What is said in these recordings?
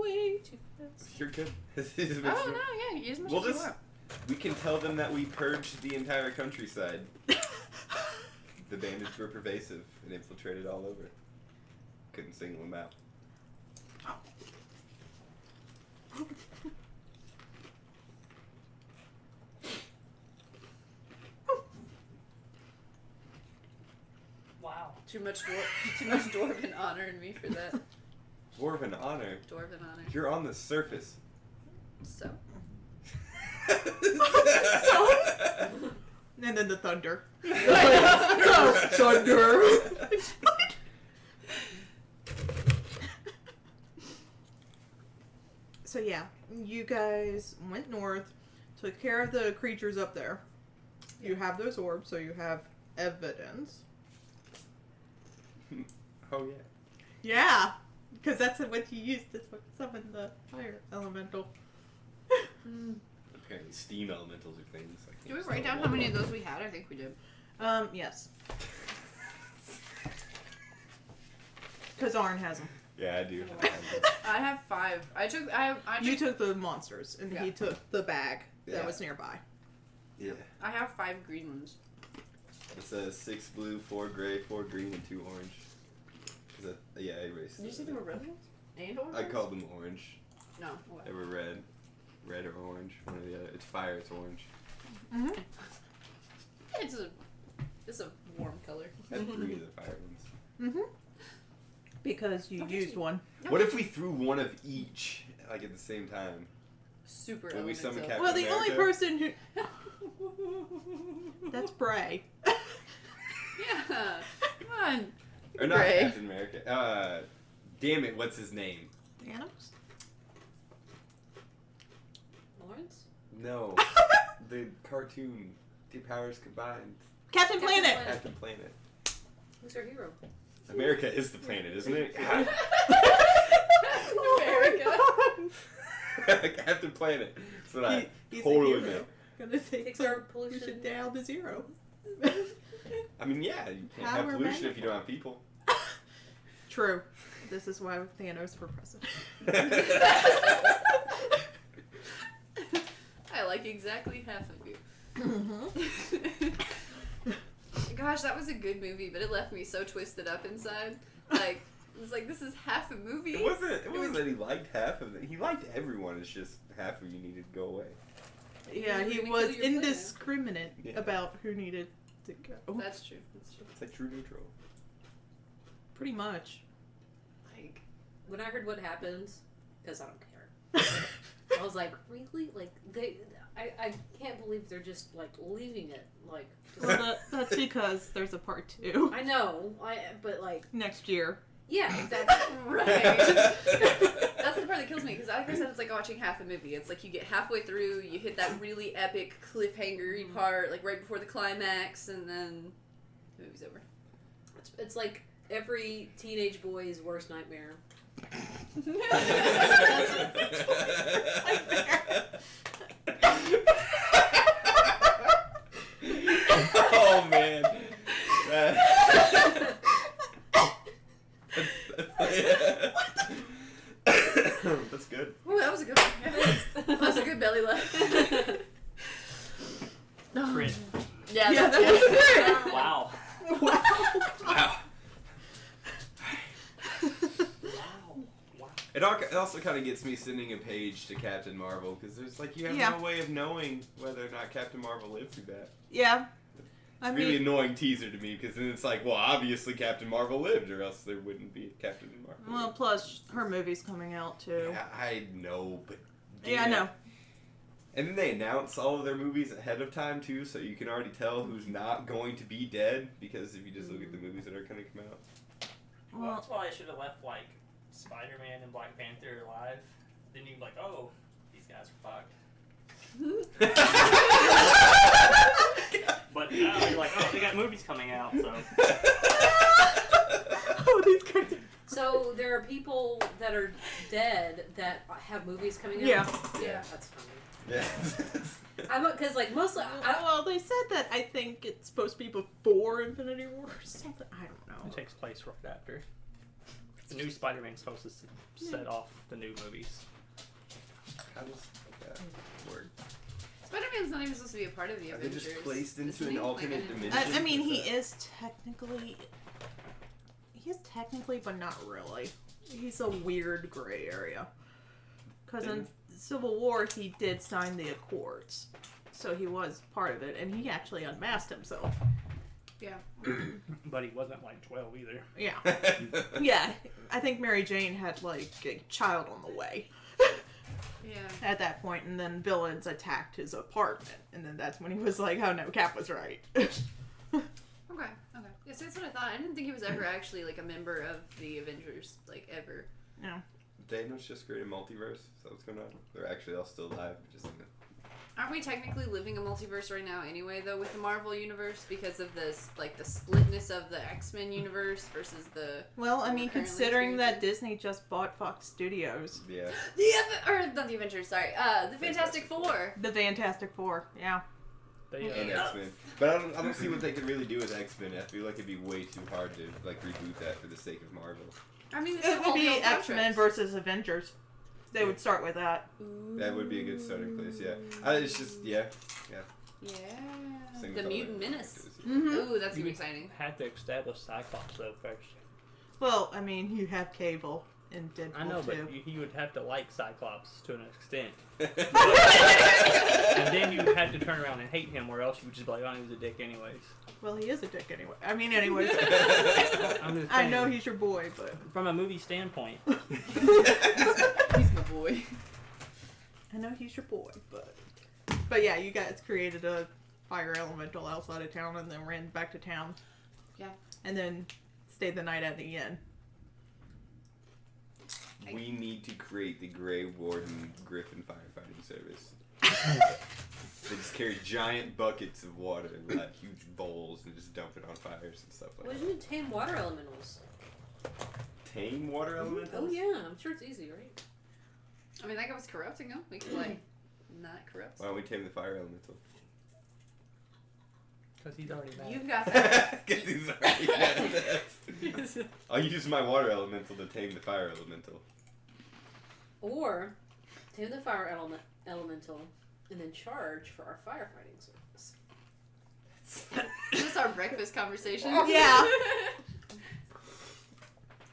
way too fast. You're good. Oh no, yeah, use as much as you want. We can tell them that we purged the entire countryside. The bandits were pervasive and infiltrated all over. Couldn't single them out. Wow. Too much dwarven honor in me for that. Dwarven honor. Dwarven honor. You're on the surface. So. And then the thunder. Thunder. So yeah, you guys went north, took care of the creatures up there. You have those orbs, so you have evidence. Oh yeah. Yeah, because that's what you used to summon the fire elemental. Apparently steam elementals are things. Did we write down how many of those we had? I think we did. Yes. Because Arn has them. Yeah, I do. I have 5. You took the monsters, and Yeah. he took the bag that Yeah. was nearby. Yeah. I have 5 green ones. It says 6 blue, 4 gray, 4 green, and 2 orange. Yeah, I erased Did you it. say they were red ones? And orange? I called them orange. No. What? They were red. Red or orange. One or the other. It's fire, it's orange. Mm-hmm. It's a warm color. I had 3 of the fire ones. Mm-hmm. Because you used one. What if we threw one of each, like at the same time? Super When we summon elemental. Captain Well, the only America? person who... That's Bray. Yeah. Come on. Or not Gray. Captain America. Damn it, what's his name? Thanos? Lawrence? No. The cartoon. The powers combined. Captain Captain Planet! Planet. Captain Planet. Who's our hero? America is the planet, isn't it? God. America. Captain Planet. That's what I He's totally a hero. meant. Gonna take Takes our pollution pollution down to 0. I mean, yeah, you can't have Power pollution if you don't have people. True. This is why Thanos for president. I like exactly half of you. Mm-hmm. Gosh, that was a good movie, but it left me so twisted up inside. Like, it was like, this is half a movie. It wasn't that he liked half of it. He liked everyone. It's just half of you needed to go away. Yeah, You're he gonna was kill your planet. indiscriminate Yeah. about who needed to go. That's true. That's true. It's like true neutral. Pretty much. Like, when I heard what happens, because I don't care, I was like, really? Like, I can't believe they're just, like, leaving it. Like, just, Well, that's because there's a part 2 I know, but, like, next year. yeah, that's Right. That's the part that kills me, because like I said, it's like watching half a movie. It's like you get halfway through, you hit that really epic cliffhanger-y part, like right before the climax, and then the movie's over. it's like every teenage boy's worst nightmare. Oh man. That's good. Ooh, that was a good one. That was a good belly laugh. Crit. Yeah, that yeah. was good. Wow. Wow. Wow. Wow. It also kind of gets me sending a page to Captain Marvel because there's like you have Yeah. no way of knowing whether or not Captain Marvel lived through that. Yeah. I Really mean, annoying teaser to me because then it's like, well, obviously Captain Marvel lived, or else there wouldn't be Captain Marvel. well, plus her movie's coming out too. Yeah, I know, but Yeah, I know. And then they announce all of their movies ahead of time too, so you can already tell who's not going to be dead. Because if you just look at the movies that are going to come out, Well, Well, that's why I should have left like Spider-Man and Black Panther alive. Then you'd be like, oh, these guys are fucked. But now you're like, oh, they got movies coming out, so. oh, these guys. So there are people that are dead that have movies coming out? Yeah. Yeah, that's funny. yeah. Because, like, mostly... Well, they said that I think it's supposed to be before Infinity War or something. I don't know. It takes place right after. The new Spider-Man's supposed to set off the new movies. How does that work? Spider-Man's not even supposed to be a part of the Are they Avengers. just placed into Isn't an he? alternate Like, dimension? I mean, Is he that- is technically. He is technically, but not really. He's a weird gray area. Because in Civil War, he did sign the Accords. So he was part of it, and he actually unmasked himself. Yeah. But he wasn't like 12 either. Yeah. Yeah. I think Mary Jane had, like, a child on the way Yeah. at that point, and then villains attacked his apartment. And then that's when he was like, oh no, Cap was right. Okay. Okay. Yeah, so that's what I thought. I didn't think he was ever actually like a member of the Avengers, like ever. Yeah. Thanos just created a multiverse. Is that what's going on? They're actually all still alive. Just in the... Aren't we technically living a multiverse right now anyway, though, with the Marvel universe because of this, like the splitness of the X-Men universe versus the Well, I mean, Currently considering that experiencing- Disney just bought Fox Studios. Yeah. not the Avengers, sorry, the Fantastic Four. The Fantastic Four, yeah. They, And X-Men. But I don't see what they could really do with X-Men. I feel like it'd be way too hard to like reboot that for the sake of Marvel. I mean, it's It would be X-Men X-Men versus Avengers. They would start with that. That would be a good starting place, yeah. It's just, yeah. Yeah. Same The with all Mutant the Menace. characters. Mm-hmm. Ooh, that's gonna be You exciting. had to establish Cyclops though first. Well, I mean, you have Cable in Deadpool I know, but too. you would have to like Cyclops to an extent. Yeah. And then you would have to turn around and hate him, or else you would just be like, oh, he was a dick anyways. Well, he is a dick anyway. I mean, anyways. I'm just I know saying, he's your boy, but from a movie standpoint, He's my boy. I know he's your boy, but yeah, you guys created a fire elemental outside of town and then ran back to town. Yeah. And then stayed the night at the inn. We need to create the Grey Warden Griffin Firefighting Service. They just carry giant buckets of water and like huge bowls and just dump it on fires and stuff like Why that. didn't you tame water elementals? Tame water elementals? Oh yeah, I'm sure it's easy, right? I mean, that guy was corrupting him. We could like not corrupt. Why don't we tame the fire elemental? because he's already mad. You've got that. Because he's already dead. I'll use my water elemental to tame the fire elemental. Or tame the fire elemental and then charge for our firefighting service. Is this our breakfast conversation? Yeah. I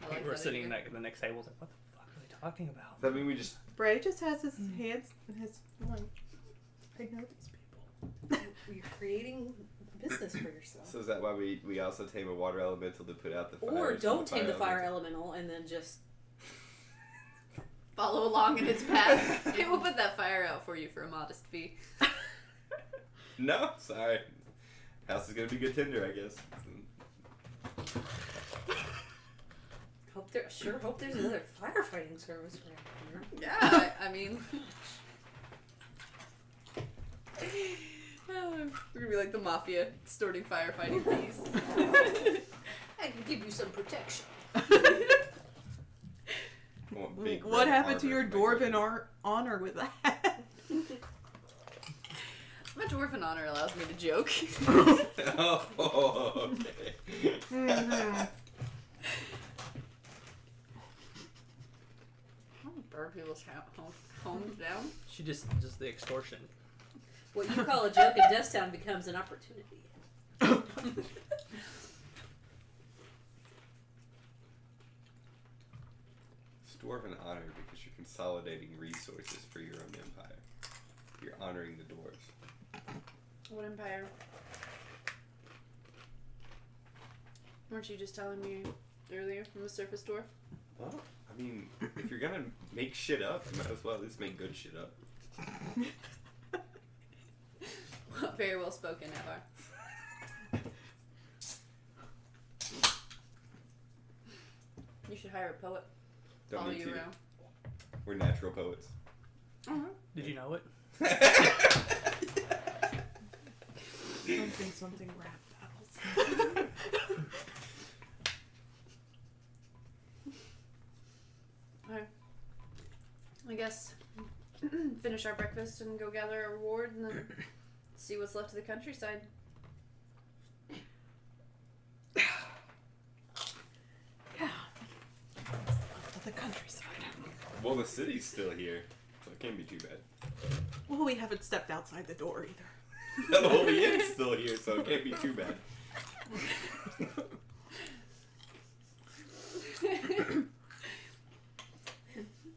like We're that sitting idea. at the next table, like, what the fuck are they talking about? Does that mean we just... Bray just has his hands in his like. I know these people. You're creating business for yourself. So is that why we also tame a water elemental to put out the fires? Or from don't tame the fire elemental? elemental and then just Follow along in its path. Hey, we'll put that fire out for you for a modest fee. No, sorry. House is gonna be good tinder, I guess. hope there's another firefighting service around here. Yeah, I mean. We're gonna be like the mafia, extorting firefighting fees. I can give you some protection. I want big What red happened to armor your for my dwarven honor with that? My dwarven honor allows me to joke. Oh, okay. Mhm. Burn people's homes down. She just the extortion. What you call a joke in Deathtown becomes an opportunity. It's dwarven honor because you're consolidating resources for your own empire. You're honoring the dwarves. What empire? Weren't you just telling me earlier from the surface dwarf? Well, I mean, if you're gonna make shit up, you might as well at least make good shit up. Very well spoken, Evar. You should hire a poet. Don't Follow need you to. around. We're natural poets. Did you know it? Something rap battles. Alright. I guess finish our breakfast and go gather a reward and then see what's left of the countryside. Yeah. Well, the city's still here, so it can't be too bad. Well, we haven't stepped outside the door either. Well, the inn's still here, so it can't be too bad.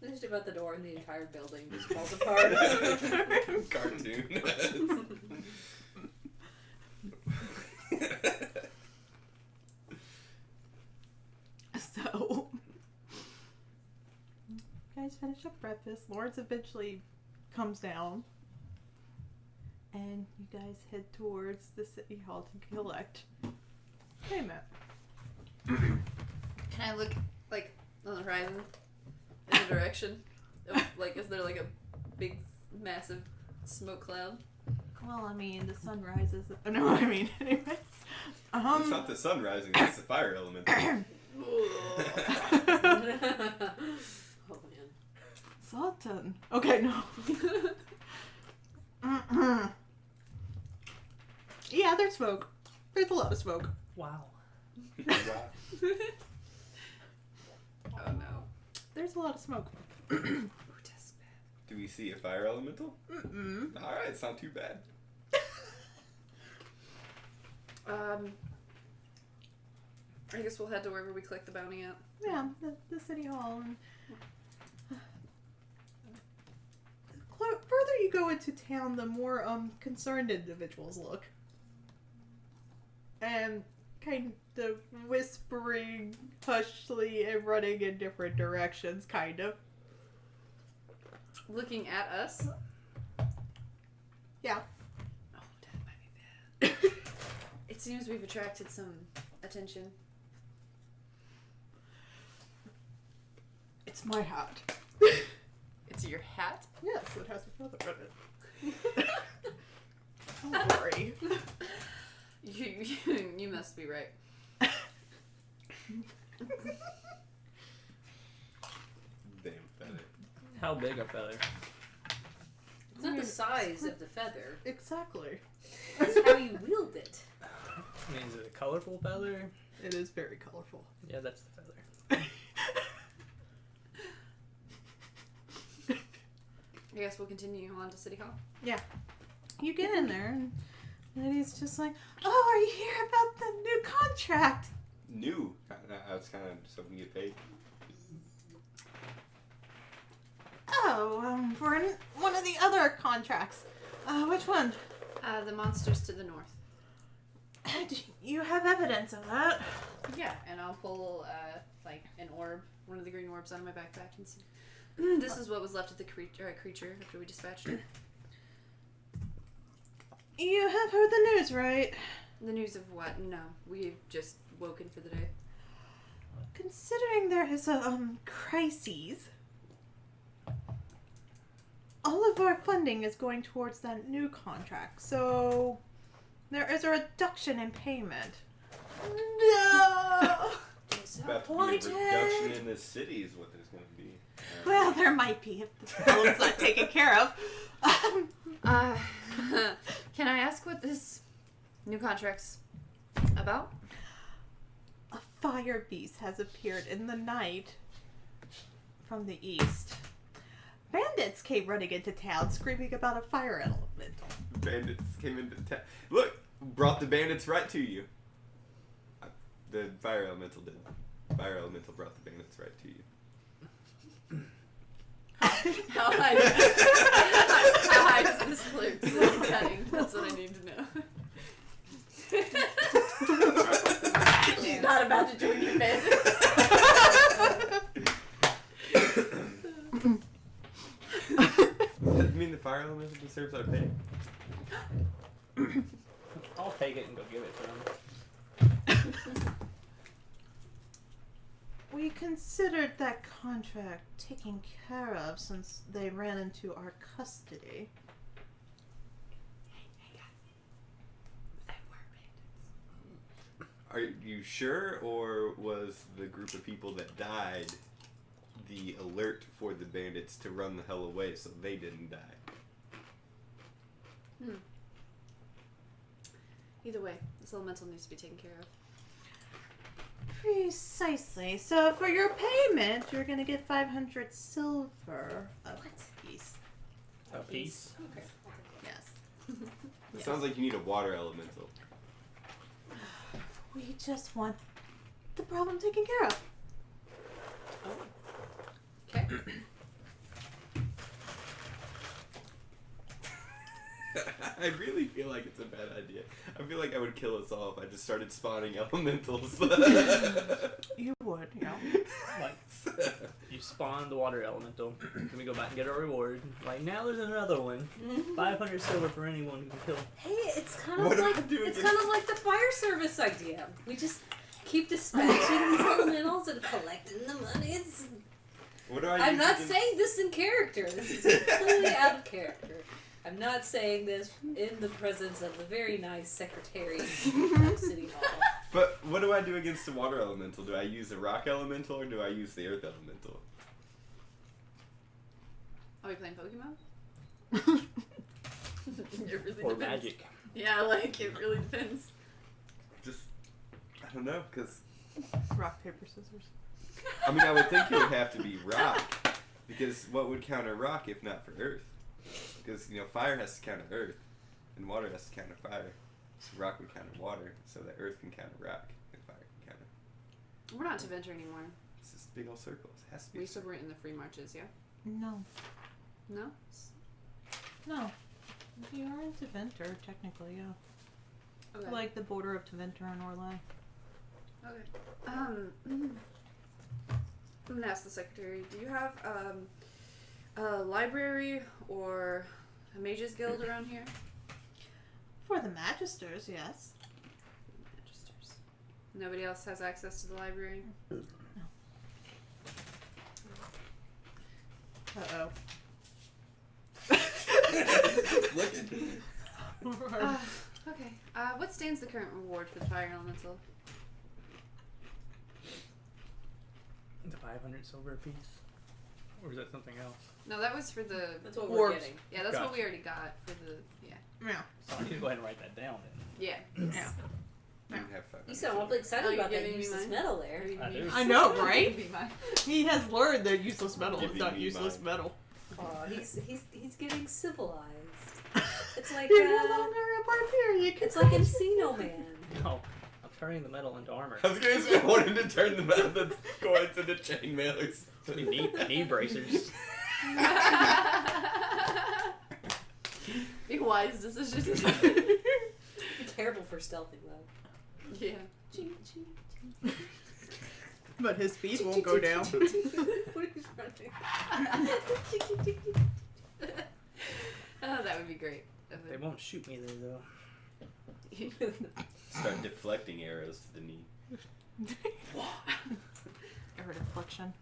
Just about the door and the entire building just falls apart. Cartoon. So, you guys finish up breakfast. Lawrence eventually comes down, and you guys head towards the city hall to collect payment. Can I look like on the horizon in the direction of like? Is there like a big, massive smoke cloud? Well, I mean, the sun rises. No, I mean, anyways. It's not the sun rising, it's the fire element. Oh man. Sultan. Okay, no. Yeah, there's smoke. There's a lot of smoke. Wow. Wow. Oh no. There's a lot of smoke. Ooh, that's Do we see a fire elemental? Mm-mm. Alright, it's not too bad. bad. I guess we'll head to wherever we collect the bounty at. Yeah, the city hall. And further you go into town, the more concerned individuals look, and kind of whispering hushly and running in different directions, kind of. Looking at us. Yeah. Oh, that might be bad. It seems we've attracted some attention. It's my hat. It's your hat. Yes, it has a feather in it. Don't worry. You must be right. Damn feather. How big a feather? It's not the size of the feather. Exactly. It's how you wield it. I mean, is it a colorful feather? It is very colorful. Yeah, that's the feather. I guess we'll continue on to City Hall. You get in there, and he's just like, "Oh, are you here about the new contract?" New. I was kind of just hoping to get paid. Oh, for one of the other contracts. Which one? The monsters to the north. Do you have evidence of that? Yeah, and I'll pull like an orb, one of the green orbs out of my backpack and see. This is what was left of the creature after we dispatched it. You have heard the news, right? The news of what? No, we've just woken for the day. Considering there is a crisis, all of our funding is going towards that new contract, so there is a reduction in payment. No. It's about to be a reduction in the city is what there's going to be. Well, there might be if the problem's not taken care of. Can I ask what this new contract's about? A fire beast has appeared in the night from the east. Bandits came running into town screaming about a fire element. Bandits came into town. Look, brought the bandits right to you. The fire elemental did. Fire elemental brought the bandits right to you. How high does this flirt cutting? That's what I need to know. She's not about to join your bandits. Does that mean the fire elemental deserves our pay? I'll take it and go give it to him. We considered that contract taken care of since they ran into our custody. Are you sure, or was the group of people that died the alert for the bandits to run the hell away so they didn't die? Either way, this elemental needs to be taken care of. Precisely. So for your payment, you're gonna get 500 silver a piece. A piece. Okay. Yes. It sounds like you need a water elemental. We just want the problem taken care of. Okay. I really feel like it's a bad idea. I feel like I would kill us all if I just started spawning elementals. You would, yeah. Like, you spawn the water elemental, then we go back and get our reward. Like, now there's another one. 500 silver for anyone who can kill. Hey, it's kind What of do I like do it's against- kind of like the fire service idea. We just keep dispatching these elementals and collecting the monies. What do I I'm use not against- saying this in character. This is completely out of character. I'm not saying this in the presence of the very nice secretary of City Hall. But what do I do against the water elemental? Do I use the rock elemental or do I use the earth elemental? Are we playing Pokemon? It really Or depends. magic. Yeah, like it really depends. Just, I don't know, because, Rock, paper, scissors. I mean, I would think it would have to be rock. Because what would counter rock if not for earth? Because, you know, fire has to counter earth, and water has to counter fire. So rock would counter water, so that earth can counter rock, and fire can counter. We're not to Venture anymore. It's just big old circles. It has to be. We a said we're in the free marches, yeah? No. No? No. You are in Teventer, technically, yeah. Okay. Like the border of Teventer and Orlai. Okay. I'm gonna ask the secretary, do you have a library or a mages guild around here? For the Magisters, yes. Registers. Nobody else has access to the library? Uh-oh. Okay. What stands the current reward for the fire elemental? The 500 silver piece? Or is that something else? No, that was for the. That's what Orbs. we're getting. Yeah, that's what Gotcha. we already got for the. Yeah. Yeah. So I need to go ahead and write that down then. Yeah. Yeah. You have 500 You sound awfully excited Oh, you're about that giving me useless mine? metal there. I do. I know, right? Be mine. He has learned that useless metal is Giving not me useless mine. metal. Aw, he's getting civilized. It's like You're no longer a barbarian. it's like Encino Man. No, I'm turning the metal into armor. I was gonna say I wanted to turn the metal that's going to the chainmailers. So we need knee bracers. Be wise decision. Terrible for stealthing though. Yeah. Ching, ching, ching. But his speed won't go down. What are you running? Oh, that would be great. They won't shoot me there though. Start deflecting arrows to the knee. Air deflection.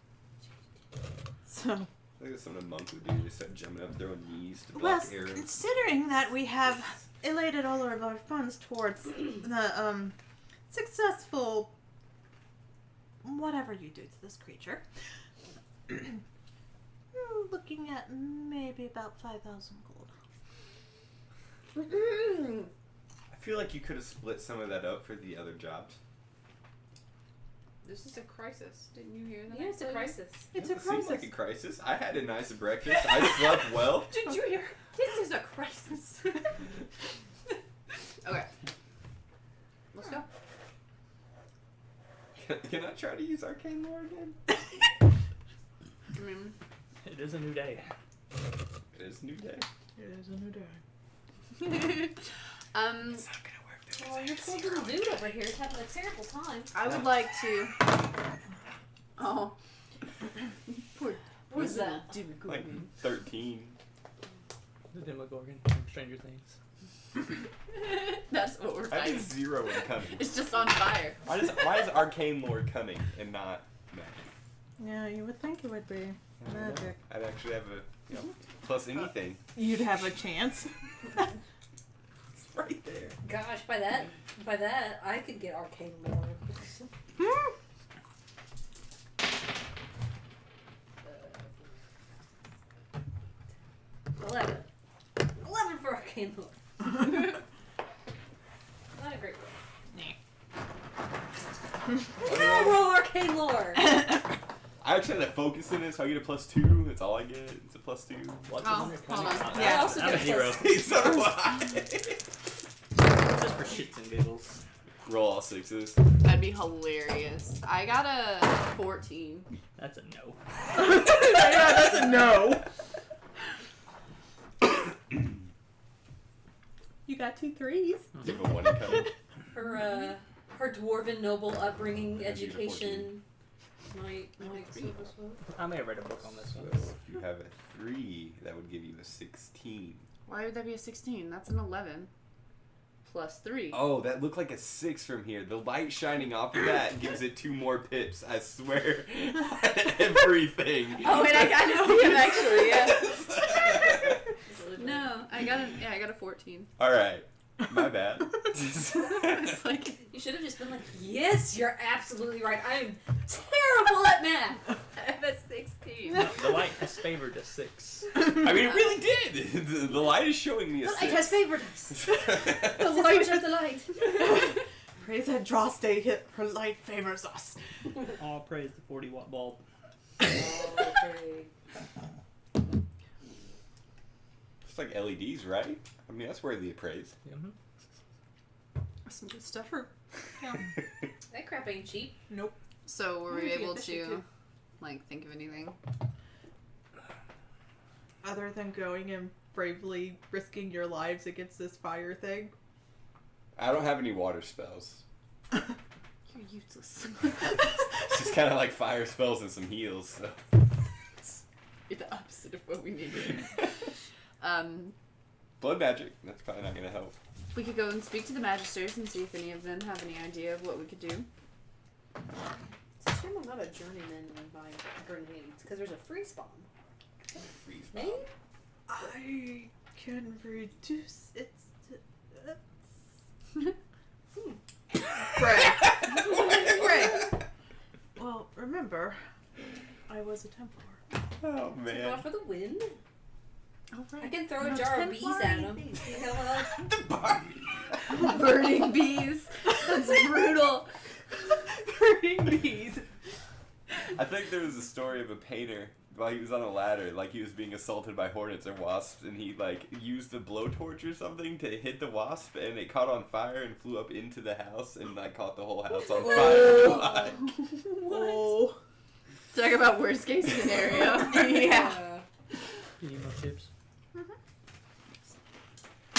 So, I think that's something a monk would do. They start jumping up, throwing knees to well, block arrows. considering that we have elated all of our funds towards the successful whatever you do to this creature, looking at maybe about 5,000 gold. I feel like you could have split some of that up for the other jobs. This is a crisis. Didn't you hear that? Yeah, it's a crisis. It's a It seems crisis. like a crisis. I had a nice breakfast. I slept well. Did you hear? This is a crisis. Okay. Let's go. Can I try to use Arcane Lore again? I mean, It is a new day. It is a new day. It is a new day. It's not gonna work. Though, Oh, your poor little dude over here is having a terrible time. I would like to. Oh. Poor. Who's that? like 13. The Demogorgon from Stranger Things. That's what we're I fighting. have 0 incoming. It's just on fire. Why is Arcane Lore coming and not magic? Yeah, you would think it would be magic. I'd actually have a plus anything. You'd have a chance. It's right there. Gosh, by that, I could get arcane lore. 11 for arcane lore. Not a great roll. I don't know arcane lore. I actually had to focus in it, so I get a +2. That's all I get. It's a +2. What's Oh, 120? hold on. Yeah. I also I'm a get a 0. So do I. Just for shits and giggles. Roll all 6s. That'd be hilarious. I got a 14. That's a no. Yeah, that's a no. You got 2 3s. Do you have a 1 incoming? Her dwarven noble upbringing, That'd be the education might serve us well. I may have read a book on this So one. if you have a 3, that would give you a 16. Why would that be a 16? That's an 11. Plus 3. Oh, that looked like a 6 from here. The light shining off of that gives it 2 more pips. I swear. Everything. Oh, wait, I kind of see him actually, yeah. It's really No, I got a 14. All right. My bad. It's like, You should have just been like, yes, you're absolutely right. I am terrible at math. I have a 16. The light has favored a 6. I mean, it really did. The light is showing me a The 6. light has favored us. The The light of the light. Praise that Droste hit her light favors us. All praise the 40-watt bulb. Okay. It's like LEDs, right? I mean, that's worthy of praise. Mm-hmm. Some good stuff for. That crap ain't cheap. Nope. So were Where we did you able get this shit to, too? like, think of anything? Other than going and bravely risking your lives against this fire thing. I don't have any water spells. You're useless. It's just kind of like fire spells and some heals. So. You're the opposite of what we needed. Blood magic. That's probably not going to help. We could go and speak to the Magisters and see if any of them have any idea of what we could do. It's a shame I'm not a journeyman in my grenades, because there's a freeze bomb. Freeze Maybe? I can reduce its. Right. Well, remember, I was a Templar. Oh, Take man. off for the win. Oh, right. I can throw a No, jar of bees Templar at him. bees. See how well. The bar. Burning bees. That's brutal. Burning bees. I think there was a story of a painter while he was on a ladder, like he was being assaulted by hornets or wasps, and he like used a blowtorch or something to hit the wasp, and it caught on fire and flew up into the house and like caught the whole house on fire. Oh. Talk about worst case scenario. Yeah. Emo chips.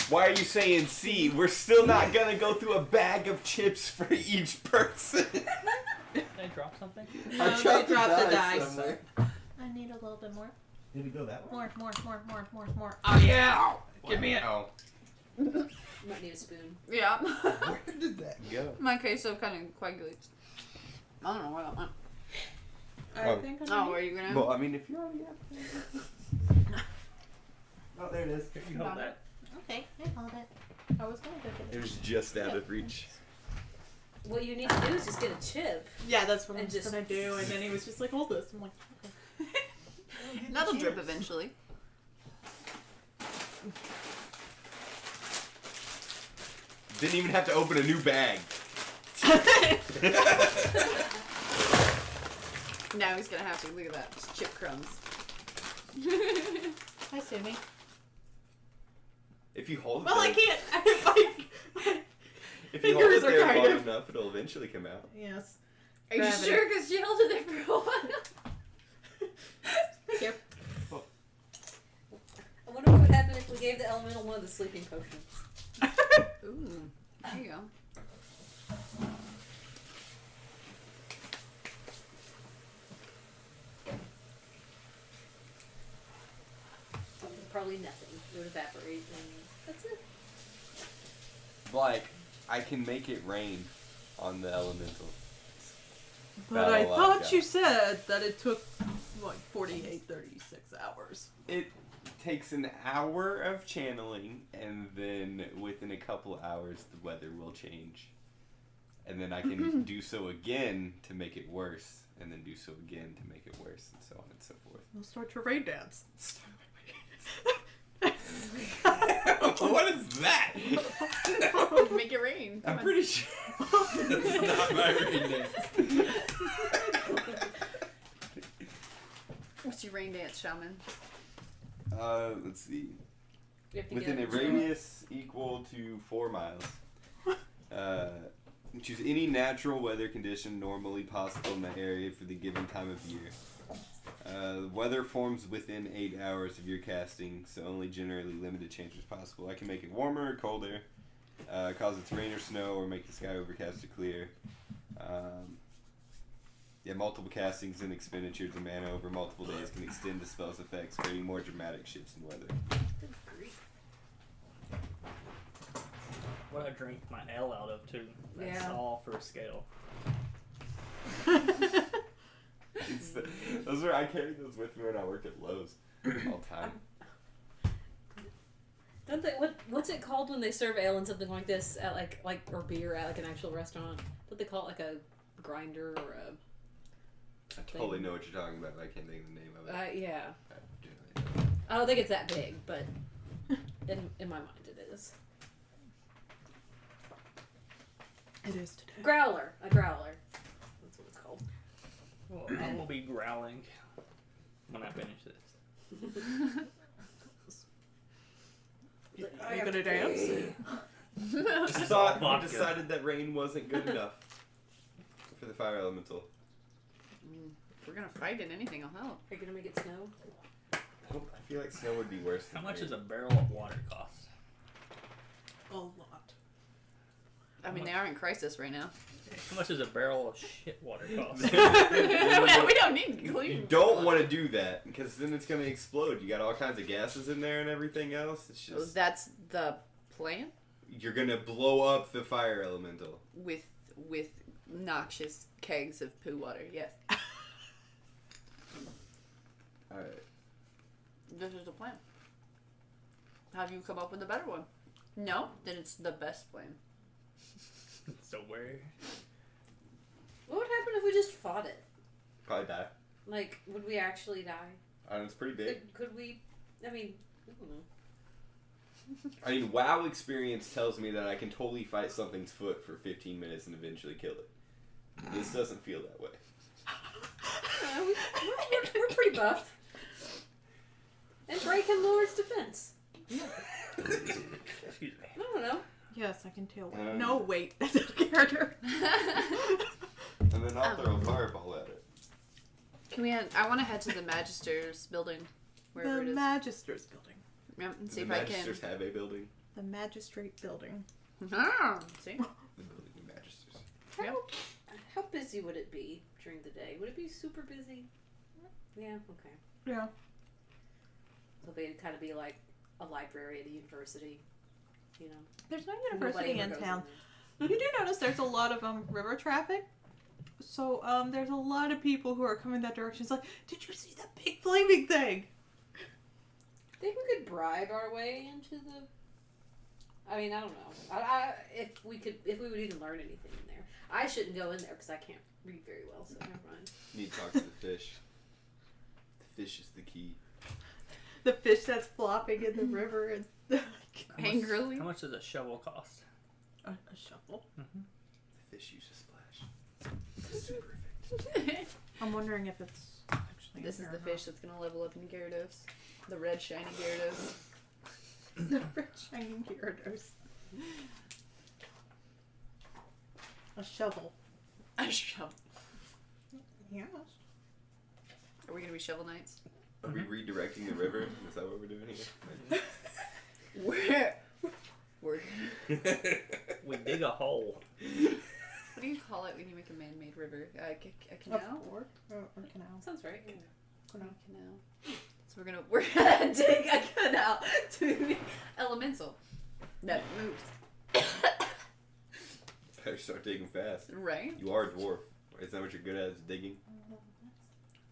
Why are you saying C? We're still not gonna go through a bag of chips for each person. Did I drop something? No, they dropped the dice. somewhere. I need a little bit more. Did it go that way? More. Oh yeah! Give me it. Wow. Might need a spoon. Yeah. Where did that go? My queso kind of coagulates. I don't know where that went. I Oh. think Oh, where are you gonna? Well, I mean, if you're already Oh, there it is. Here, you hold that. Okay, I hold it. I was gonna go get It was just out of reach. What you need to do is just get a chip. Yeah, that's what And I'm just- gonna do. And then he was just like, hold this. I'm like, okay. That'll drip eventually. Didn't even have to open a new bag. Now he's gonna have to. Look at that. Just chip crumbs. Hi, Sumi. If you hold it Well, I there, can't. if you hold it fingers are there kind long of- enough, it'll eventually come out. Yes. Are you Gravity. sure? Because she held it there for a while. Thank you. I wonder what would happen if we gave the elemental one of the sleeping potion. Ooh. There you go. Probably nothing. It would evaporate and that's it. Like, I can make it rain on the elemental. But I Battle thought Outcast. you said that it took like 48, 36 hours. It takes an hour of channeling, and then within a couple hours, the weather will change. And then I can do so again to make it worse, and then do so again to make it worse, and so on and so forth. We'll start your rain dance. What is that? Make it rain. I'm pretty sure it's not my rain dance. What's your rain dance, shaman? Let's see. You have to Within a get radius equal to 4 miles. Choose any natural weather condition normally possible in the area for the given time of year. Weather forms within 8 hours of your casting, so only generally limited changes possible. I can make it warmer or colder, cause it to rain or snow, or make the sky overcast or clear. Multiple castings and expenditures of mana over multiple days can extend the spell's effects, creating more dramatic shifts in weather. Good grief. What I drink my ale out of too. That's Yeah. all for scale. I carry those with me when I work at Lowe's all the time. Don't they? What's it called when they serve ale and something like this at like or beer at like an actual restaurant? Don't they call it like a grinder or a? I totally know what you're talking about, but I can't think of the name of it. Yeah. I generally don't. I don't think it's that big, but in my mind it is. It is today. Growler. A growler. That's what it's called. Well, I will be growling when I finish this. Are you gonna dance? We decided that rain wasn't good enough for the fire elemental. If we're gonna fight in anything, I'll help. Are you gonna make it snow? I feel like snow would be worse. How than much rain. does a barrel of water cost? A lot. I mean, they are in crisis right now. How much does a barrel of shit water cost? We don't need You clean. don't want to do that because then it's going to explode. You got all kinds of gases in there and everything else. It's So just that's the plan you're going to blow up the fire elemental. with noxious kegs of poo water. Yes, All right. this is the plan. Have you come up with a better one? No, then it's the best plan. So where? What would happen if we just fought it? Probably die. Like, would we actually die? It's pretty big. Could we? I mean, I don't know. I mean, WoW experience tells me that I can totally fight something's foot for 15 minutes and eventually kill it. This doesn't feel that way. We're pretty buff. And Drake can lower its defense. Excuse me. I don't know. Yes, I can tell. Um, No, wait, that's a character. And then I'll throw a fireball at it. Can we? I want to head to the Magister's building, wherever The it is. Magistrate's building. Yep, and see The if I can. Magisters have a building. The Magistrate building. Ah, see. The building of Magisters. Yep. How busy would it be during the day? Would it be super busy? Yeah, okay. Yeah. So they'd kind of be like a library at a university, you know. There's no university Nobody in ever goes town. there. You do notice there's a lot of river traffic. So there's a lot of people who are coming that direction. It's like, did you see that big flaming thing? Think we could bribe our way into the? I mean, I don't know. If we would even learn anything in there. I shouldn't go in there because I can't read very well. So never mind. You need to talk to the fish. The fish is the key. The fish that's flopping in the river and Angrily. How much does a shovel cost? a shovel. The fish uses splash. It's super effective. I'm wondering if it's actually. This in is there the or fish that's gonna level up in Gyarados. The red shiny Gyarados. not. The red shining Gyarados. A shovel. A shovel. Yes. Are we gonna be shovel knights? Are we redirecting the river? Is that what we're doing here? We're We dig a hole. What do you call it when you make a man-made river? A canal? Or canal. Sounds right. Yeah. Canal. Canal. So we're gonna dig a canal to the elemental that moves. Better start digging fast. Right? You are a dwarf. Is that what you're good at? Is digging?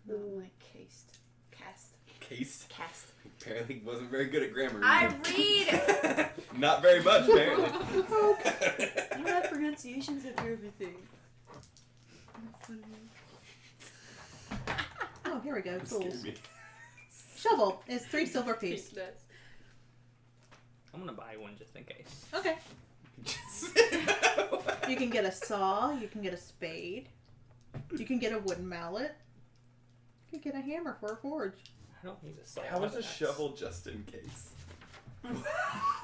No, like cast. Cast. Apparently wasn't very good at grammar. I either. read! Not very much, apparently. You have pronunciations of everything. Oh, here we go. You scared Tools. me. Shovel is 3 silver piece. I'm gonna buy one just in case. Okay. You can get a saw. You can get a spade. You can get a wooden mallet. You can get a hammer for a forge. I don't need a saw. How is a That's- shovel just in case?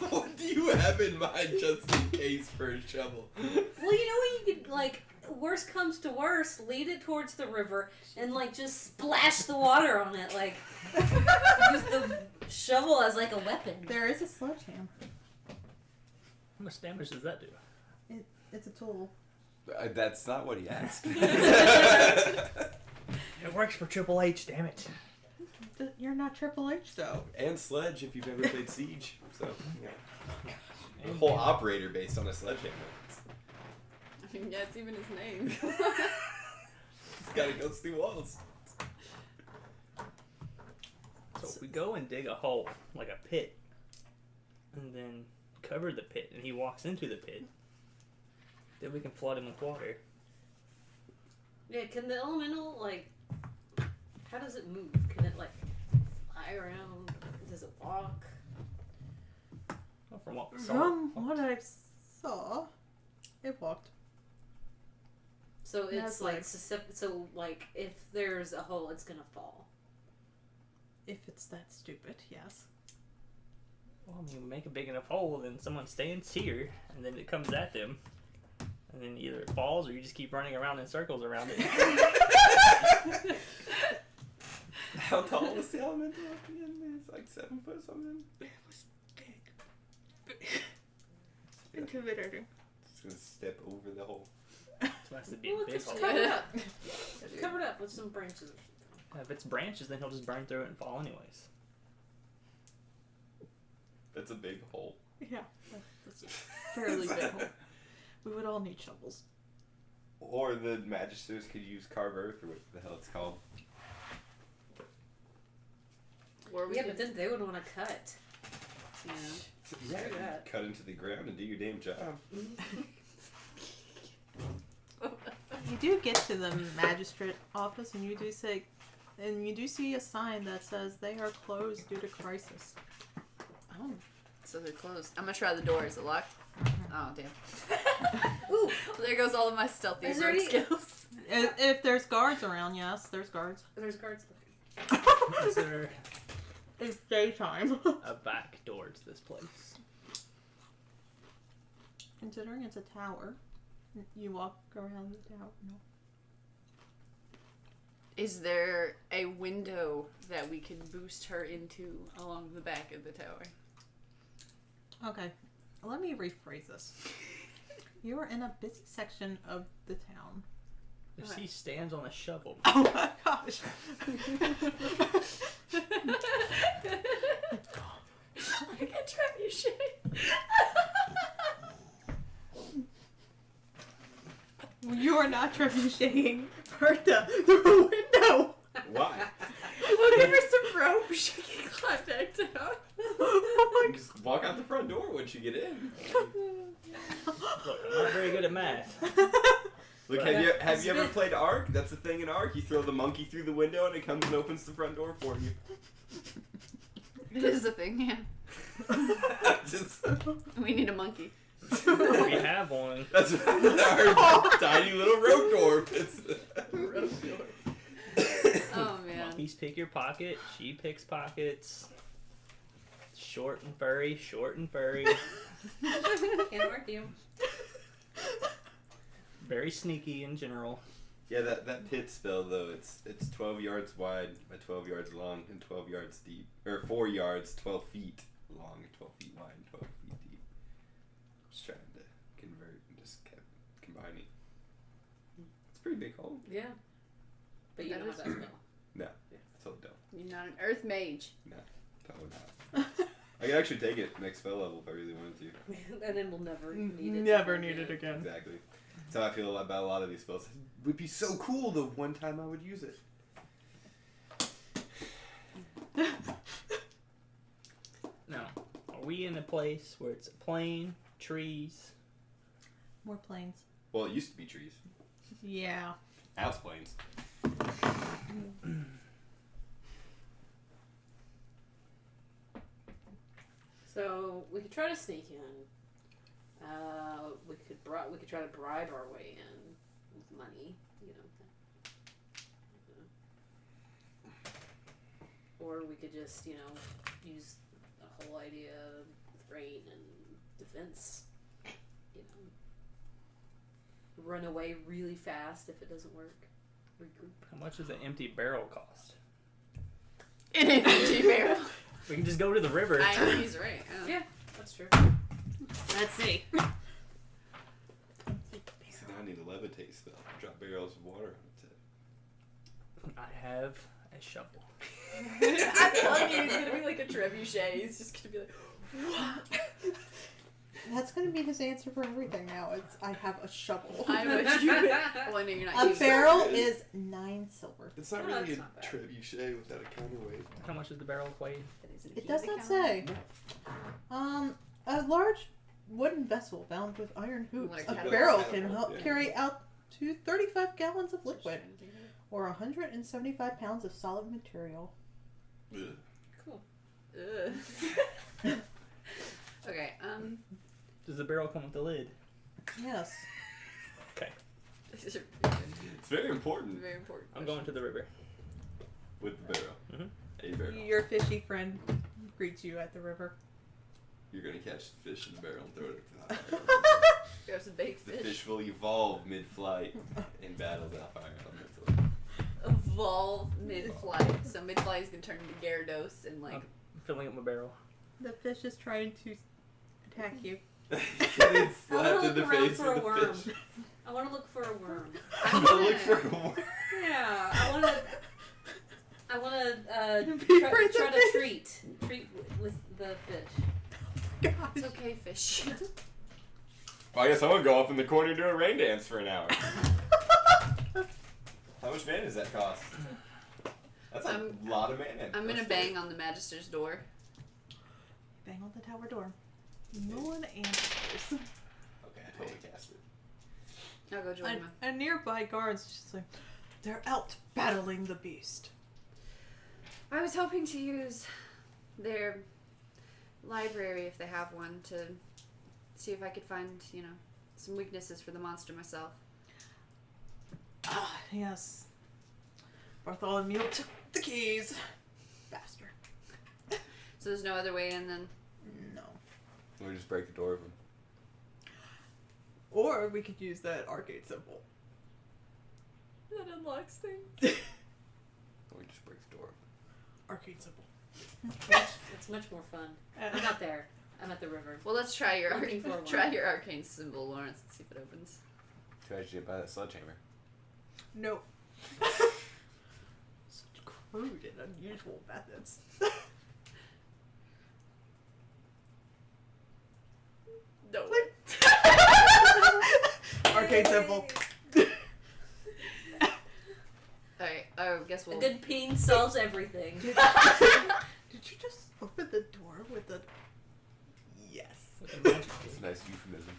What do you have in mind just in case for a shovel? Well, you know what? You could, like, worst comes to worst, lead it towards the river and, like, just splash the water on it. Like, use the shovel as, like, a weapon. There is a sledgehammer. How much damage does that do? It's a tool. That's not what he asked. It works for Triple H, damn it. You're not Triple H though. And Sledge, if you've ever played Siege. So, yeah. The whole operator based on a sledgehammer. I mean, yeah, it's even his name. It's gotta go through walls. So if we go and dig a hole, like a pit, and then cover the pit, and he walks into the pit, then we can flood him with water. Yeah, can the elemental, like, how does it move? Can it, like, fly around? Does it walk? Well, from what we saw. From what I saw, it walked. So It it's has like, legs. so, like, if there's a hole, it's gonna fall. If it's that stupid, yes. Well, I mean, make a big enough hole, then someone stands here, and then it comes at them. And then either it falls, or you just keep running around in circles around it. How tall was the elemental at the end? It's like 7 foot something. It was big. Intimidating. Just gonna step over the hole. So it has to be a Well, big just hole. cover it up. Dude. Cover it up with some branches. If it's branches, then he'll just burn through it and fall anyways. That's a big hole. Yeah, that's a fairly big hole. We would all need shovels. Or the magisters could use carve earth, or what the hell it's called. Or we Yeah, could- but then they would want to cut. yeah. Yeah, Screw you that. cut into the ground and do your damn job. You do get to the magistrate office, and you do see a sign that says they are closed due to crisis. Oh, So they're closed. I'm gonna try the door. Is it locked? Oh damn. Ooh, There goes all of my stealthy Is there rogue any- skills. if there's guards around, yes, there's guards. there's guards. Is there It's daytime. a back door to this place? Considering it's a tower, you walk around the tower. No. Is there a window that we can boost her into along the back of the tower? Okay, let me rephrase this. You are in a busy section of the town. If she stands on a shovel, Oh my gosh. I can trap your shit. You are not trebucheting Bertha through a window. Why? We'll give her some rope. She can climb back down. Oh my Just walk out the front door once you get in. look, I'm not very good at math. Look, Right. have you ever played Ark? That's the thing in Ark. You throw the monkey through the window and it comes and opens the front door for you. It is a thing, yeah. Just, We need a monkey. We have one. that's our tiny little rogue dwarf. It's Oh man. Monkeys pick your pocket. She picks pockets. Short and furry. Short and furry. Can't work you. Very sneaky in general. Yeah, that pit spell though, it's 12 yards wide by 12 yards long and 12 yards deep, or 4 yards, 12 feet long and 12 feet wide and 12 feet deep. Just trying to convert and just kept combining. It's a pretty big hole. Yeah. But you That don't is- have that spell. No, so dumb. You're not an earth mage. Totally not. I could actually take it next spell level if I really wanted to. And then we'll never need it. Never need it again. Exactly. That's how I feel about a lot of these spells. It would be so cool the one time I would use it. Now, are we in a place where it's plain, trees? More planes. Well, it used to be trees. Yeah. Now it's plains. So we could try to sneak in. We could try to bribe our way in with money. You know, or we could just, use the whole idea of rain and defense. Run away really fast if it doesn't work. Regroup. How much does an empty barrel cost? In an empty barrel. We can just go to the river. I know he's right. Yeah, that's true. Let's see. See, now I need a levitate spell. Drop barrels of water on its head. I have a shovel. I'm telling you, he's gonna be like a trebuchet. He's just gonna be like, what? That's gonna be his answer for everything now. It's I have a shovel. I'm a Cuban. Well, no, you're not A Cuban. barrel is 9 silver. It's not Oh, really that's a not bad. trebuchet without a counterweight. How much does the barrel weigh? It does not say. A large wooden vessel bound with iron hoops. Like A catapult. barrel can Catapult, help yeah. carry out to 35 gallons of liquid or 175 pounds of solid material. Ugh. Cool. Ugh. Okay. Does the barrel come with a lid? Yes. These are It's very important very important. I'm going to the river. with the barrel. Mhm. A barrel. Your fishy friend greets you at the river. You're gonna catch the fish in the barrel and throw it at the fire. Grab some baked The fish. fish will evolve mid-flight and battle the fire elemental. Evolve mid-flight. So mid-flight is gonna turn into Gyarados and like. I'm filling up my barrel. The fish is trying to attack you. Getting slapped I in the wanna look around face for a with a worm. fish. I want to look for a worm. I'm gonna look for a worm. Yeah, I want to Be try friends to with fish. treat with the fish. Gosh. It's okay, fish. Well, I guess I'm gonna go off in the corner and do a rain dance for an hour. How much mana does that cost? That's a lot of mana. I'm gonna bang on the Magister's door. Bang on the tower door. No one answers. Okay, I totally cast it. I'll go join And him. a nearby guard's just like, they're out battling the beast. I was hoping to use their library, if they have one, to see if I could find, some weaknesses for the monster myself. Ah, yes. Bartholomew took the keys. Bastard. So there's no other way in then? No. Or just break the door open. Or we could use that arcade symbol. That unlocks things. Or we just break the door open. Arcade symbol. It's much more fun. I'm not there. I'm at the river. Well, let's try your Looking for one. try your arcane symbol, Lawrence, and see if it opens. Try to get by that sledgehammer. Nope. Such crude and unusual methods. No. Arcade symbol. Alright, I guess A we'll. good peen solves everything. Did you just open the door with a... Yes. With a magic It's a nice euphemism.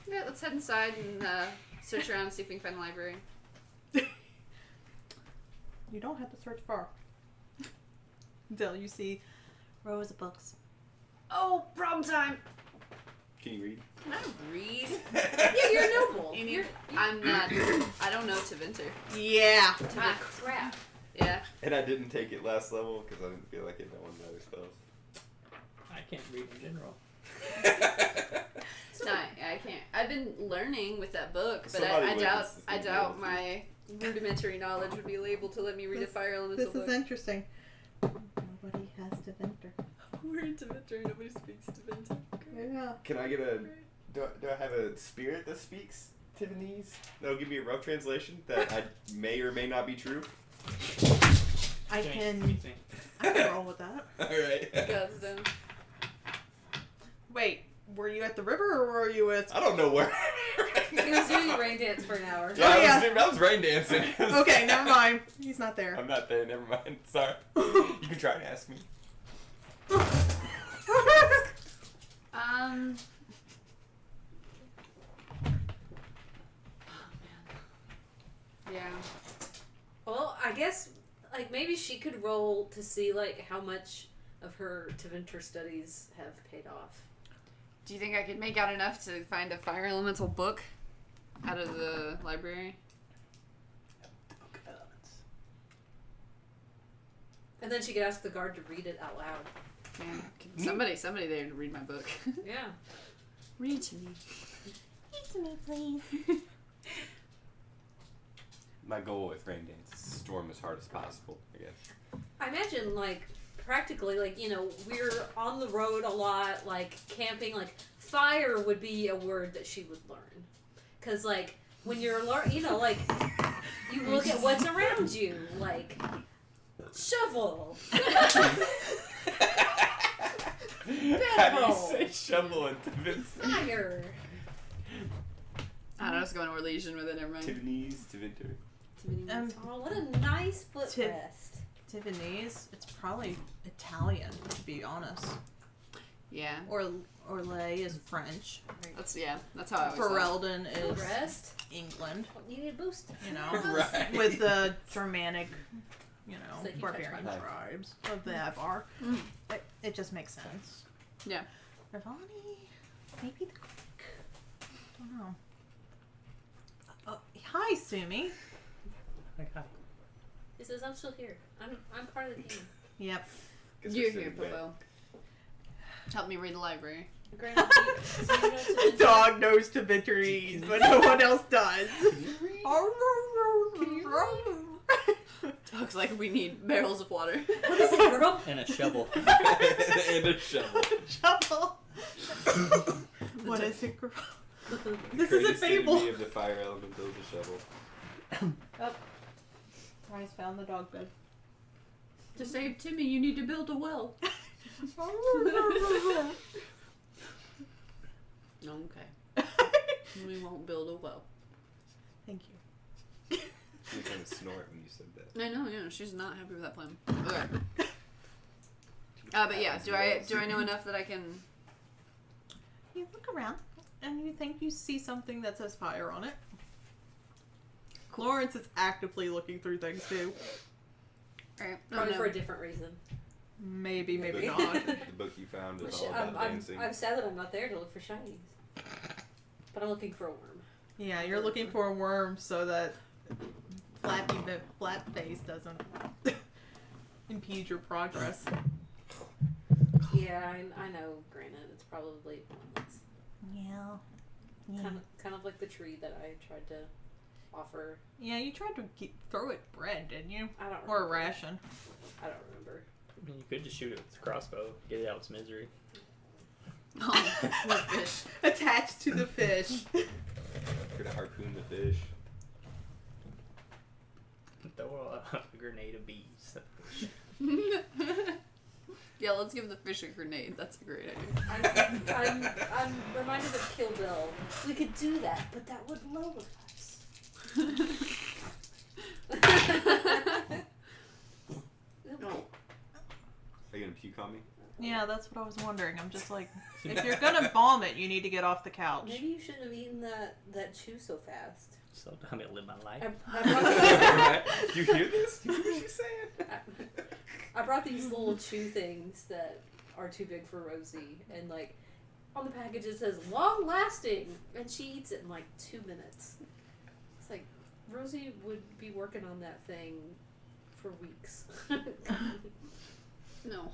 Yeah, let's head inside and search around and see if we can find the library. You don't have to search far. Until you see rows of books. Oh, problem time! Can you read? Can I read? Yeah, you're noble. You need, I'm not. I don't know Tevinter. Yeah. Ah, crap. Yeah. And I didn't take it last level because I didn't feel like it had one of the other spells. I can't read in general. No, I can't. I've been learning with that book, but Somebody I with doubt this is gonna be able doubt to. my rudimentary knowledge would be able to let me read a fire elemental This book. is interesting. Nobody has to enter. We're in Tevinter. Nobody speaks Tevinter. Yeah. Can I get a... Do I have a spirit that speaks Tivanese? That'll give me a rough translation that I may or may not be true. I James, can roll with that. Alright. Godstone. Wait, were you at the river or were you at... I don't know where. He was doing a rain dance for an hour. Yeah, Oh, I was rain dancing. Okay, never mind. He's not there. I'm not there, never mind. Sorry. You can try and ask me. Yeah. Well, I guess maybe she could roll to see how much of her Tevinter studies have paid off. Do you think I could make out enough to find a fire elemental book out of the library? And then she could ask the guard to read it out loud. Man, somebody there to read my book. Yeah. Read to me. Read to me, please. My goal with Rain Dance is to storm as hard as possible, I guess. I imagine, like, practically, like, you know, we're on the road a lot, like, camping, like, fire would be a word that she would learn. Because, like, when you're, you know, like, you look at what's around you, like, shovel. How do you Bedroll. say shovel and Tiffany's? Fire. I don't know, I was going Orlesian with it, never mind. Tiffany's, Tivinter. Oh, what a nice footrest. Tiffany's, it's probably Italian, to be honest. Yeah. Orlais is French. That's how I always thought. Ferelden is Footrest. England. You need a boost. You know, Right. with the Germanic, you know, So you touch barbarian mine. tribes of the Avar. Mm. It just makes sense. Yeah. Ravani, maybe the Greek. I don't know. Hi, Sumi. Okay. He says, I'm still here. I'm part of the team. Yep. Guess You're we're here, sitting back. Popo. Help me read the library. Granted, so you know to Dog knows to victories, but no one else does. Dog's like, we need barrels of water. What is it, girl? And a shovel. And a shovel. Shovel. What is it, girl? This is a Greatest fable. enemy of the fire elemental is a shovel. Bryce found the dog bed. To save Timmy, you need to build a well. Okay. We won't build a well. Thank you. She was gonna snort when you said that. I know, yeah, she's not happy with that plan. Okay. But yeah, do I know enough that I can? You look around, and you think you see something that says fire on it. Florence is actively looking through things too. Alright. Probably for a different reason. Maybe The not. book- The book you found is all about dancing. I'm sad that I'm not there to look for shinies. But I'm looking for a worm. Yeah, you're looking for a worm so that flat face doesn't impede your progress. Yeah, I know, granted, it's probably pointless. Yeah. Kind of like the tree that I tried to offer. Yeah, you tried to throw it bread, didn't you? I don't Or a remember. ration. I don't remember. I mean, you could just shoot it with a crossbow, get it out its misery. Oh, the fish. Attached to the fish. Could have harpooned the fish. Throw a grenade of bees. Yeah, let's give the fish a grenade. That's a great idea. I'm reminded of Kill Bill. We could do that, but that would lower us. No. Are you gonna puke on me? Yeah, that's what I was wondering. I'm just like, if you're gonna vomit, you need to get off the couch. Maybe you shouldn't have eaten that chew so fast. So I'm gonna live my life. Do you hear this? Do you hear what she's saying? I brought these little chew things that are too big for Rosie, and like on the package it says long lasting, and she eats it in like 2 minutes. It's like Rosie would be working on that thing for weeks. No.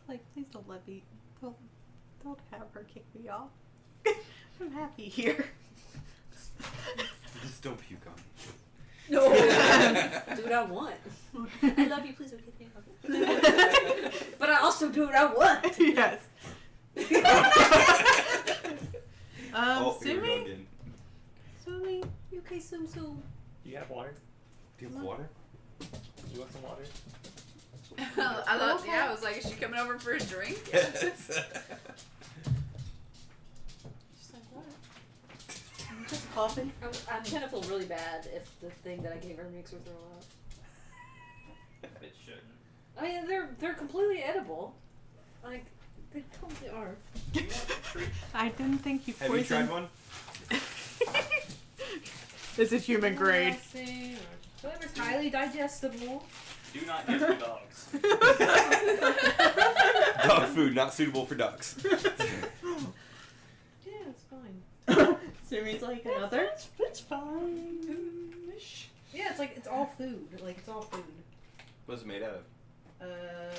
Like, please don't let me. Don't have her kick me off. I'm happy here. Just don't puke on me. No, do what I want. I love you. Please don't kick me off. But I also do what I want. Yes. Oh, here we go Sumi? again. Sumi? You okay, Sum Sum? Do you have water? Do you have water? You want some water? I thought, yeah, I was like, is she coming over for a drink? Yes. She's like, what? I'm just coughing. I'm gonna feel really bad if the thing that I gave her makes her throw up. It shouldn't. I mean, they're completely edible. Like, they totally are. I didn't think you Have poisoned. you tried one? Is it human grade? Whatever's highly digestible. Do not give to dogs. Dog food not suitable for dogs. Yeah, it's fine. Sumi's like another. It's fine. Yeah, it's like it's all food. Like it's all food. What's it made out of?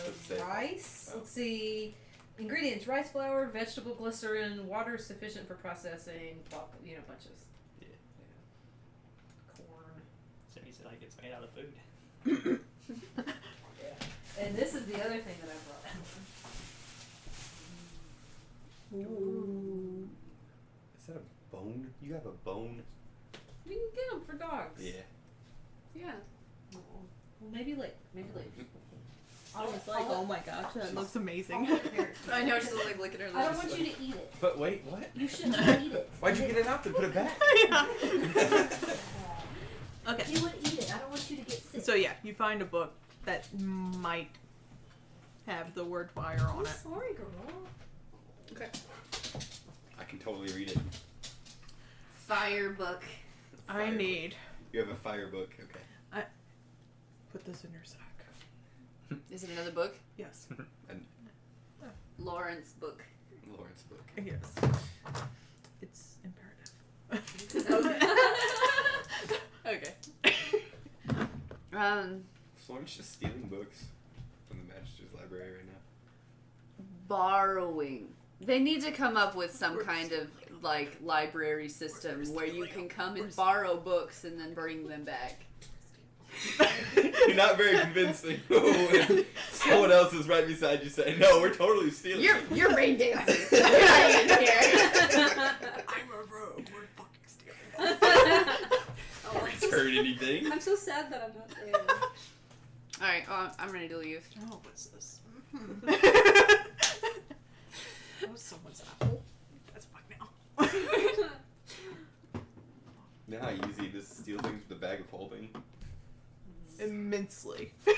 Let's say. Rice. Oh. Let's see. Ingredients: rice flour, vegetable glycerin, water sufficient for processing. You know, bunches. Yeah. Corn. So you said like it's made out of food. Yeah. And this is the other thing that I brought. Ooh. Is that a bone? You have a bone? We can get them for dogs. Yeah. Yeah. Well, maybe later. Maybe later. I was like, oh my gosh, that looks amazing. I know, she's like looking at her I don't lips. want you to eat it. But wait, what? You shouldn't eat it. Why'd you get it out and put it back? Okay. You would eat it. I don't want you to get sick. So yeah, you find a book that might have the word fire on I'm it. sorry, girl. Okay. I can totally read it. Fire book. I Fire need. You have a fire book, okay. Put this in your sack. Is it another book? Yes. Lawrence book. Lawrence book. Yes. It's imperative. Okay. Is Lawrence just stealing books from the Magister's library right now? Borrowing. They need to come up with some kind of like library system where you can come and borrow books and then bring them back. You're not very convincing. Someone else is right beside you saying, no, we're totally stealing. You're rain dancing. You're not even here. I'm a rogue. We're fucking stealing. Oh, Heard anything? I'm so sad that I'm not there. Alright, I'm ready to leave. Oh, what's this? That was someone's apple. That's mine now. You know how easy it is to steal things with a bag of holding? Immensely. So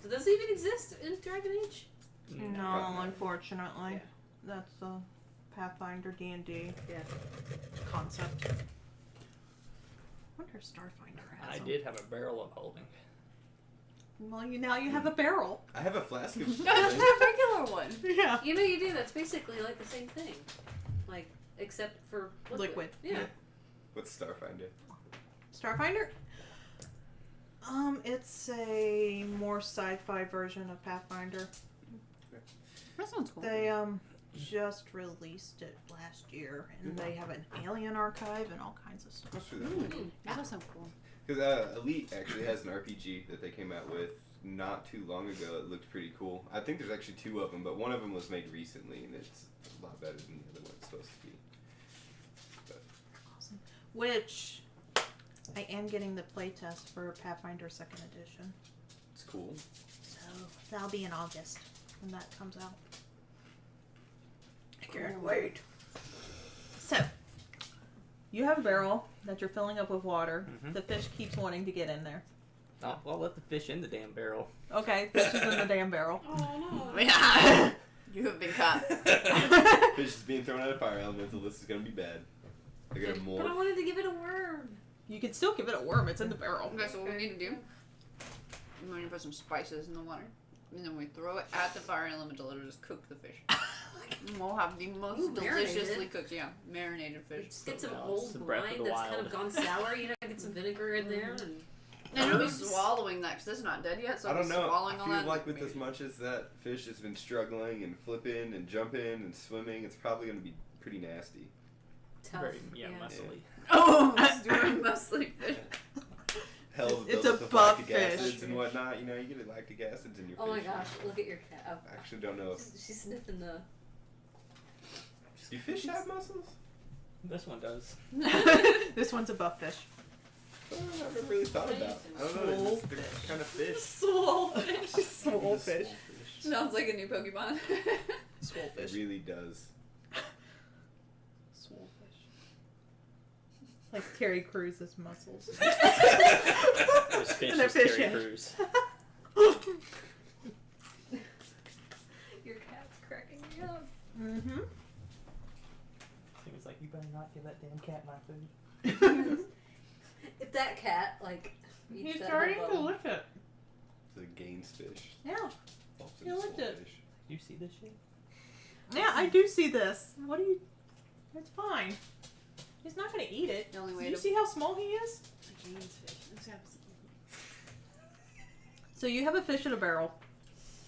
does it even exist in Dragon Age? No, unfortunately. Yeah. That's the Pathfinder D&D Yeah. concept. I wonder if Starfinder has I them. did have a barrel of holding. Well, now you have a barrel. I have a flask of No, it's not a regular one. Yeah. You know you do. That's basically like the same thing, like except for Liquid. Yeah. What's Starfinder? Starfinder? It's a more sci-fi version of Pathfinder. That sounds cool. They just released it last year, and they have an alien archive and all kinds of stuff. Let's do that. That does sound cool. Because Elite actually has an RPG that they came out with not too long ago. It looked pretty cool. I think there's actually 2 of them, but one of them was made recently, and it's a lot better than the other one it's supposed to be. Awesome. Which I am getting the playtest for Pathfinder 2nd Edition. It's cool. So that'll be in August when that comes out. I can't wait. So, you have a barrel that you're filling up with water. Mhm. The fish keeps wanting to get in there. Oh, well, let the fish in the damn barrel. Okay, fish is in the damn barrel. Oh no. Yeah. You have been caught. Fish is being thrown out of fire elemental. This is gonna be bad. They're gonna But I morph. wanted to give it a worm. You can still give it a worm. It's in the barrel. Okay, so what we need to do, we're going to put some spices in the water. And then we throw it at the fire elemental. It'll just cook the fish. And we'll have the most Ooh, marinated. deliciously cooked, marinated fish. Just get some Yeah, old it's the breath of wine the that's kind wild. of gone sour. You know, get some vinegar in there, and And it'll be swallowing that because it's not dead yet. So I don't it'll be know. swallowing I all feel that. like with as much as that fish has been struggling and flipping and jumping and swimming, it's probably gonna be pretty nasty. tough. Very, muscly. Oh, it's doing mostly fish. Hell, It's build a up the buff lactic fish. acids and whatnot. You know, you get lactic acids in your Oh my fish. gosh! Look at your cat. Oh, I actually don't know. she's sniffing the. Do fish have muscles? This one does. This one's a buff fish. Oh, I've never really thought about. I don't know. Swole They're fish. kind of fish. Swole fish. Swole fish. Sounds like a new Pokemon. Swole It fish. really does. Swole fish. Like Terry Cruz's muscles. There's fish And a is fish Terry head. Crews. Your cat's cracking me up. Mm-hmm. Seems like you better not give that damn cat my food. If that cat like. eats He's that starting whole to bone- lick it. The Gaines fish. Yeah. Also You the licked swole it. fish. You see this shit? Yeah, I do see this. What do you... It's fine. He's not going to eat it. The only Did way you to see how small he is? So you have a fish in a barrel.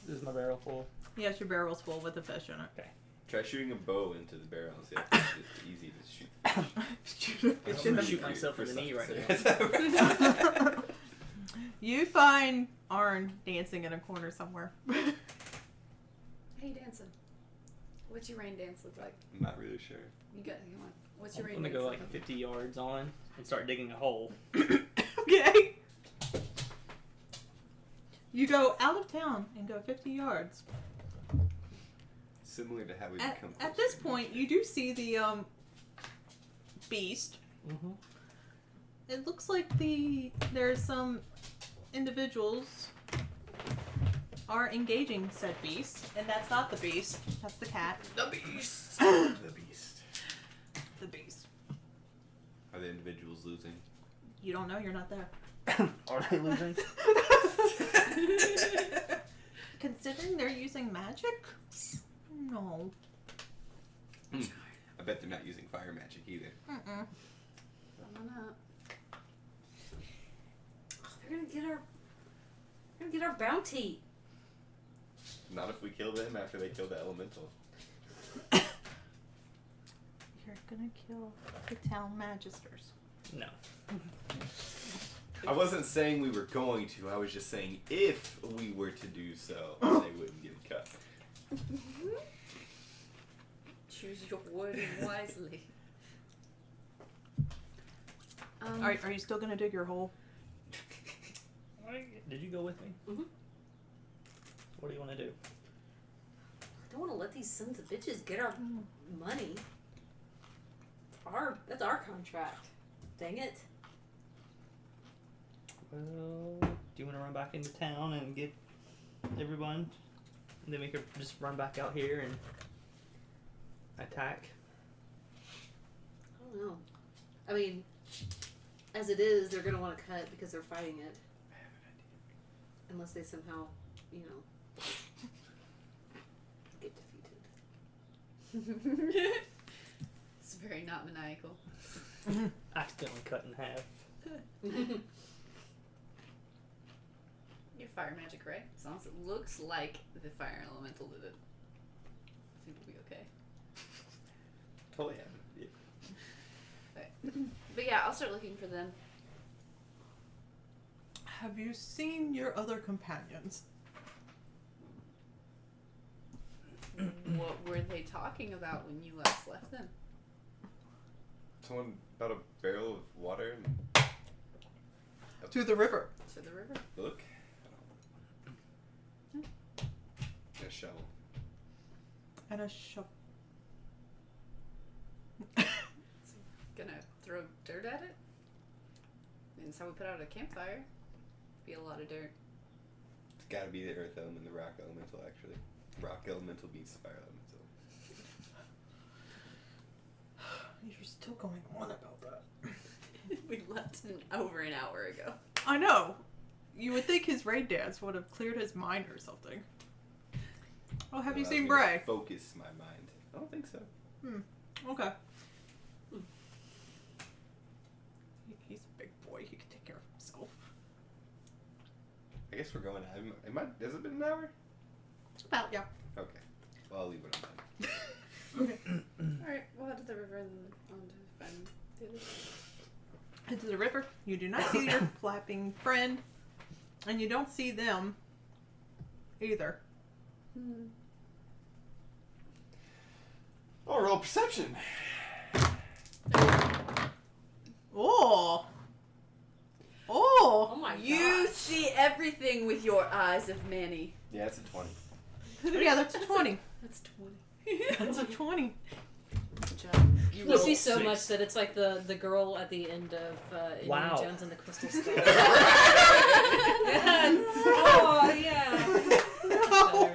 This is my barrel full. Yes, your barrel's full with a fish in it. Try shooting a bow into the barrel and see if it's easy to shoot fish. Shoot a fish I'm in gonna the shoot myself in the knee right now. You find Arn dancing in a corner somewhere. Hey, dancing. What's your rain dance look like? I'm not really sure. You want? What's I'm your rain gonna dance go look like 50 yards on and start digging a hole. Okay. You go out of town and go 50 yards. Similar to how we At, become. at this point, you do see the beast. Mm-hmm. It looks like there's some individuals are engaging said beast, and that's not the beast. That's the cat. The beast. The beast. The beast. Are the individuals losing? You don't know. You're not there. Are they losing? Considering they're using magic, no. I bet they're not using fire magic either. Mm-mm. Probably not. They're gonna get our bounty. Not if we kill them after they kill the elemental. You're gonna kill the town magisters. No. I wasn't saying we were going to. I was just saying if we were to do so, they wouldn't get cut. Choose your wording wisely. Are you still gonna dig your hole? Did you go with me? Mhm. What do you want to do? I don't want to let these sons of bitches get our money. That's our contract. Dang it. Well, do you want to run back into town and get everyone? And then we could just run back out here and attack. I don't know. I mean, as it is, they're gonna want to cut because they're fighting it. Unless they somehow, get defeated. It's very not maniacal. Accidentally cut in half. Your fire magic, right? As long as it looks like the fire elemental did it, I think we'll be okay. Totally haven't. Yeah. But yeah, I'll start looking for them. Have you seen your other companions? What were they talking about when you last left them? Someone about a barrel of water and To the river. To the river. look. A shovel. And a shovel. Gonna throw dirt at it? And that's how we put out a campfire. Be a lot of dirt. It's gotta be the earth element, the rock elemental, actually. Rock elemental beats the fire elemental. You're still going on about that. We left over an hour ago. I know. You would think his raid dance would have cleared his mind or something. Oh, have you Allows seen me to Bray? Focus my mind. I don't think so. Okay. He's a big boy. He can take care of himself. I guess we're going out. Has it been an hour? About, yeah. Okay. Well, I'll leave it on that. Alright, we'll head to the river and on to find the others. Head to the river. You do not see your flapping friend. And you don't see them either. Oh, roll perception. Oh! Oh! Oh my You gosh. see everything with your eyes of Manny. Yeah, it's a 20. Yeah, that's a 20. That's 20. That's a 20. Good job. You see so 6. much that it's like the girl at the end of Indiana Wow. Jones and the Crystal Skull. Oh, yeah. No!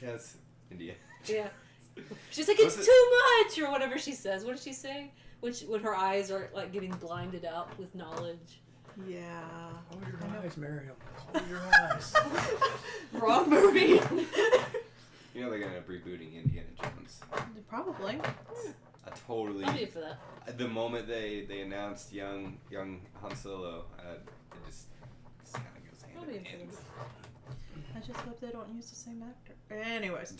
Yes, India. Yeah. She's like, it's Was it- too much, or whatever she says. What does she say? When her eyes are like getting blinded out with knowledge. Yeah. Close your eyes, Miriam. Close your eyes. Wrong movie. You know they're gonna end up rebooting Indiana Jones. Probably. I totally. I'll be for that. The moment they announced young Han Solo, it just kind of goes I'll be in Hands. I just hope they don't use the same actor. Anyways.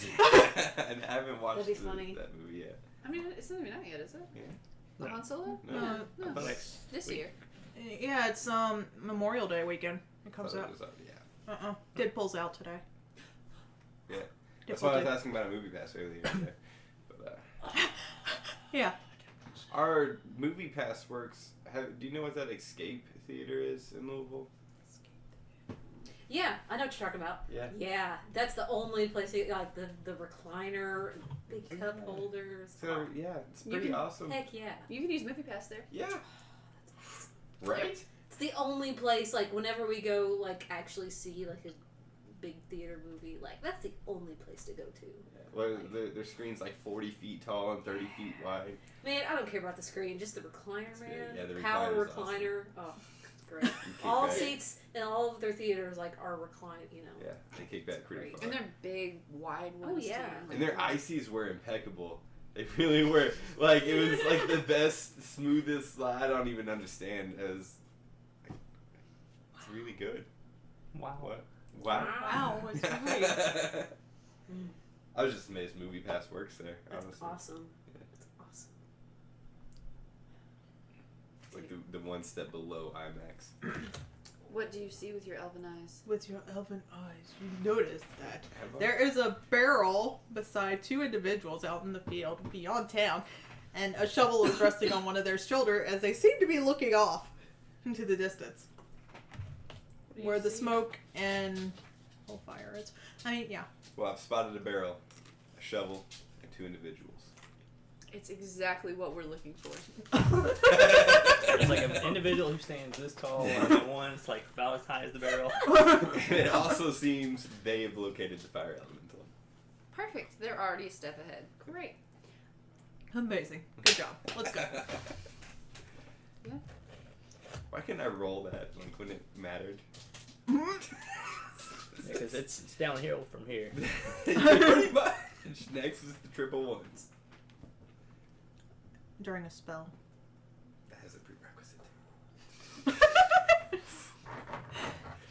And I haven't watched That'd be funny. that movie yet. I mean, it's not even out yet, is it? Yeah. The Han Solo? No. No. But This week. year. Yeah, it's Memorial Day weekend. It comes out. Yeah. Deadpool's out today. Yeah. That's Deadpool why I was did. asking about a movie pass earlier. Today. But Yeah. our movie pass works. Do you know what that Escape theater is in Louisville? Yeah, I know what you're talking about. Yeah. Yeah, that's the only place you like the recliner, big cup Yeah. holders. So yeah, it's You pretty can- awesome. Heck yeah. You can use Movie Pass there. Yeah. Right. It's the only place, like, whenever we go, like, actually see, like, a big theater movie, like, that's the only place to go to. Well, their screen's like 40 feet tall and 30 feet wide. Man, I don't care about the screen, just the recliner, It's good. man. Yeah, the Power recliner's recliner. Oh, it's great. You kick All back. seats in all of their theaters, like, are reclined, you know. Yeah, they kick back pretty Great. far. And they're big, wide Oh, ones. yeah. Too. Like, And their ices were impeccable. They really were. Like, it was like the best, smoothest slide. I don't even understand. It's really good. Wow. What? Wow. Wow, it's great. I was just amazed Movie Pass works there, That's honestly. awesome. Yeah. That's awesome. It's like the one step below IMAX. What do you see with your elven eyes? With your elven eyes, you notice that Have I? there is a barrel beside two individuals out in the field beyond town, and a shovel is resting on one of their shoulder as they seem to be looking off into the distance, where the smoke and fire is. I mean, yeah. Well, I've spotted a barrel, a shovel, and two individuals. It's exactly what we're looking for. There's like an individual who stands this tall, and the one that's like about as high as the barrel. And it also seems they have located the fire elemental. Perfect. They're already a step ahead. Great. Amazing. Good job. Let's go. Yeah. Why couldn't I roll that like when it mattered? Because it's downhill from here. Pretty much. Next is the triple ones. During a spell. That is a prerequisite.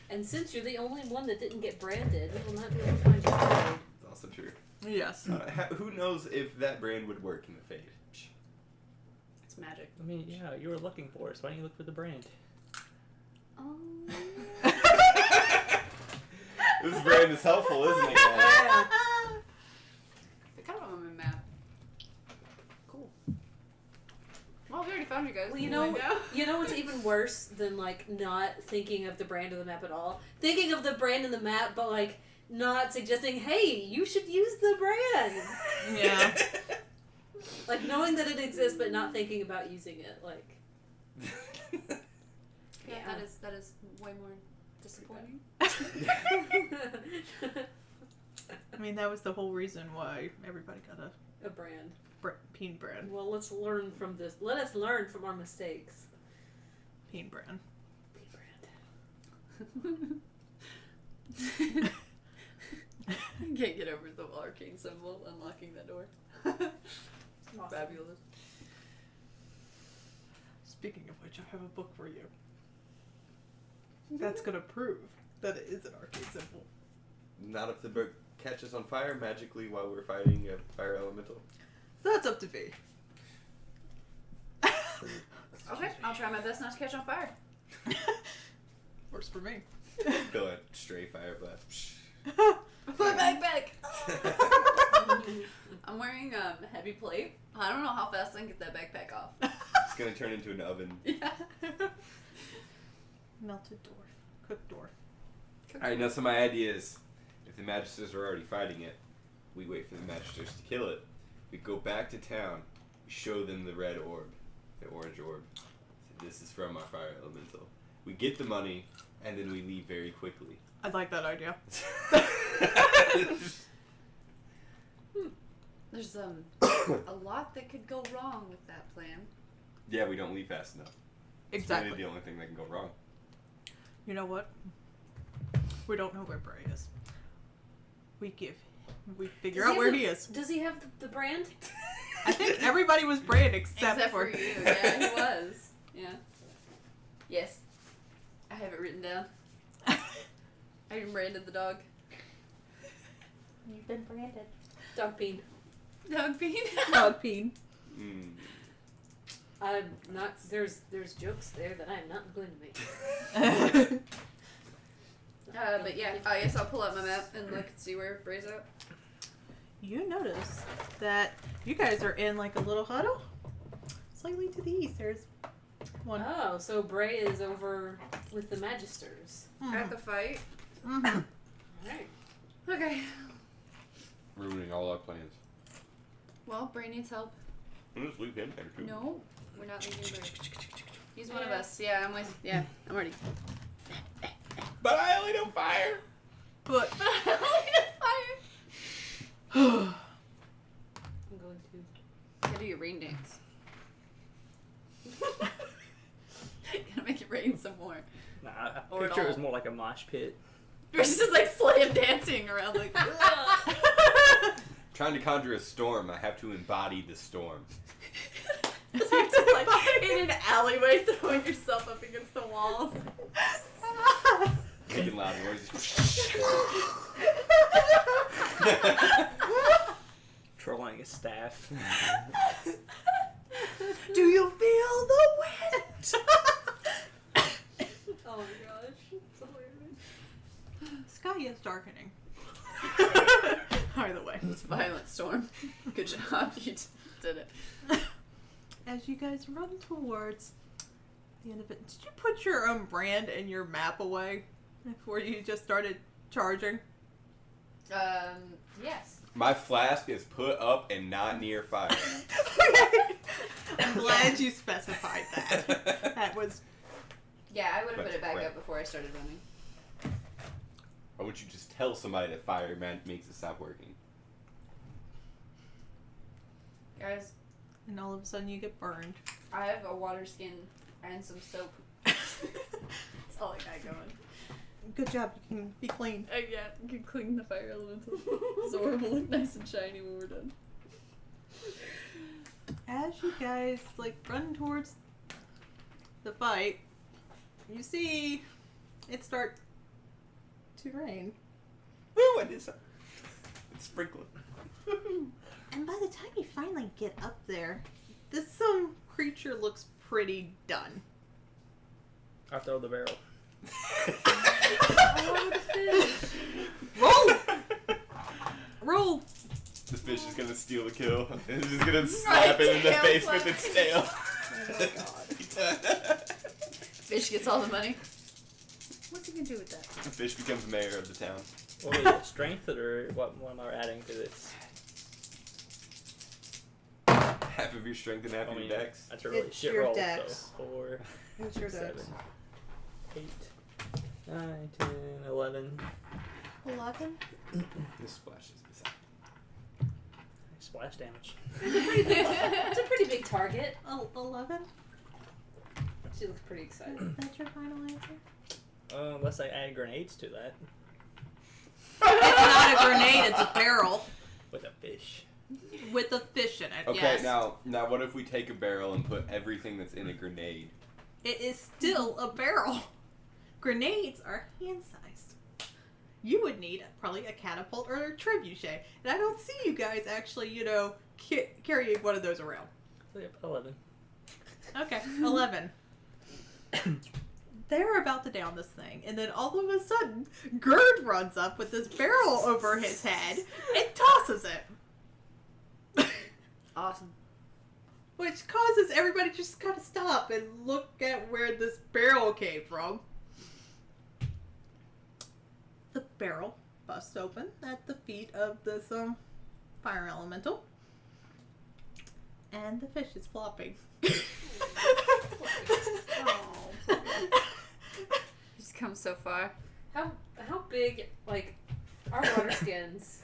And since you're the only one that didn't get branded, we will not be able to find you. It's also true. Yes. Who knows if that brand would work in the Fade? It's magic. I mean, yeah, you were looking for it, so why don't you look for the brand? Oh. This brand is helpful, isn't it, guys? Yeah. They're kind of on my map. Cool. Well, we already found you guys. Well, you Wanna know, go? you know what's even worse than like not thinking of the brand of the map at all? Thinking of the brand in the map, but like not suggesting, hey, you should use the brand. Yeah. Like knowing that it exists, but not thinking about using it. Like, Yeah, Yeah. that is way more disappointing. I mean, that was the whole reason why everybody got a a brand. Peen brand. Well, let's learn from this. Let us learn from our mistakes. Peen brand. Brand. I can't get over the arcane symbol unlocking that door. Awesome. Fabulous. Speaking of which, I have a book for you. That's gonna prove that it is an arcade symbol. Not if the book catches on fire magically while we're fighting a fire elemental. That's up to me. Okay, I'll try my best not to catch on fire. Works for me. Go ahead, stray fire blast. My backpack! I'm wearing heavy plate. I don't know how fast I can get that backpack off. It's gonna turn into an oven. Yeah. Melted dwarf. Cooked dwarf. Alright, now some of my ideas. If the Magisters are already fighting it, we wait for the Magisters to kill it. We go back to town. We show them the red orb. The orange orb. So this is from our fire elemental. We get the money, and then we leave very quickly. I like that idea. There's a lot that could go wrong with that plan. Yeah, we don't leave fast enough. It's Exactly. really the only thing that can go wrong. You know what? We don't know where Bray is. We figure Does out he where have he is. Does he have the brand? I think everybody was braying except for you. Yeah, he was. Yeah. Yes. I have it written down. I branded the dog. You've been branded. Dog bean. Dog bean. Dog peen. Mm. I'm not. There's jokes there that I'm not going to make. But yeah, I guess I'll pull out my map and look and see where Bray's at. You notice that you guys are in like a little huddle. Slightly to the east, there's one. Oh, so Bray is over with the Magisters. At the fight. Mm-hmm. Alright. Okay. Ruining all our plans. Well, Bray needs help. We'll just leave him there too. No, we're not leaving Bray. He's one of us. Yeah, I'm with. Yeah, I'm ready. But I only know fire. But Fire. I'm going to. Gotta do your rain dance. Gotta make it rain some more. Nah, I Or at picture it was all. more like a mosh pit. We're just like slam dancing around like. Trying to conjure a storm, I have to embody the storm. You're just like in an alleyway throwing yourself up against the walls. Making loud noises. Trolling a staff. do you feel the wind? Oh my gosh. It's hilarious. Sky is darkening. Either way. It's a violent storm. Good job, you did it. As you guys run towards the end of it, did you put your own brand and your map away before you just started charging? Yes. My flask is put up and not near fire. I'm glad you specified that. That was Yeah, I would have put That's it back crap. up before I started running. Or would you just tell somebody that fire makes it stop working? Guys, and all of a sudden you get burned. I have a water skin and some soap. That's all I got going. Good job, you can be clean. Yeah, you can clean the fire elemental. Zora will look nice and shiny when we're done. As you guys like run towards the fight, you see it start to rain. Woo! I did something. It's sprinkling. And by the time you finally get up there, this creature looks pretty done. I throw the barrel. Oh, the fish. Roll! Roll! The fish is gonna steal the kill. It's just gonna slap it in the tail face slap. with its tail. Oh my god. Fish gets all the money. What's he gonna do with that? The fish becomes mayor of the town. What is it? Strength or what am I adding to this? Half of your strength and half I of mean, your dex. that's a really It's shit your roll. dex. So 4, Who's your 7, dex? 8, 9, 10, 11. 11? This splashes beside. Splash damage. It's a pretty big target. 11? She looks pretty excited. That's your final answer? Unless I add grenades to that It's not a grenade, it's a barrel. with a fish. With a fish in it, Okay, yes. now what if we take a barrel and put everything that's in a grenade? It is still a barrel. Grenades are hand-sized. You would need probably a catapult or a trebuchet. And I don't see you guys actually, carrying one of those around. So yep, 11. Okay, 11. They're about to down this thing, and then all of a sudden, Gerd runs up with this barrel over his head and tosses it. Awesome. Which causes everybody to just kind of stop and look at where this barrel came from. The barrel busts open at the feet of this fire elemental. And the fish is flopping. He's come so far. How big, like, are water skins?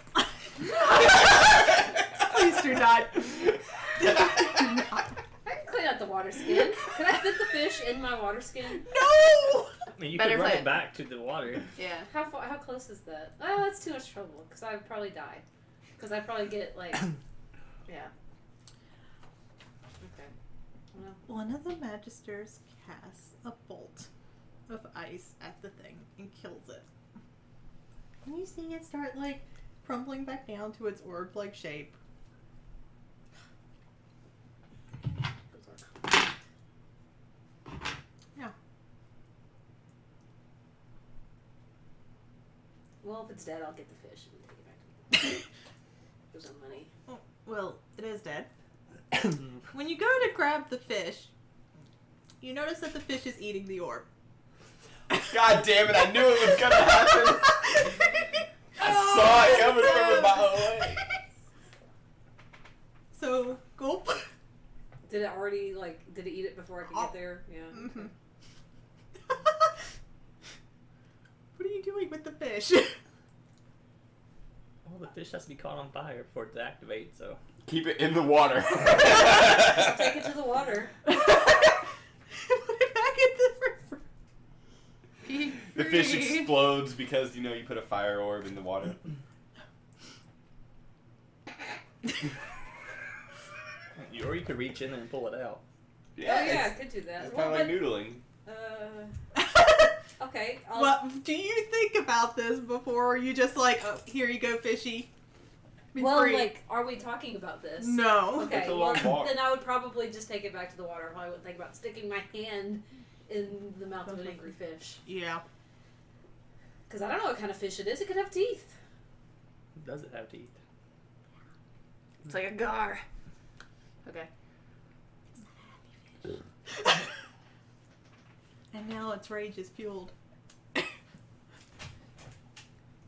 Please do not. I can clean out the water skin. Can I fit the fish in my water skin? No! I mean, you Better could run plan. it back to the water. Yeah. How close is that? Oh, that's too much trouble, because I would probably die. Because I'd probably get, like, yeah. Okay. Well, One of the Magisters casts a bolt of ice at the thing and kills it. And you see it start like crumbling back down to its orb-like shape. Yeah. Well, if it's dead, I'll get the fish and take it back to me. For some money. Oh, well, it is dead. When you go to grab the fish, you notice that the fish is eating the orb. God damn it! I knew it was gonna happen. I saw it coming from a mile away. So, gulp. Did it already, did it eat it before I could get there? Yeah. Mhm. What are you doing with the fish? Well, the fish has to be caught on fire for it to activate, so. Keep it in the water. Take it to the water. Put it back in the river. Be The fish free. explodes because, you put a fire orb in the water. Or you could reach in there and pull it out. Oh yeah, I it's, could do that. it's Well, kind of like noodling. okay. What do you think about this before? Or are you just like, oh, here you go, fishy? Be Well, free. are we talking about this? No. Okay, It's a well, long walk. then I would probably just take it back to the water. I probably wouldn't think about sticking my hand in the mouth of an angry fish. Yeah. Because I don't know what kind of fish it is. It could have teeth. Does it have teeth? It's like a gar. Okay. And now its rage is fueled.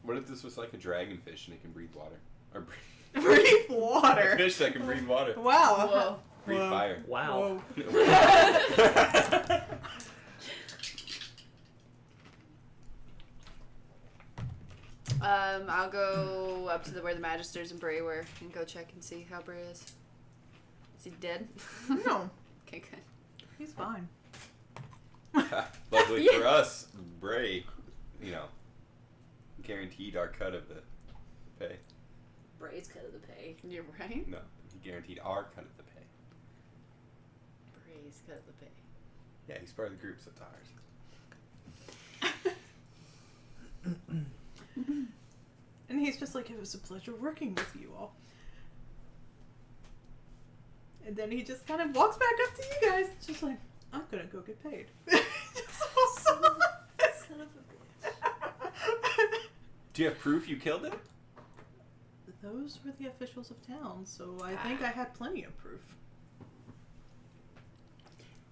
What if this was like a dragonfish and it can breathe water? Or breathe Breathe a water. fish that can breathe water. Wow. Whoa. Breathe Whoa. fire. Wow. Whoa. I'll go up to where the Magisters and Bray were and go check and see how Bray is. Is he dead? No, Okay, good. he's fine. Luckily Yeah. for us, Bray, guaranteed our cut of the pay. Bray's cut of the pay. You're right. No, he guaranteed our cut of the pay. Bray's got the pay. Yeah, he's part of the group, so it's ours. And he's just like, it was a pleasure working with you all. And then he just kind of walks back up to you guys, just like, I'm gonna go get paid. Son of a bitch. Do you have proof you killed him? Those were the officials of town, so I think I had plenty of proof.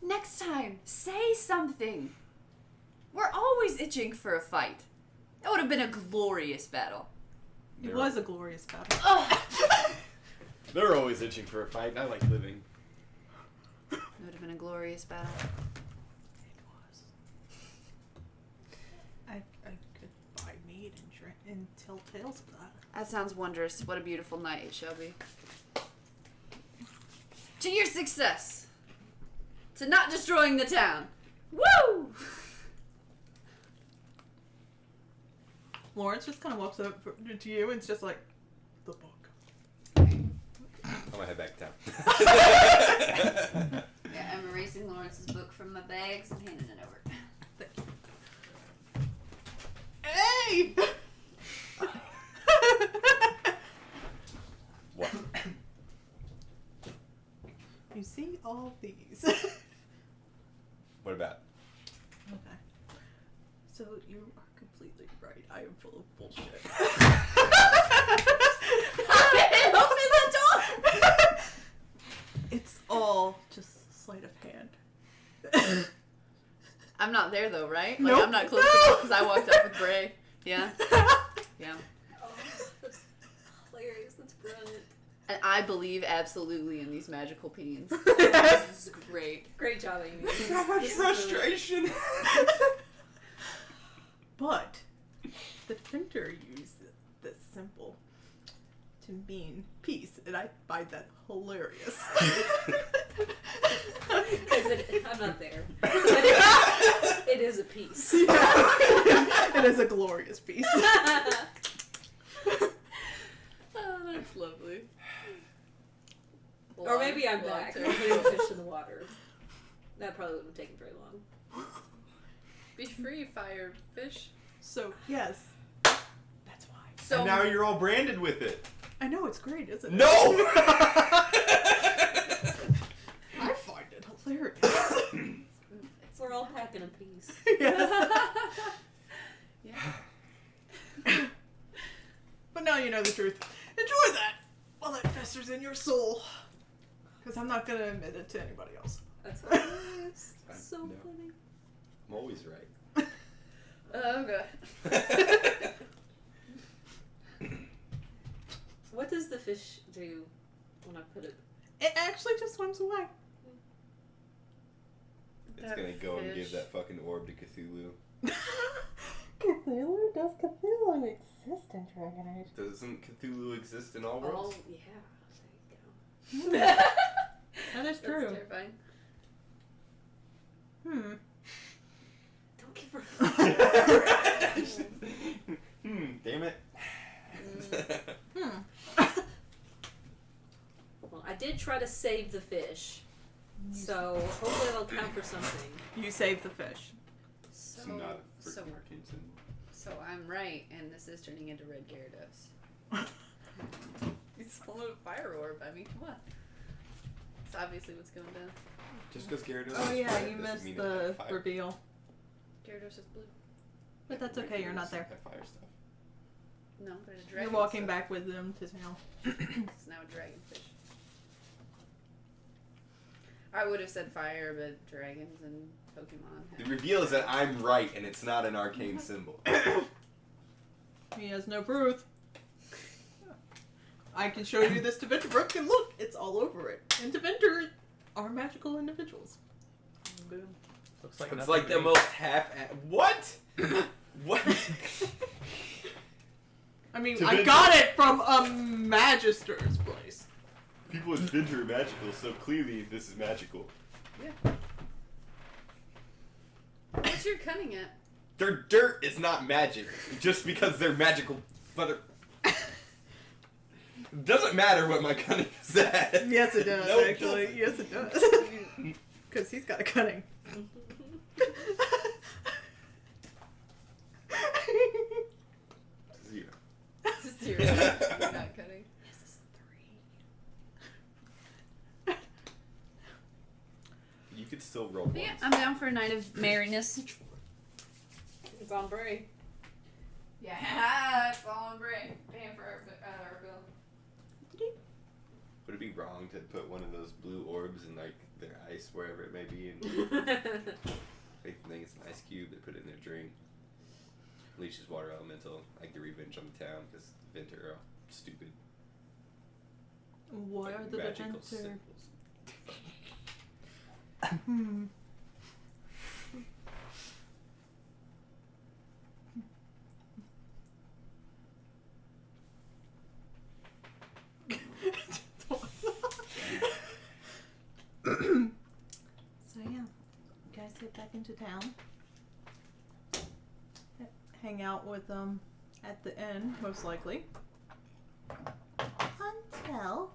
Next time, say something. We're always itching for a fight. That would have been a glorious battle. It was a glorious battle. Oh, They're always itching for a fight, and I like living. it would have been a glorious battle. It was. I could buy meat and drink and tell tales of that. That sounds wondrous. What a beautiful night it shall be. To your success. To not destroying the town. Woo! Lawrence just kind of walks up to you and it's just like, the book. I'm gonna head back down. Yeah, I'm erasing Lawrence's book from my bags and handing it over. Hey! What? You see all these. What about? Okay. So you are completely right. I am full of bullshit. Open the door! It's all just sleight of hand. I'm not there though, right? Nope. I'm not close No. enough because I walked up with Bray. Yeah. Yeah. Oh, that's hilarious. That's brilliant. And I believe absolutely in these magical beans. This is great. Great job, Amy. So much frustration. But the printer used this symbol to mean peace, and I find that hilarious. Because I'm not there. But it is a piece. It is a glorious piece. Oh, that's lovely. Or maybe I'm Long back. term. I'm putting the fish in the water. That probably wouldn't have taken very long. Be free, fire fish. So yes, that's So And now you're all branded with it. I know, it's great, isn't it? No! I find it hilarious. We're all packing a piece. Yes. yeah. But now you know the truth. Enjoy that while it festers in your soul. Because I'm not going to admit it to anybody else. That's hilarious. So No. funny. I'm always right. Oh god. What does the fish do when I put it? It actually just swims away. It's gonna go and give that fucking orb to Cthulhu. Cthulhu? Does Cthulhu exist in Dragon Age? Doesn't Cthulhu exist in all Oh, worlds? yeah. There you go. That is That's true. terrifying. Don't give her. Damn it. Well, I did try to save the fish, so hopefully that'll count for something. You saved the fish. So, It's not a so, freaking arcane symbol. so I'm right, and this is turning into Red Gyarados. It's a little fire orb. I mean, come on. It's obviously what's going down. Just because Gyarados Oh is yeah, fire you doesn't missed mean it the has fire. reveal. Gyarados is blue. But that's okay, you're not there. That fire stuff. No, but a dragon. You're walking back with them to town. It's now a dragonfish. I would have said fire, but dragons and Pokemon. The have- reveal is that I'm right and it's not an arcane symbol. He has no proof. I can show you this Deventer book and look, it's all over it. And Deventer are magical individuals. Boom. Looks like It's nothing like to the me. most what? What? I mean, Deventer- I got it from a magister's place. People in Vinter are magical, so clearly this is magical. What's your cunning at? Their dirt is not magic, just because they're magical. But it doesn't matter what my cunning is at. Yes, it does, No, it actually. doesn't. Yes, it does. Because he's got a cunning. Zero. Zero. You're not cunning. You could still roll But once. yeah, I'm down for a night of merriness. It's on Bray. Yeah, it's all on Bray. Paying for our bill. Would it be wrong to put one of those blue orbs in like their ice, wherever it may be, and they think it's an ice cube? They put it in their drink. Leeches water elemental, like the revenge on the town, because Vinter are all stupid. What are the Magical Deventer? symbols. Hmm. So yeah, you guys get back into town. Hang out with them at the inn, most likely. Until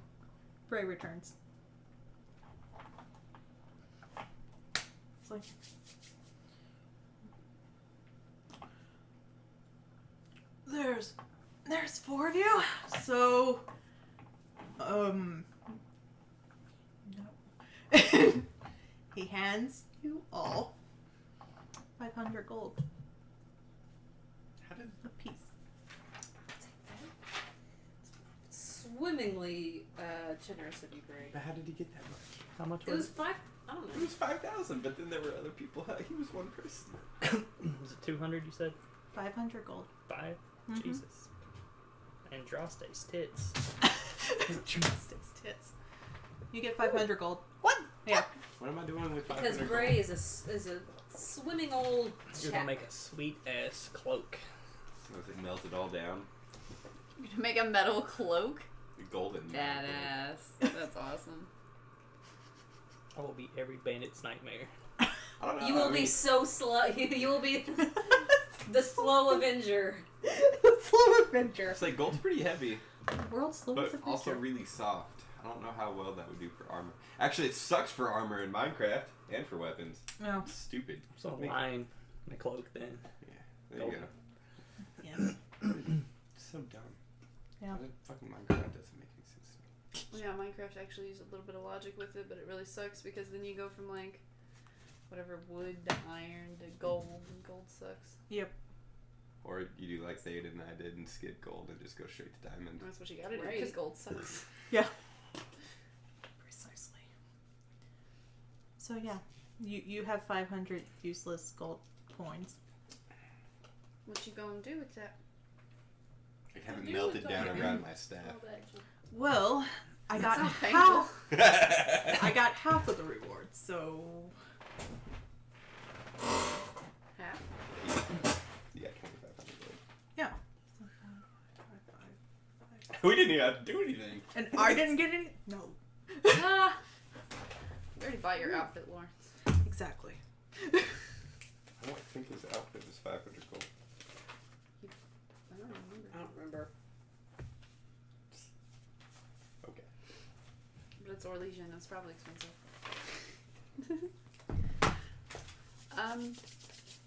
Bray returns. It's like there's four of you, so no. He hands you all 500 gold How did a piece. Swimmingly generous of you, Bray. how did he get that much? How much It was was 5. I don't It know. was 5,000, but then there were other people. He was one person. Was it 200 you said? 500 gold. 5? Mhm. Jesus. Andraste's tits. Justice tits. You get 500 gold. What? Yeah. What am I doing with 500 Because gold? Bray is a swimming old You're gonna chap. make a sweet ass cloak. Was it melted all down? You can make a metal cloak. Golden. Badass. That's awesome. I will be every bandit's nightmare. I don't know. You will I be mean, so slow. You will be the slow Avenger. Slow adventure. It's like gold's pretty heavy, World's slowest but adventure. also really soft. I don't know how well that would do for armor. Actually, it sucks for armor in Minecraft and for weapons. No. It's stupid. So Me. line my cloak then. There you go. Yeah. so dumb. Yeah. Fucking Minecraft doesn't make any sense to me. Yeah, Minecraft actually used a little bit of logic with it, but it really sucks because then you go from like whatever wood to iron to gold, and gold sucks. Or you do like Theta and I did and skip gold and just go straight to diamond. And that's what you gotta do Right. because gold sucks. Precisely. So yeah, you have 500 useless gold coins. What you gonna do with that? I have it Do melted it, down sorry. around my staff. All that junk. Well, I That got sounds half. painful. I got half of the reward, so Half? You got 2,500 gold. yeah. We didn't even have to do anything. And I didn't get any. No. Ah! You already bought your outfit, Lawrence. Exactly. I don't think his outfit was 500 gold. I don't remember. I don't remember. Okay. But it's Orlesian. It's probably expensive.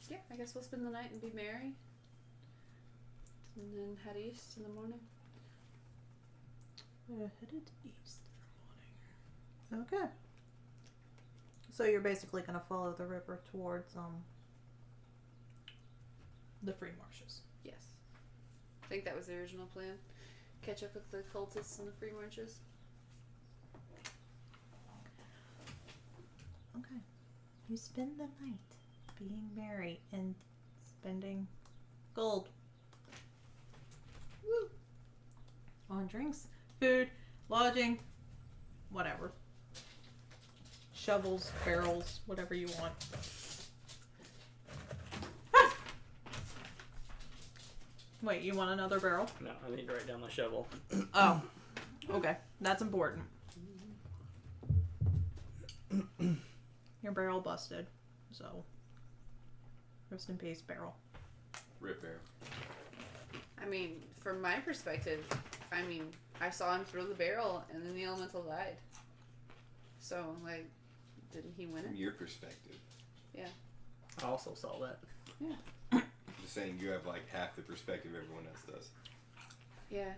Yeah, I guess we'll spend the night and be merry. And then head east in the morning. We're headed east in the morning. Okay. So you're basically gonna follow the river towards the free marshes. Yes. I think that was the original plan. Catch up with the cultists and the free marches. Okay. You spend the night being merry and spending gold. Woo. On drinks, food, lodging, whatever. Shovels, barrels, whatever you want. Ah! Wait, you want another barrel? No, I need to write down my shovel. Oh. Okay. That's important. Your barrel busted. So, rest in peace, barrel. Rip barrel. I mean, from my perspective, I mean, I saw him throw the barrel and then the elemental died. So, like, didn't he win From it? your perspective. I also saw that. I'm just saying you have like half the perspective everyone else does. Yeah.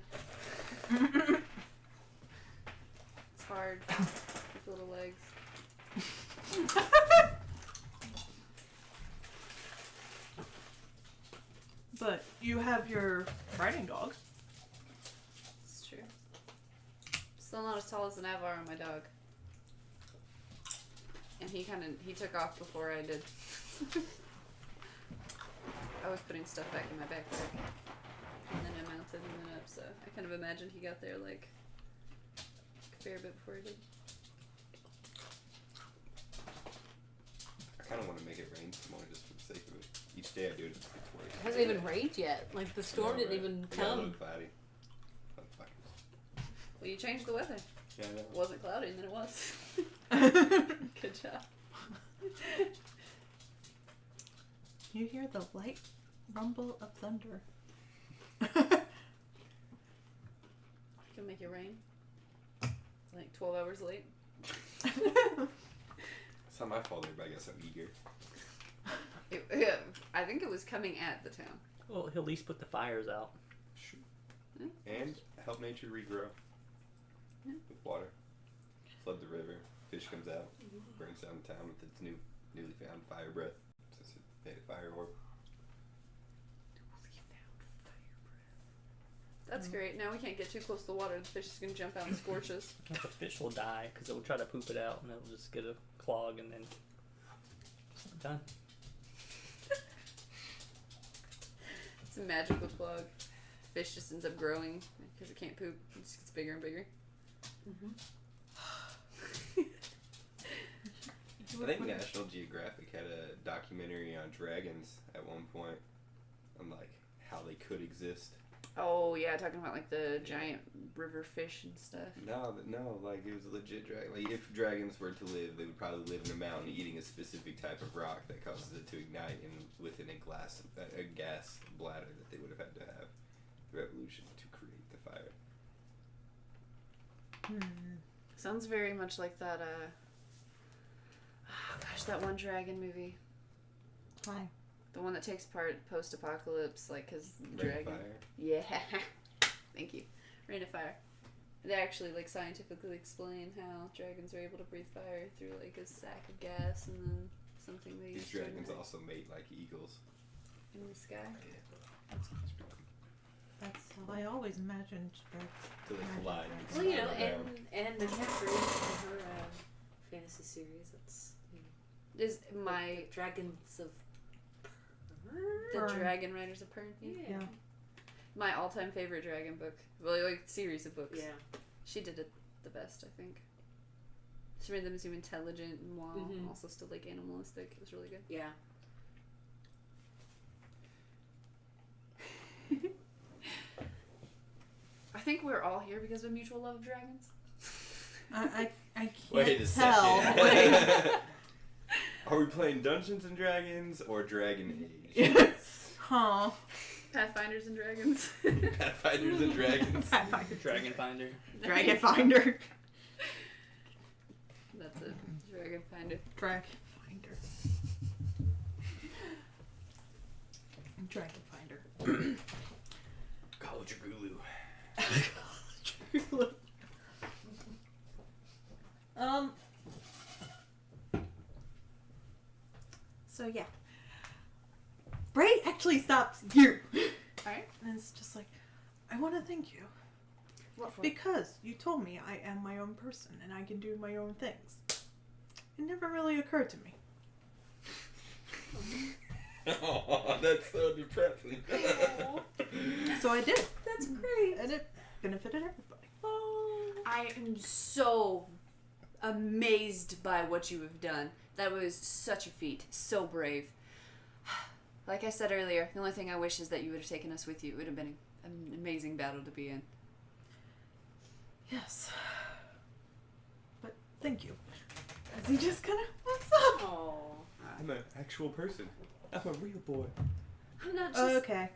It's hard with little legs. But you have your riding dog. It's true. Still not as tall as the Navarro, my dog. And he took off before I did. I was putting stuff back in my backpack. And then I mounted and then up, so I kind of imagined he got there like a fair bit before I did. I kind of want to make it rain some more just for the sake of it. Each day I do it, it gets worse. It hasn't even rained yet. Like the storm I know, didn't right? even I got a come. little cloudy. Motherfuckers. Well, you changed the weather. Yeah, I know. It wasn't cloudy and then it was. Good job. You hear the light rumble of thunder. Can make it rain. Like 12 hours late. It's not my fault, but I guess I'm eager. I think it was coming at the town. Well, he'll at least put the fires out. Shoot. Hmm? And help nature regrow. Yeah. With water. Flood the river. Fish comes out. Burns down the town with its newly found fire breath. Since it made a fire orb. That's great. Now we can't get too close to the water. The fish is going to jump out and scorch us. The fish will die because it will try to poop it out and it'll just get a clog and then it's done. It's a magical clog. Fish just ends up growing because it can't poop. It just gets bigger and bigger. I think National Geographic had a documentary on dragons at one point. On like how they could exist. Oh, yeah, talking about like the giant river fish and stuff. No, like it was a legit dragon. Like if dragons were to live, they would probably live in a mountain eating a specific type of rock that causes it to ignite within a gas bladder that they would have had to have through evolution to create the fire. Sounds very much like that, that one dragon movie. Hi. The one that takes part post-apocalypse, like, cause Ring of dragon. Fire. Yeah. Thank you. Rain of Fire. They actually like scientifically explain how dragons are able to breathe fire through like a sack of gas and then something they These use to dragons ignite also mate like eagles. in the sky. That's I always imagined. To like fly. Well, you know, Yeah. and the Catherine in her fantasy series, that's Is my Dragons of the Pern. Dragon Riders of Pern? Yeah. My all-time favorite dragon book. Well, like series of books. Yeah. She did it the best, I think. She made them seem intelligent and while Mhm. also still like animalistic. It was really good. Yeah. I think we're all here because of a mutual love of dragons. I can't Wait a tell. second. Are we playing Dungeons and Dragons or Dragon Age? Huh. Pathfinders and dragons. Pathfinders and Dragons. Dragon Finder. Dragon Finder. That's it. Dragon Finder. Dragon Finder. Dragon Finder. College of Gulu. So yeah. Bray actually stops you. Alright. And it's just like, I want to thank you. What for? Because you told me I am my own person and I can do my own things. It never really occurred to me. Oh, that's so depressing. So I did. That's great. And it benefited everybody. I am so amazed by what you have done. That was such a feat. So brave. Like I said earlier, the only thing I wish is that you would have taken us with you. It would have been an amazing battle to be in. Yes. But thank you. As he just kind of walks up. Oh. I'm an actual person. I'm a real boy. I'm not just... Okay.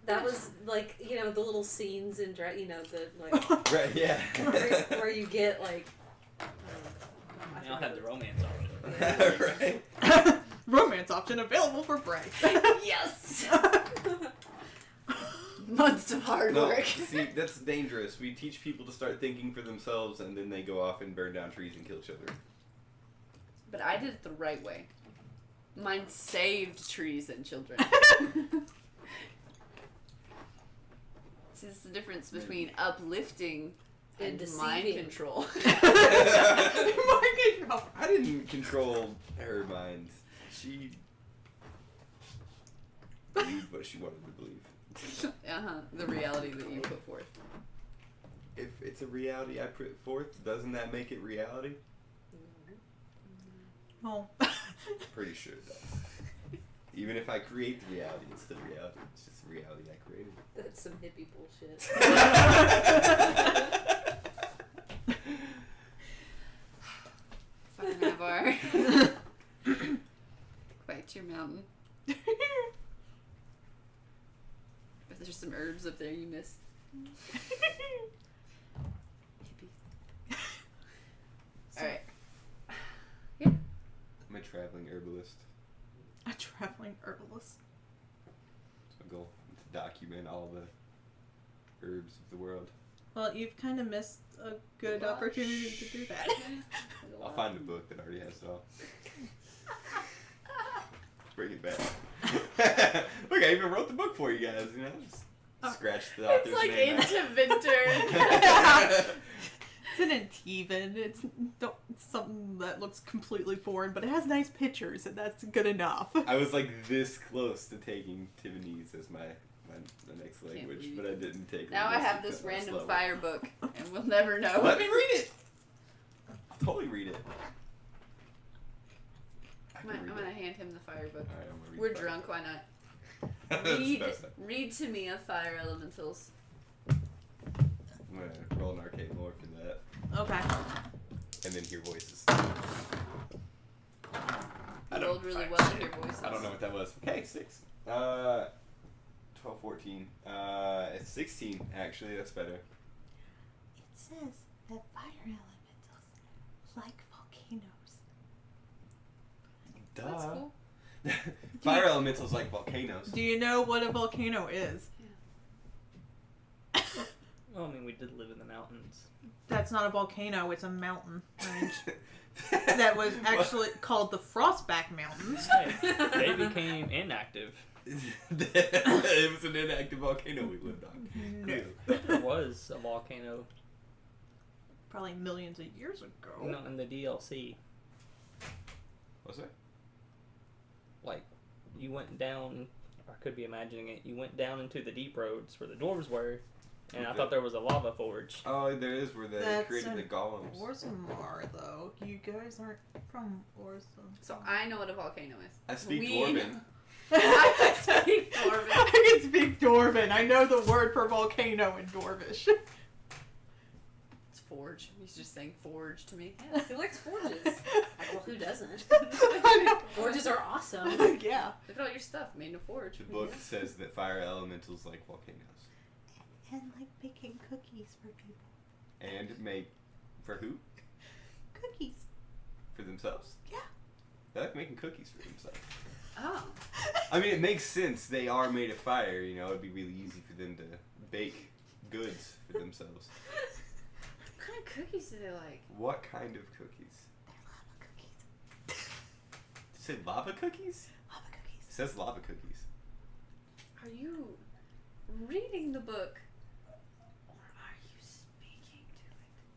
That was like, you know, the little scenes in you know, the like Right, yeah. where you get like They don't have the romance option. Right. Romance option available for Bray. Yes! Months of hard No, work. see, that's dangerous. We teach people to start thinking for themselves and then they go off and burn down trees and kill children. But I did it the right way. Mine saved trees and children. See, this is the difference between uplifting and mind deceiving. control. I didn't control her mind. She believed what she wanted to believe. The reality that you put forth. If it's a reality I put forth, doesn't that make it reality? Oh. Pretty sure it does. Even if I create the reality, it's still reality. It's just the reality I created. that's some hippie bullshit. Fine, Navarre. Quite your mountain. If there's some herbs up there you missed. Hippie. Alright. I'm a traveling herbalist. A traveling herbalist. It's my goal to document all the herbs of the world. Well, you've kind of missed a good opportunity to do that. I'll find a book that already has it all. Bring it back. Look, I even wrote the book for you guys, you know? Just scratch the author's It's like name out. into Vinter. It's an Antivan. It's something that looks completely foreign, but it has nice pictures, and that's good enough. I was like this close to taking Taiwanese as my next language, believe but I didn't take it. Now I have this random fire book, and we'll never know. Let me read it! I'll totally read it. I I'm can gonna, read I'm it. gonna hand him the fire book. Alright, I'm gonna read We're the fire drunk, why not? book. Read to me of fire elementals. I'm gonna roll an arcane lore for that, Okay. and then hear voices. I don't- rolled really fine. well to hear voices. I don't know what that was. Okay, 6. 12, 14. It's 16, actually. That's better. It says that fire elementals like volcanoes. Duh. That's cool. Fire elementals like volcanoes. Do you know what a volcano is? Well, I mean, we did live in the mountains. That's not a volcano, it's a mountain range. That was actually called the Frostback Mountains. Hey, they became inactive. It was an inactive volcano we lived on. No. There was a volcano Probably millions of years ago. no, in the DLC. Was it? Like, you went down, or I could be imagining it, you went down into the deep roads where the dwarves were, and I Okay. thought there was a lava forge. Oh, there is where they That's created the an golems. Orzammar, though. You guys aren't from Orzammar. So I know what a volcano is. I speak We- Dwarven. I speak Dwarven. I can speak Dwarven. I know the word for volcano in Dwarvish. It's forge. He's just saying forge to me. Yeah, who likes forges? Well, who doesn't? Forges are awesome. Yeah. Look at all your stuff made in a forge. The book says that fire elementals like volcanoes. And like baking cookies for people. And make... For who? Cookies. For themselves? Yeah. They like making cookies for themselves. Oh. I mean, it makes sense. They are made of fire, you know. It'd be really easy for them to bake goods for themselves. What kind of cookies do they like? What kind of cookies? They're lava cookies. Did you say lava cookies? Lava cookies. It says lava cookies. Are you reading the book? Or are you speaking to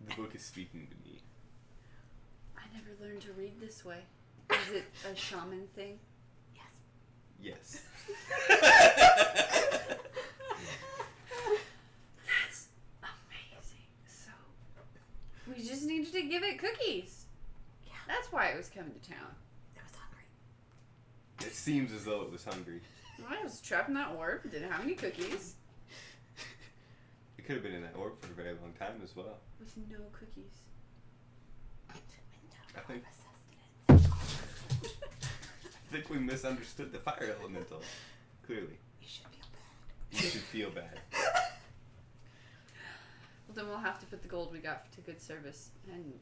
it? The book is speaking to me. I never learned to read this way. Is it a shaman thing? Yes. That's amazing. So, we just needed to give it cookies. Yeah. That's why it was coming to town. It was hungry. It seems as though it was hungry. I was trapped in that orb. Didn't have any cookies. It could have been in that orb for a very long time as well. With no cookies. I think we misunderstood the fire elemental. Clearly. You should feel bad. You should feel bad. Well, then we'll have to put the gold we got to good service and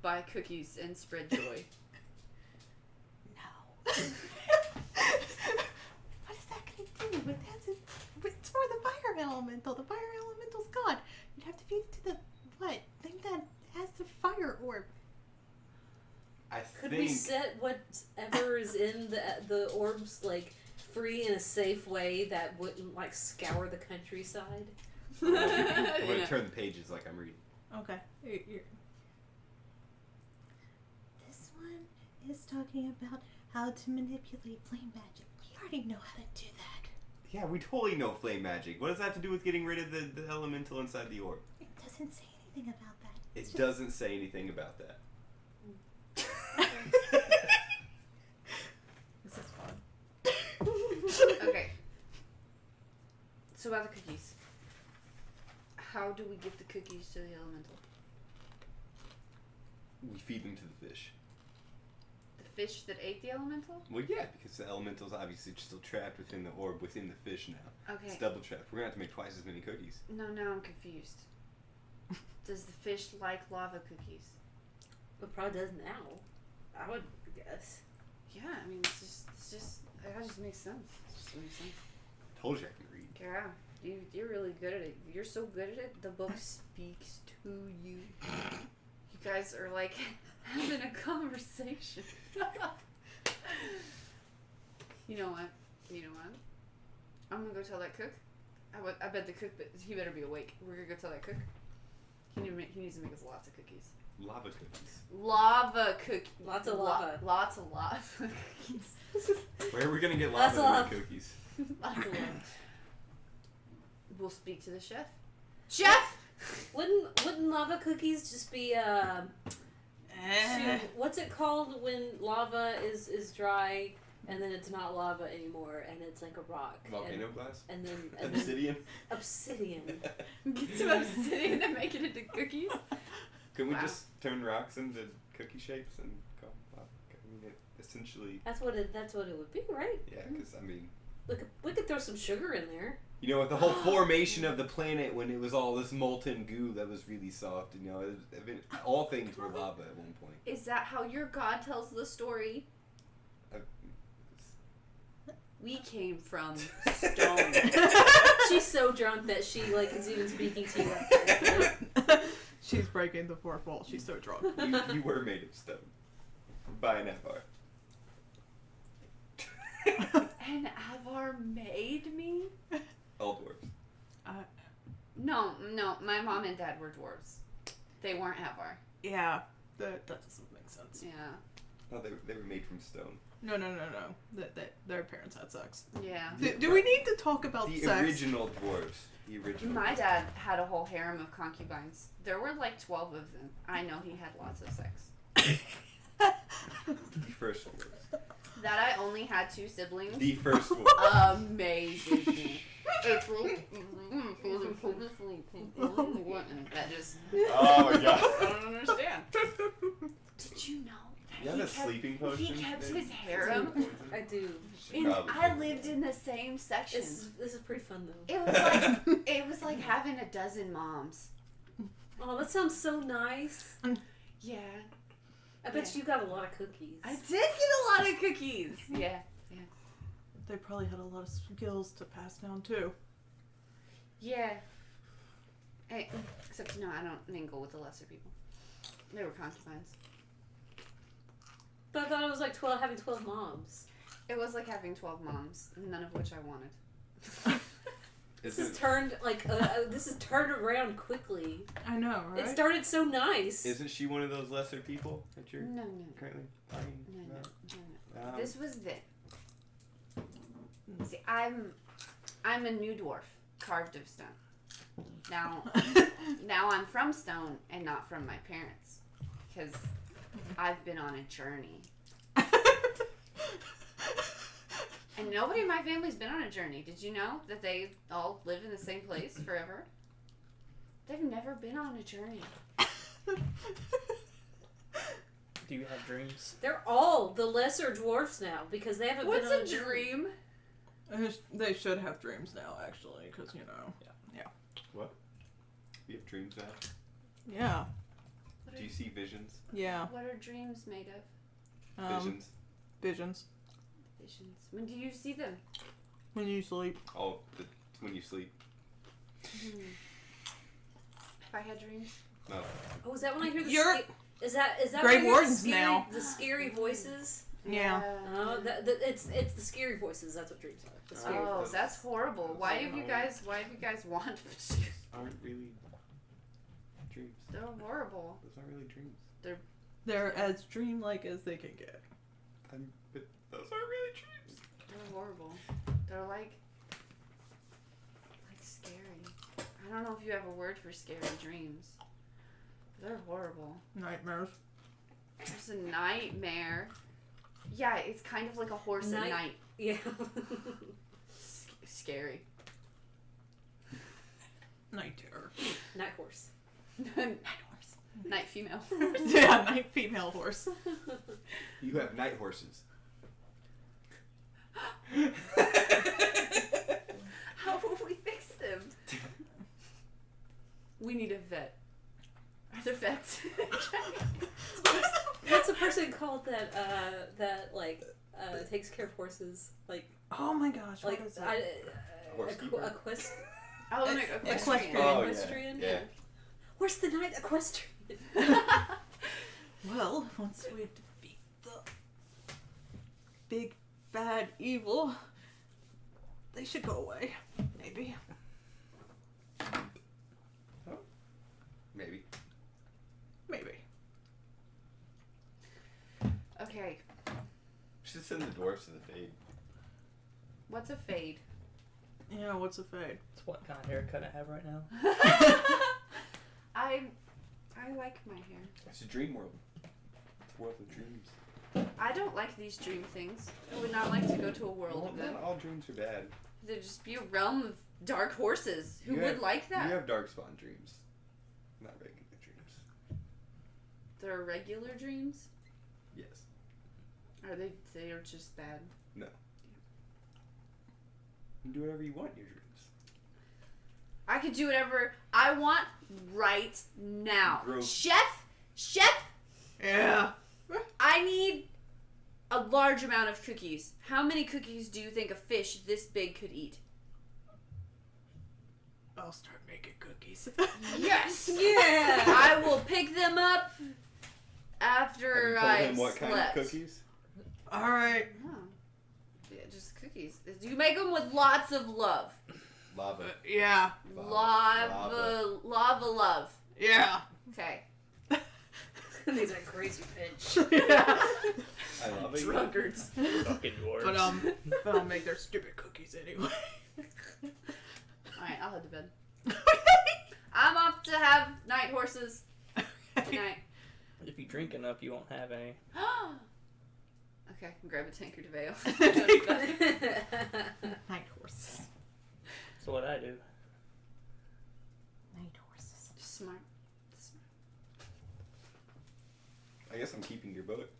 buy cookies and spread joy. No. What is that going to do? It's for the fire elemental. The fire elemental's gone. You'd have to feed it to the what? Thing that has the fire orb. I Could think we set whatever is in the orbs like free in a safe way that wouldn't like scour the countryside? I'm gonna Yeah. turn the pages like I'm reading. Okay. This one is talking about how to manipulate flame magic. We already know how to do that. Yeah, we totally know flame magic. What does that have to do with getting rid of the elemental inside the orb? It doesn't say anything about that. It doesn't say anything about that. This is fun. Okay. So about the cookies. How do we give the cookies to the elemental? We feed them to the fish. The fish that ate the elemental? Well, yeah, because the elemental's obviously still trapped within the orb, within the fish now. It's Okay. double trapped. We're gonna have to make twice as many cookies. No, now I'm confused. Does the fish like lava cookies? It probably does now. I would guess. Yeah, I mean, it's just, that just makes sense. It just makes sense. Told you I can read. Yeah, you're really good at it. You're so good at it, the book speaks to you. You guys are like having a conversation. You know what? I'm gonna go tell that cook. I bet the cook, he better be awake. We're gonna go tell that cook. He needs to make us lots of cookies. Lava cookies. Lava cookies. Lots of lava. Lots of lava cookies. Where are we gonna get Lots lava of to make cookies? Lots of lava. We'll speak to the chef. Chef! Wouldn't lava cookies just be shoot, what's it called when lava is dry and then it's not lava anymore and it's like a rock? Volcano glass? And then Obsidian? Obsidian. Get some obsidian and make it into cookies. Can we Wow. just turn rocks into cookie shapes and go? I mean, essentially, That's what it would be, right? yeah. Because I mean, We could throw some sugar in there. you know, with the whole formation of the planet when it was all this molten goo that was really soft, you know, all things were lava at one point. Is that how your god tells the story? We came from stone. She's so drunk that she like is even speaking to you like that. She's breaking the fourth wall. She's so drunk. You were made of stone. By an Avar. And Avar made me? All dwarves. No, my mom and dad were dwarves. They weren't Avar. Yeah, that doesn't make sense. Yeah. Oh, they were made from stone. No. Their parents had sex. Yeah. Do we need to talk about The sex? original dwarves. The original. My dad had a whole harem of concubines. There were like 12 of them. I know he had lots of sex. The first dwarves. That I only had 2 siblings. The first dwarves. Amazes me. That just, Oh my god. I don't understand. Did you know You that have a sleeping potion? he kept his harem? I do. And I lived in the same section. This is pretty fun though. It was like having a dozen moms. Oh, that sounds so nice. Yeah. I bet you got a lot of cookies. I did get a lot of cookies. Yeah. They probably had a lot of skills to pass down too. Yeah. Except, I don't mingle with the lesser people. They were concubines. But I thought it was like having 12 moms. It was like having 12 moms, none of which I wanted. This is turned around quickly. I know, right? It started so nice. Isn't she one of those lesser people that you're No. currently talking No. about? This was the. See, I'm a new dwarf, carved of stone. Now I'm from stone and not from my parents, because I've been on a journey. And nobody in my family's been on a journey. Did you know that they all live in the same place forever? They've never been on a journey. Do you have dreams? They're all the lesser dwarfs now because they haven't What's been on a dream? They should have dreams now, actually, because What? You have dreams now? Yeah. Do you see visions? Yeah. What are dreams made of? Visions? Visions. Visions. When do you see them? When you sleep. Oh, when you sleep. If I had dreams. No. Oh, is that when I hear the You're- is that Grey when I hear the Wardens scary, now. the scary voices? Yeah. Oh, it's the scary voices. That's what dreams are. The scary Oh, voices. that's horrible. Why have you guys wanted? Aren't really dreams. They're horrible. Those aren't really dreams. They're as dreamlike as they can get. But those aren't really dreams. They're horrible. They're like scary. I don't know if you have a word for scary dreams. They're horrible. Nightmares. There's a nightmare. Yeah, it's kind of like a horse at night. Yeah. Scary. Night terror. Night horse. Night horse. Night female. Yeah, night female horse. You have night horses. How will we fix them? We need a vet. Are there vets? What's a person called that takes care of horses? Like Oh my gosh, what is that? Horsekeeper? Oh, an Equestrian. Oh, equestrian. yeah. Where's the night equestrian? Well, once we defeat the big bad evil, they should go away. Maybe. Maybe. Maybe. Okay, We should send the dwarves to the fade. what's a fade? Yeah, what's a fade? It's what kind of haircut I have right now. I like my hair. It's a dream world. It's a world of dreams. I don't like these dream things. I would not like to go to a world Well, of them. not all dreams are bad. There'd just be a realm of dark horses. Who You would have- like that? You have darkspawn dreams. Not regular dreams. There are regular dreams? Yes. Are they are just bad? You can do whatever you want in your dreams. I could do whatever I want right now. Gross. Chef, Yeah. I need a large amount of cookies. How many cookies do you think a fish this big could eat? I'll start making cookies. Yes! Yeah. I will pick them up Have you after told I him what slept. kind of cookies? All right. Oh. Yeah, just cookies. You make them with lots of love. Lava. Yeah. Lava love. Yeah. Okay. These are crazy bitch. Yeah. I love it. Drunkards. Fucking dwarves. But I'll make their stupid cookies anyway. Alright, I'll head to bed. I'm off to have night horses. Good night. If you drink enough, you won't have any. Okay, grab a tankard of ale. Night horses. That's what I do. Night horses. Smart. I guess I'm keeping your book.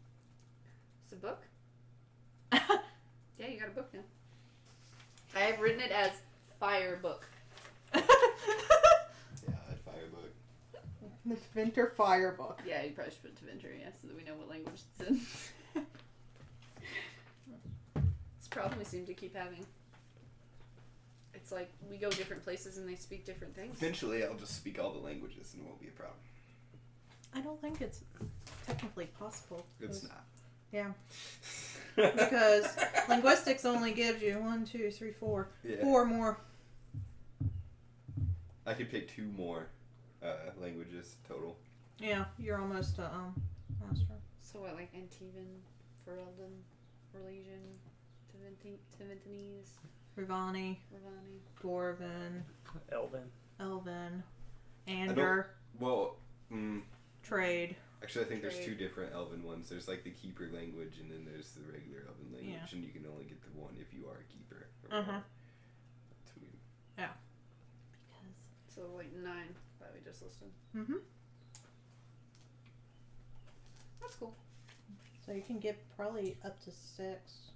It's a book? Yeah, you got a book now. I have written it as Fire Book. Yeah, that fire book. The Winter Fire Book. Yeah, you probably should put Teventer, yeah, so that we know what language it's in. It's a problem we seem to keep having. It's like we go different places and they speak different things. Eventually, I'll just speak all the languages and it won't be a problem. I don't think it's technically possible. It's not. Yeah. Because linguistics only gives you 1, 2, 3, 4. Yeah. 4 more. I could pick 2 more languages total. Yeah, you're almost master. So what, like Antivan, Ferelden, Verlesian, Teventinese, Rivani, Ravani? Dwarven, Elven. Elven, Ander, Well, Trade. actually, I think there's Trade. 2 different Elven ones. There's like the Keeper language, and then there's the regular Elven language, Yeah. and you can only get the one if you are a Keeper. or Uh-huh. more. It's weird. So like 9 that we just listed. Mm-hmm. That's cool. So you can get probably up to 6.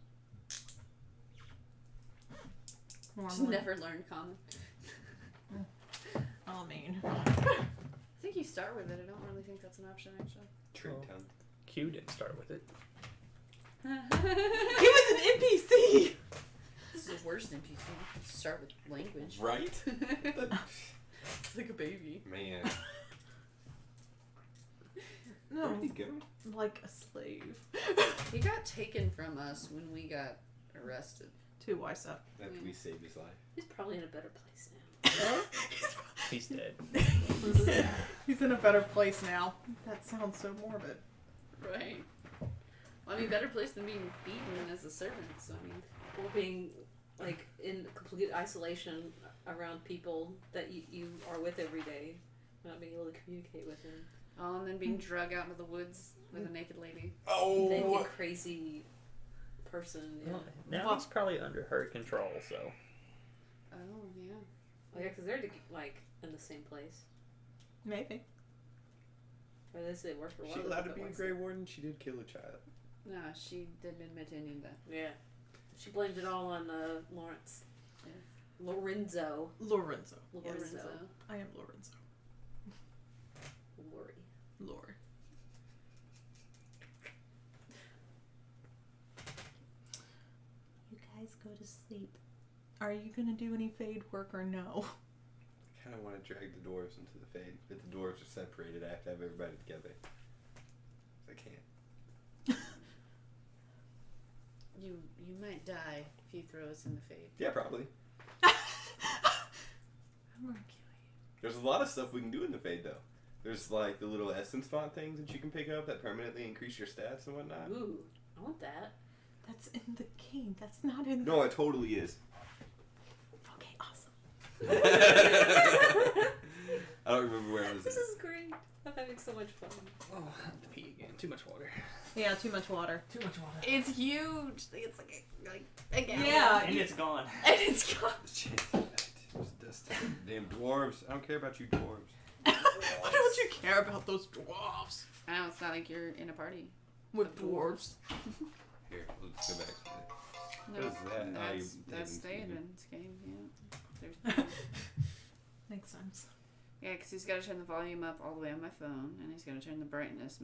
Just Normally. never learned common. I mean. I think you start with it. I don't really think that's an option actually. Trade Well. town. Q didn't start with it. He was an NPC! This is the worst NPC. Start with language. Right? It's like a baby. Man. No, Where'd he go? like a slave. He got taken from us when we got arrested. To Wysep. After we saved his life. He's probably in a better place now. He's dead. He's in a better place now. That sounds so morbid. Right. Well, I mean, better place than being beaten as a servant. So I mean, Or being like in complete isolation around people that you are with every day, not being able to communicate with them. oh, and then being drug out into the woods with a naked lady. Naked, crazy person. Yeah. Well, now he's probably under her control, so. Oh yeah. Oh, yeah, because they're like in the same place. Maybe. Or they say work for Is one. she allowed to be a Grey Warden? She did kill a child. No, she did admit to any of that. Yeah. She blamed it all on Lawrence. Yeah. Lorenzo. Lorenzo. Lorenzo. I am Lorenzo. Lori. Lord. You guys go to sleep. Are you gonna do any fade work or no? I kind of want to drag the dwarves into the Fade, but the dwarves are separated. I have to have everybody together. I can't. You might die if you throw us in the Fade. Yeah, probably. I'm gonna kill you. There's a lot of stuff we can do in the Fade, though. There's like the little essence font things that you can pick up that permanently increase your stats and whatnot. Ooh, I want that. That's in the game. That's not in the... No, it totally is. Okay, awesome. I don't remember where I was. This is great. I'm having so much fun. Oh, I have to pee again. Too much water. Yeah, too much water. Too much water. It's huge. It's like a gallon. Yeah. And it's gone. And it's gone. Shit. There's dust. Damn dwarves. I don't care about you dwarves. Why don't you care about those dwarves? I know, it's not like you're in a party. With dwarves. Here, let's go back to that. No, What is that? That's Staying Damon's game, yeah. There's Makes sense. yeah, because he's got to turn the volume up all the way on my phone, and he's got to turn the brightness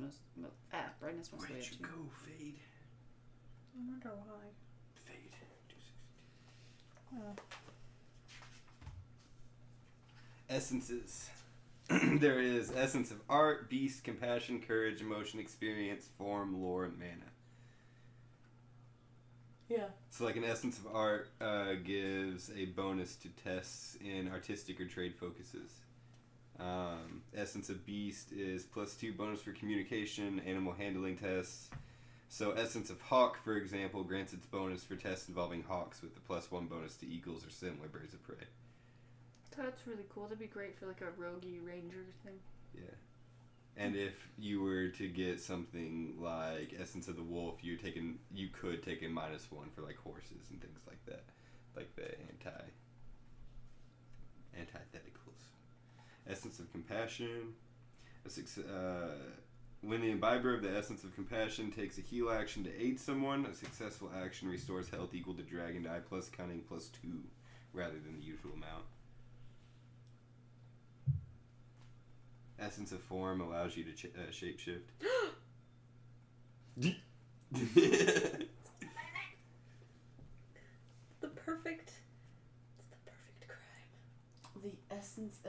brightness most of the way up too. Fade? I wonder why. Fade. Oh. Essences. There is essence of art, beast, compassion, courage, emotion, experience, form, lore, and mana. Yeah. So, like, an essence of art gives a bonus to tests in artistic or trade focuses. Essence of beast is +2 bonus for communication, animal handling tests. So, essence of hawk, for example, grants its bonus for tests involving hawks with a +1 bonus to eagles or similar birds of prey. That's really cool. That'd be great for like a roguey ranger thing. Yeah. And if you were to get something like Essence of the Wolf, you could take a -1 for like horses and things like that, like the antitheticals. Essence of Compassion. When the imbiber of the Essence of Compassion takes a heal action to aid someone, a successful action restores health equal to Dragon Die plus Cunning +2, rather than the usual amount. Essence of Form allows you to shapeshift. The perfect crime. The essence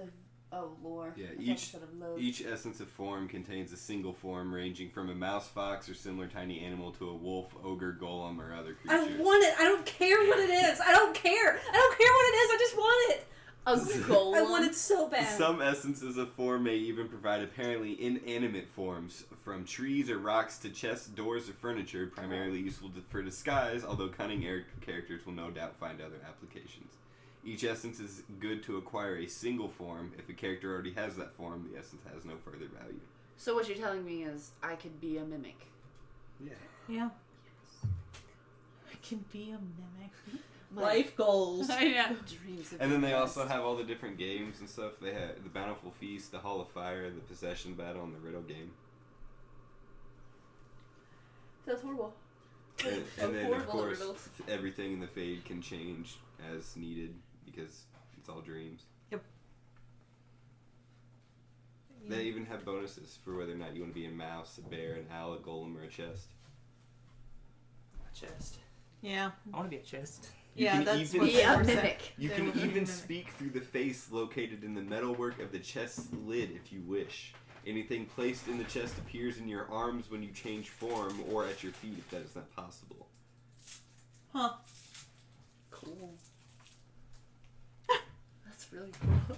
of lore. Yeah, I thought each- instead of love. Each Essence of Form contains a single form ranging from a mouse, fox, or similar tiny animal to a wolf, ogre, golem, or other I creature. want it. I don't care what it is. I don't care what it is. I just want it. A golem. I want it so bad. Some essences of form may even provide apparently inanimate forms, from trees or rocks to chests, doors, or furniture, primarily useful for disguise, although cunning characters will no doubt find other applications. Each essence is good to acquire a single form. If a character already has that form, the essence has no further value. So what you're telling me is I could be a mimic. Yeah. Yeah. I can be a mimic. Life goals. Yeah. Dreams of And then the they past. also have all the different games and stuff. They have the Bountiful Feast, the Hall of Fire, the Possession Battle, and the Riddle game. That's horrible. And So then, of horrible course, riddles. everything in the Fade can change as needed because it's all dreams. They even have bonuses for whether or not you want to be a mouse, a bear, an owl, a golem, or a chest. A chest. Yeah. I want to be a chest. You Yeah, can that's even- what Be a they were saying. mimic. You They can were being even mimic. speak through the face located in the metalwork of the chest's lid if you wish. Anything placed in the chest appears in your arms when you change form or at your feet if that is not possible. Huh. Cool. That's really cool.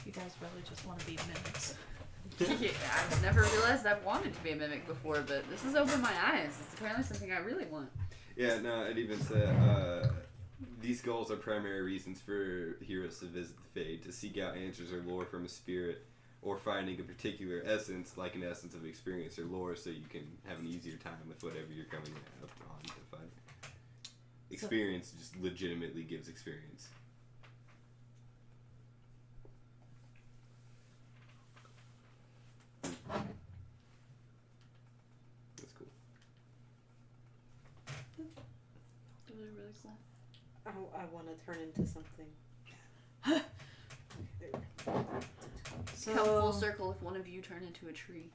You guys really just want to be mimics. Yeah, I've never realized I've wanted to be a mimic before, but this has opened my eyes. It's apparently something I really want. Yeah, no, it even said these goals are primary reasons for heroes to visit the Fade, to seek out answers or lore from a spirit, or finding a particular essence, like an essence of experience or lore, so you can have an easier time with whatever you're coming up on to find. Experience just legitimately gives experience. That's cool. Really, really cool. I want to turn into something. So, Come full circle if one of you turn into a tree.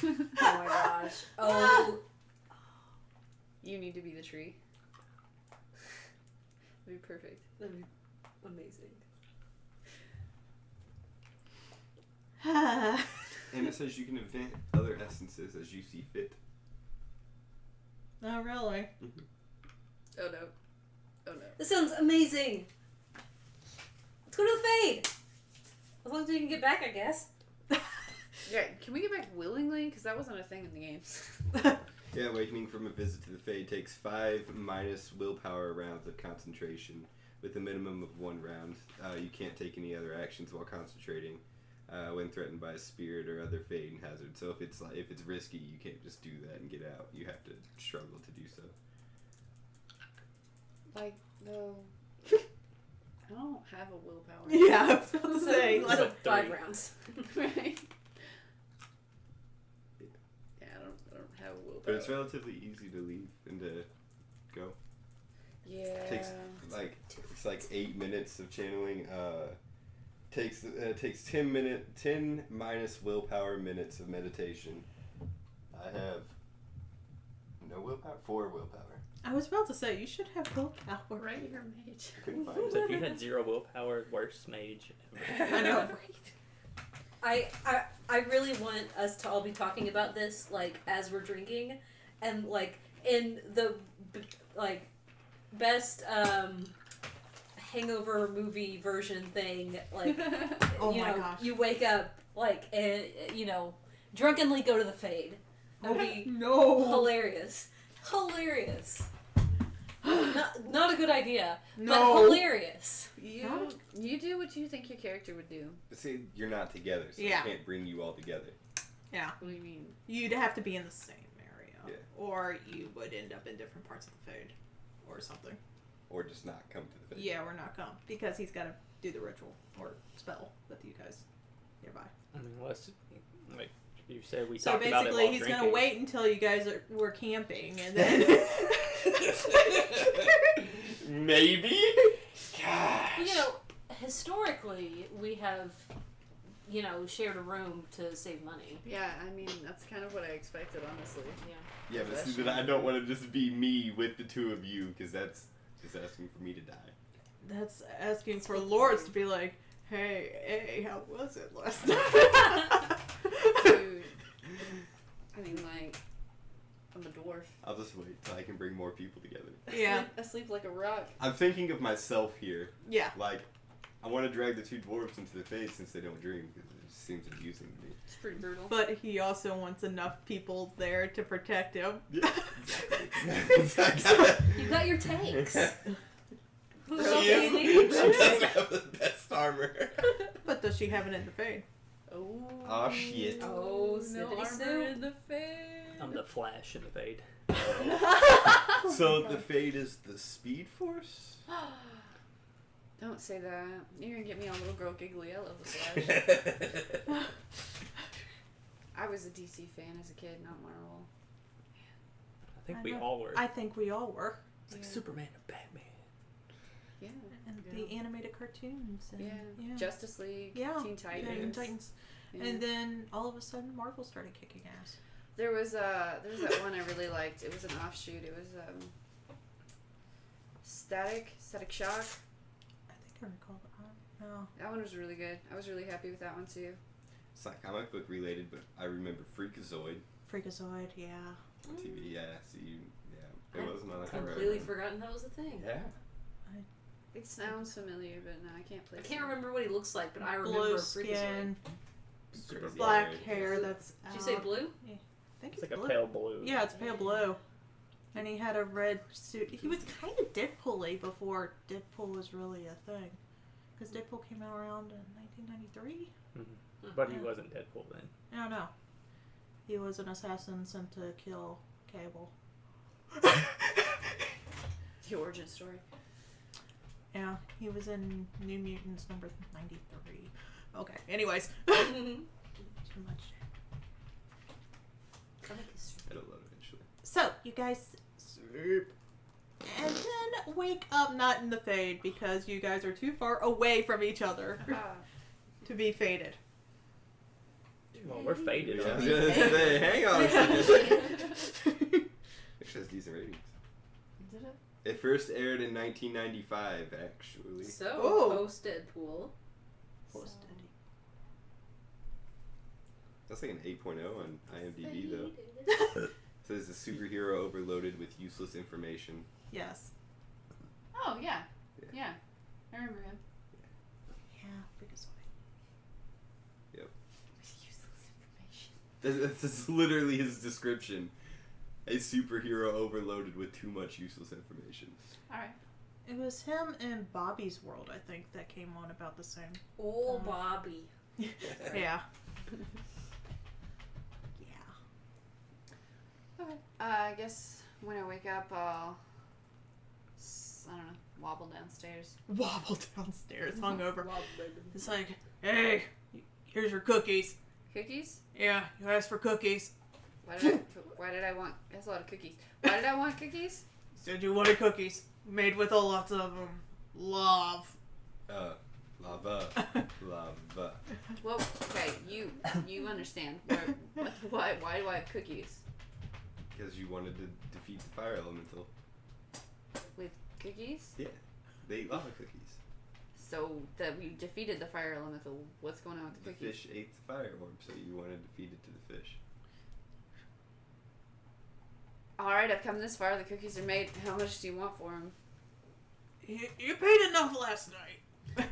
Oh my gosh. Oh. You need to be the tree. That'd be perfect. That'd be amazing. And it says you can invent other essences as you see fit. not really. Oh no. Oh no. This sounds amazing. Let's go to the Fade. As long as we can get back, I guess. Yeah, can we get back willingly? Because that wasn't a thing in the games. Yeah, awakening from a visit to the Fade takes 5 minus willpower rounds of concentration, with a minimum of 1 round. You can't take any other actions while concentrating when threatened by a spirit or other fate and hazard. So if it's risky, you can't just do that and get out. You have to struggle to do so. Like, no. I don't have a willpower. Yeah, I was about to say. Like, So 5 3. rounds. Right? Yeah, I don't have a willpower. But it's relatively easy to leave and to go. Yeah. It's like 8 minutes of channeling. Takes 10 minus willpower minutes of meditation. I have No willpower? 4 willpower. I was about to say, you should have willpower. Right, you're a mage. I couldn't find So it. if you had 0 willpower, worst mage ever. I know. I really want us to all be talking about this like as we're drinking, and like in the like best hangover movie version thing. Like Oh you my know, gosh. you wake up like and you know drunkenly go to the fade. That would be No. hilarious. Hilarious. Not a good idea, but No. hilarious. You do what you think your character would do. But see, you're not together, so Yeah. I can't bring you all together. Yeah. What do you mean? You'd have to be in the same area. Yeah. Or you would end up in different parts of the fade. Or something. Or just not come to the fade. Yeah, we're not come. Because he's got to do the ritual or spell with you guys nearby. I mean, let's like you said. We So talked about it basically, while he's drinking. going to wait until you guys were camping and then. Maybe? Gosh. Well, you know, historically, we have, you know, shared a room to save money. Yeah, I mean, that's kind of what I expected, honestly. Yeah, but see, that I don't want to just be me with the two of you, because that's just asking for me to die. That's asking for lords to be like, hey, how was it last night? Dude. I mean, like, I'm a dwarf. I'll just wait till I can bring more people together. Yeah. I sleep like a rock. I'm thinking of myself here. Yeah. Like, I want to drag the 2 dwarves into the fade since they don't drink, because it just seems amusing to me. It's pretty brutal. But he also wants enough people there to protect him. Yeah, exactly. You got your tanks. Who else She do you need? doesn't have the best armor. But does she have it in the fade? Oh. Aw, shit. Oh, no snippety armor snoop. in the face. I'm the Flash in the fade. So the fade is the speed force? Don't say that. You're gonna get me all little girl giggly. I love the Flash. I was a DC fan as a kid, not Marvel. I think I we know. all were. I think we all were. It's like Yeah. Superman and Batman. Yeah. And Yeah. the animated cartoons. And, Yeah. Justice League. Yeah. Teen Titans. Teen Titans. Yeah. And then all of a sudden, Marvel started kicking ass. There was that one I really liked. It was an offshoot. It was Static Shock. I think I recall that. No. That one was really good. I was really happy with that one too. It's not comic book related, but I remember Freakazoid Freakazoid, yeah. on TV. Yeah, see, yeah. It wasn't on like Completely forgotten that was a thing. Yeah. It sounds familiar, but no, I can't place I can't it. remember what he looks like, but I remember Blue Freakazoid. skin, Crazy black hair. hair. That's. Did you say blue? I think It's it's like a blue. pale blue. Yeah, it's pale blue. And he had a red suit. He was kind of Deadpool-y before Deadpool was really a thing. Because Deadpool came out around in 1993? But he Yeah. wasn't Deadpool then. I don't know. He was an assassin sent to kill Cable. The origin story. Yeah, he was in New Mutants number 93. Okay, anyways. Mm-hmm. Too much. It'll load eventually. So, you guys sleep. And then wake up not in the fade because you guys are too far away from each other to be faded. Well, we're faded. I was aren't we? gonna say, hang on a second. Actually, has decent ratings. Did it? It first aired in 1995, actually. So, Oh. post Deadpool. That's like an 8.0 on IMDb, though. It says a superhero overloaded with useless information. Yes. Oh yeah. Yeah. Yeah. I remember him. Yeah, Freakazoid. Useless information. That's literally his description. A superhero overloaded with too much useless information. All right. It was him and Bobby's World, I think, that came on about the same. Oh, Bobby. Yeah. Yeah. Okay. I guess when I wake up, I'll I don't know, wobble downstairs. Wobble downstairs, hungover. It's like, hey, here's your cookies. Cookies? Yeah, you asked for cookies. Why did I want? That's a lot of cookies. Why did I want cookies? Said you wanted cookies. Made with a lot of them. Love. Lava. Lava. Well, okay, you understand. Why do I have cookies? Because you wanted to defeat the fire elemental. With cookies? Yeah. They eat lava cookies. So that we defeated the fire elemental. What's going on with the The cookies? fish ate the fire orb, so you wanted to feed it to the fish. Alright, I've come this far. The cookies are made. How much do you want for them? You paid enough last night.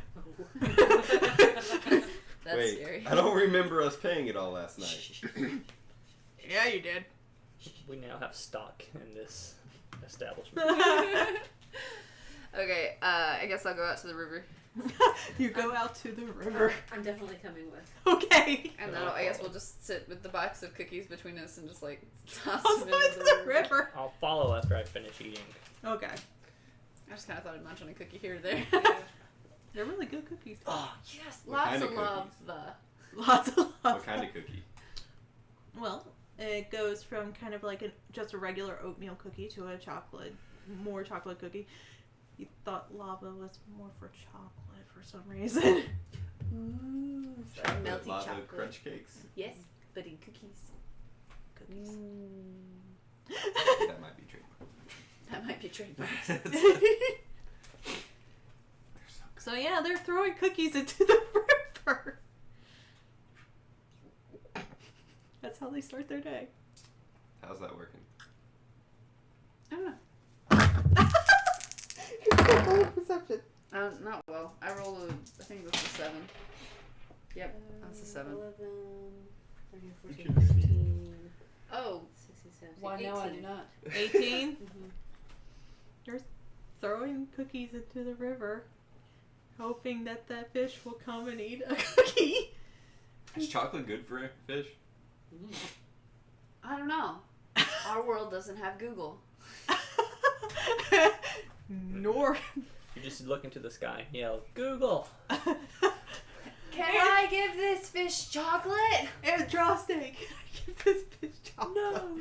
That's Wait, scary. I don't remember us paying it all last night. Yeah, you did. We now have stock in this establishment. Okay, I guess I'll go out to the river. You go out to the river. I'm definitely coming with. Okay. And then I guess we'll just sit with the box of cookies between us and just like toss I'll them go into to the river. I'll follow after I finish eating. Okay. I just kind of thought I'd munch on a cookie here or there. They're really good cookies. Oh, yes, What lots kind of of love. Lots of love. What kind of cookie? Well, it goes from kind of like just a regular oatmeal cookie to a more chocolate cookie. You thought lava was more for chocolate for some reason. Ooh, Chocolate melty lava chocolate. crunch cakes? Yes, but in cookies. Cookies. That might be trademark. That might be trademarked. They're so good. So yeah, they're throwing cookies into the river. That's how they start their day. How's that working? I don't know. Perception. Not well. I rolled I think this is a 7. Yep, that's a 7. 11, 13, 14, You can 15, Oh, 16, 17, why 18. no, I do not. 18. Mhm. You're throwing cookies into the river, hoping that that fish will come and eat a cookie. Is chocolate good for a fish? I don't know. Our world doesn't have Google. Nor. You just look into the sky and yell, Google! Can I give this fish chocolate? And draw snake. Give this fish chocolate. No.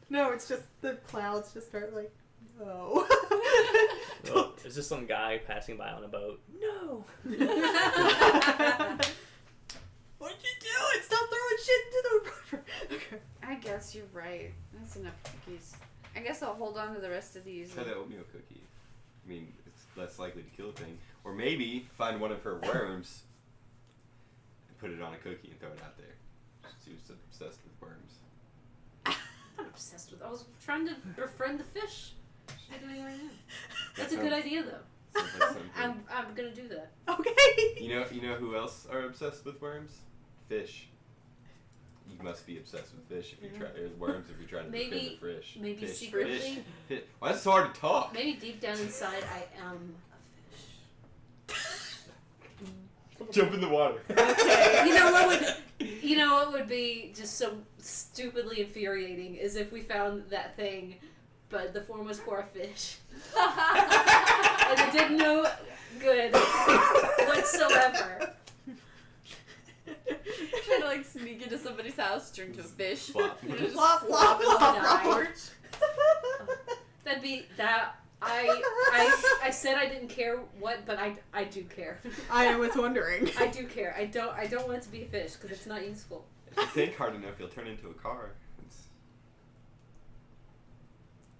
No, it's just the clouds just start like, no. Oh, is this some guy passing by on a boat? No! What'd you do? Stop throwing shit into the river. Okay. I guess you're right. That's enough cookies. I guess I'll hold on to the rest of these. Try the oatmeal cookie. I mean, it's less likely to kill a thing. Or maybe find one of her worms and put it on a cookie and throw it out there. She was obsessed with worms. I'm obsessed with. I was trying to befriend the fish. I'm doing it right now. That's a That good sounds- idea, though. sounds like something. I'm gonna do that. Okay. You know who else are obsessed with worms? Fish. You must be obsessed with fish if you try or worms if you're trying to defend Maybe- the fish. maybe fish, secretly- Fish. Why is it so hard to talk? Maybe deep down inside, I am a fish. Jump in the water. Okay. You know what would be just so stupidly infuriating is if we found that thing, but the form was for a fish, and it did no good whatsoever. Trying to like sneak into somebody's house, turn into a fish. Flop. You know, just Flop, flop, flop flop, on the flop. porch. That'd be that. I said I didn't care what, but I do care. I was wondering. I do care. I don't want it to be a fish because it's not useful. If you think hard enough, you'll turn into a car. It's...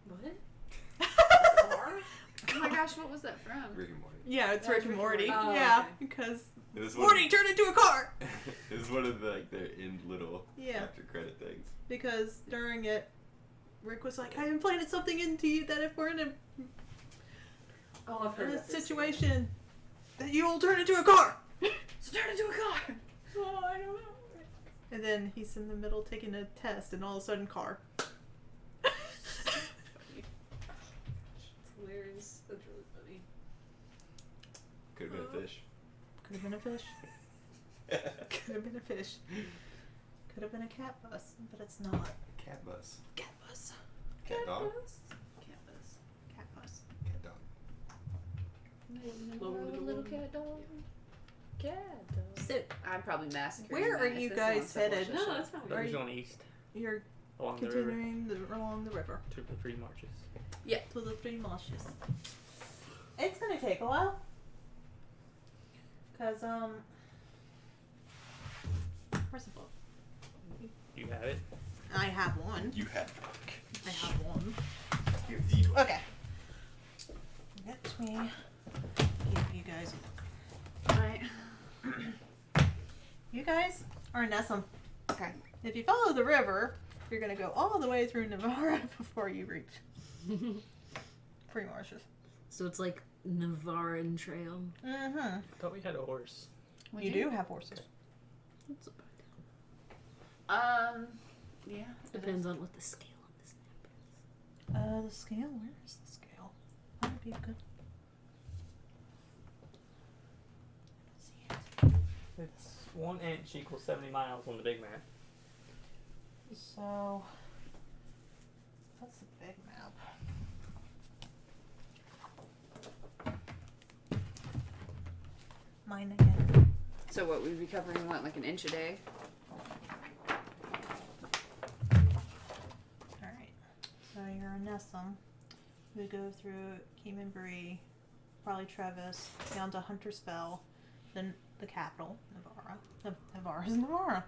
What? Oh my gosh, what was that from? Rick and Morty. Yeah, it's That's Rick and Morty. Oh, Yeah, okay. because It was one Morty turned into a car. It was one of the their end little Yeah. after credit things. Because during it, Rick was like, "I implanted something into you that if we're in Oh, I've heard a about this. situation, that you will turn into a car." So turn into a car. Oh, I don't know. And then he's in the middle taking a test, and all of a sudden, car. It's hilarious. That's really funny. Could have been a fish. Could have been a fish. Could have been a fish. Could have been a cat bus, but it's not. Cat bus. Cat bus. Cat dog. Campus. Cat bus. Cat dog. Little cat dog. Cat dog. So, I'm probably massacring. Where are that. you This is guys one step headed? bullshit. No, that's fine. Are We're you- going east you're along the river continuing along the river to the 3 marches. to the 3 marshes. It's gonna take a while. Cause where's the book? You have it? I I have one. You have the book. I have one. You have the book. Okay. Let me give you guys a look. Alright. You guys are in Nessum. Okay. If you follow the river, you're gonna go all the way through Navarra before you reach Free Marshes. So it's like Navaran Trail. Mm-hmm. I thought we had a horse. You do have horses. It's Yeah. depends on what the scale on this map is. The scale? Where is the scale? That would be good. Let's see it. It's 1 inch equals 70 miles on the big map. So, that's the big map. Mine again. So what, we'd be covering what, like an inch a day? Alright. So you're in Nessum. We go through Keemanbury, probably Trevis, down to Hunter's Fell, then the capital, Navarra. Navarra is Navarra.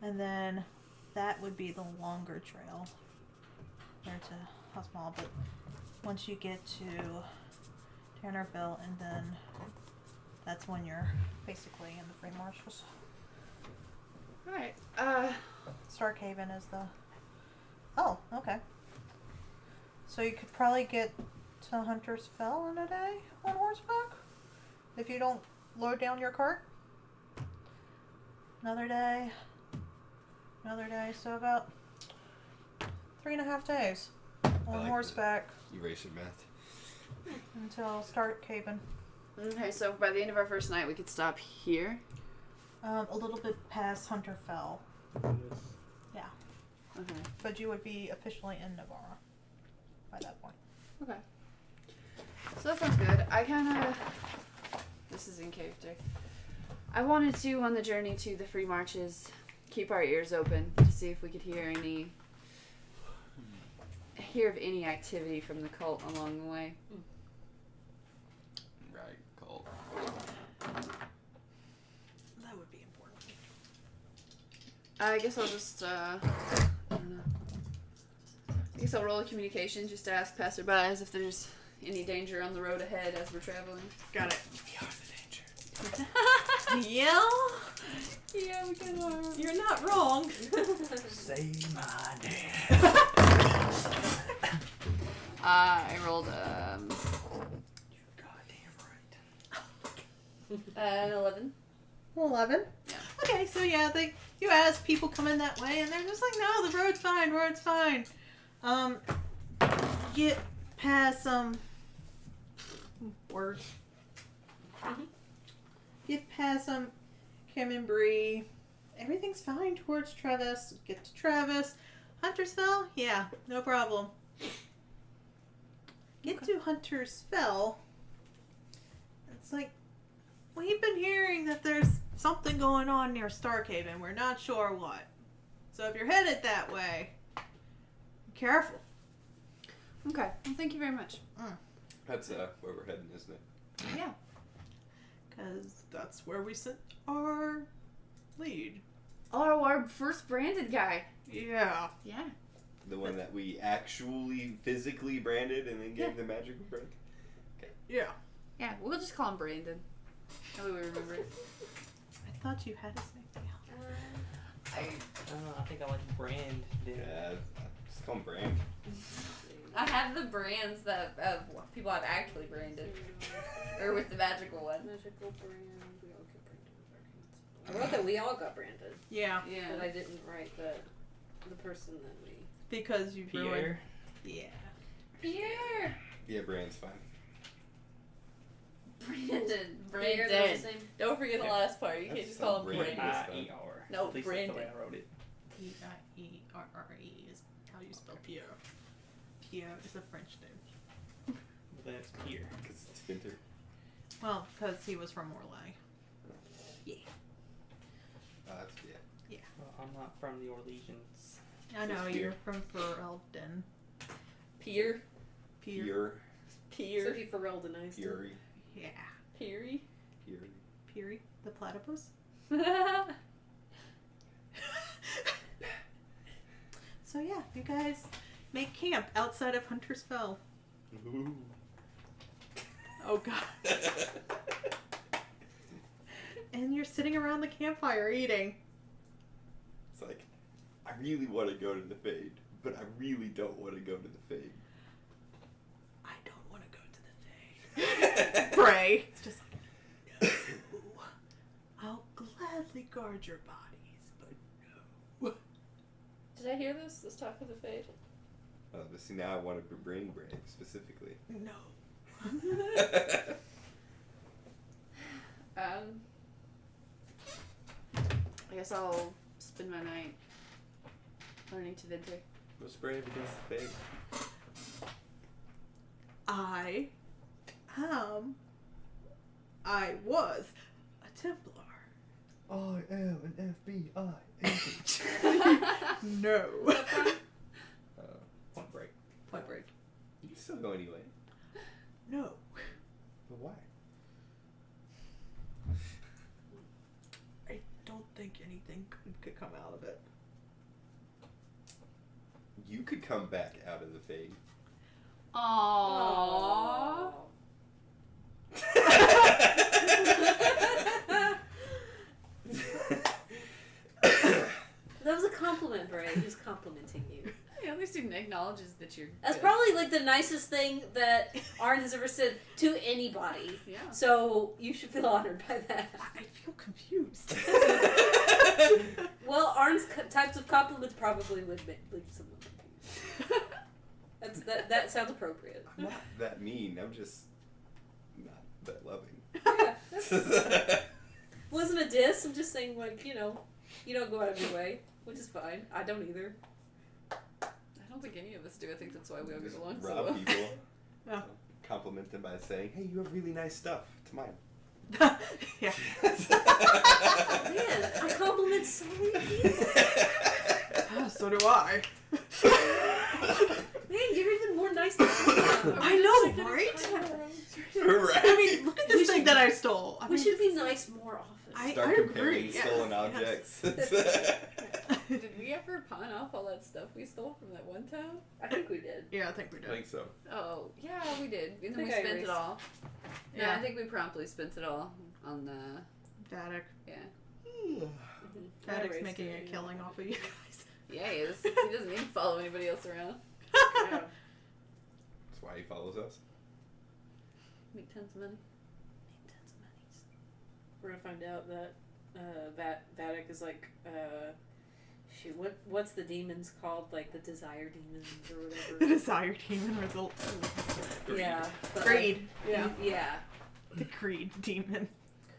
And then that would be the longer trail there to Hosmal, but once you get to Tannerville, and then that's when you're basically in the Free Marshes. Alright. Starkhaven is the... Oh, okay. So you could probably get to Hunter's Fell in a day on horseback? If you don't load down your cart? Another day. So about 3.5 days on like horseback Erasure math. until Starkhaven. Okay, so by the end of our first night, we could stop here. A little bit past Hunter Fell. Okay. But you would be officially in Navarra by that point. Okay. So that sounds good. I kind of... This is in character. I wanted to, on the journey to the Free Marches, keep our ears open to see if we could hear of any activity from the cult along the way. Right, cult. That would be important. I guess I'll just, I don't know. I guess I'll roll a communication just to ask passerbys if there's any danger on the road ahead as we're traveling. Got it. We are the danger. Yeah? Yeah, we kind of are. You're not wrong. Say my name. I rolled Goddamn right. an 11. 11? Yeah. Okay, so yeah, you ask people coming that way, and they're just like, no, the road's fine. Get past some words. Get past some Keemanbury. Everything's fine towards Trevis. Get to Trevis. Hunter's Fell? Yeah, no problem. Get to Hunter's Fell. It's like, we've been hearing that there's something going on near Starkhaven. We're not sure what. So if you're headed that way, be careful. Okay. Well, thank you very much. That's where we're heading, isn't it? Yeah. Because that's where we sent our lead. Oh, our first branded guy. Yeah. Yeah. The one that we actually physically branded and then gave the magical brand? Yeah. Yeah, we'll just call him Brandon. That way we remember it. I thought you had his name down. I don't know. I think I like brand. Yeah, just call him Brand. I have the brands that people have actually branded. Or with the magical one. Magical brand. We all get branded. I wrote that we all got branded, Yeah. Yeah. but I didn't write the person that we. Because you ruined. Pierre. Yeah. Pierre! Yeah, Brand's fine. Brandon. They're the Brandon. same. Don't forget the last part. You can't That's just call him Brandon. Brandon. P-I-E-R. No, At least Brandon. That's the way I wrote it. Pierre is how you spell Pierre. Pierre is a French name. But that's Pierre. Because it's winter. Well, because he was from Orlais. That's, yeah. Well, I'm not from the Orlesians. I know, Just you're Pierre. from Ferelden. Pierre. Pierre. Pure. Pierre. Sophie Farrell denies it. Fury. Yeah. Pierre. Fury. Pierre, the platypus. So You guys make camp outside of Hunter's Fell. Ooh. Oh god. And you're sitting around the campfire eating. It's like, I really want to go to the Fade, but I really don't want to go to the Fade. I don't want to go to the Fade. Pray. It's just like, no. I'll gladly guard your bodies, but no. Did I hear this? This talk of the Fade? But see, now I want to bring break specifically. No. I guess I'll spend my night learning to Venter. What's brave against the Fade? I was a Templar. I am an FBI agent. No. Point break. Point break. You can still go anyway. No. But why? I don't think anything could come out of it. You could come back out of the Fade. Aww. That was a compliment, Bray. He was complimenting you. Yeah, at least he acknowledges that you're That's good. probably like the nicest thing that Arn has ever said to anybody. Yeah. So you should feel honored by that. I feel confused. Well, Arn's types of compliments probably would leave someone confused. That sounds appropriate. I'm not that mean. I'm just not that loving. Yeah. Wasn't a diss. I'm just saying, like, you don't go out of your way, which is fine. I don't either. I don't think any of us do. I think that's why we all get Just along so rob well. people. Yeah. Compliment them by saying, "Hey, you have really nice stuff. It's mine." Yeah. Man, I compliment so many people. So do I. Man, you're even more nice than I am. I know, right? Right. I mean, look at We this thing should- that I stole. I We mean, should this be is- nice more often. Start I comparing agree, yes, stolen yes. objects. Did we ever pawn off all that stuff we stole from that one town? I think we did. Yeah, I think we I did. think so. Oh, yeah, we did. And then we think I spent it erased. all. Yeah, Yeah. I think we promptly spent it all on the. Vadek. Yeah. Vadek's making a killing off of you guys. Yeah, he is. He doesn't even follow anybody else around. Yeah. That's why he follows us. Make tons of money. We're gonna find out that Vadek is like shoot, what's the demons called? Like the desire demons or The whatever. desire demon result. Yeah. But Greed. Like, yeah. The greed demon.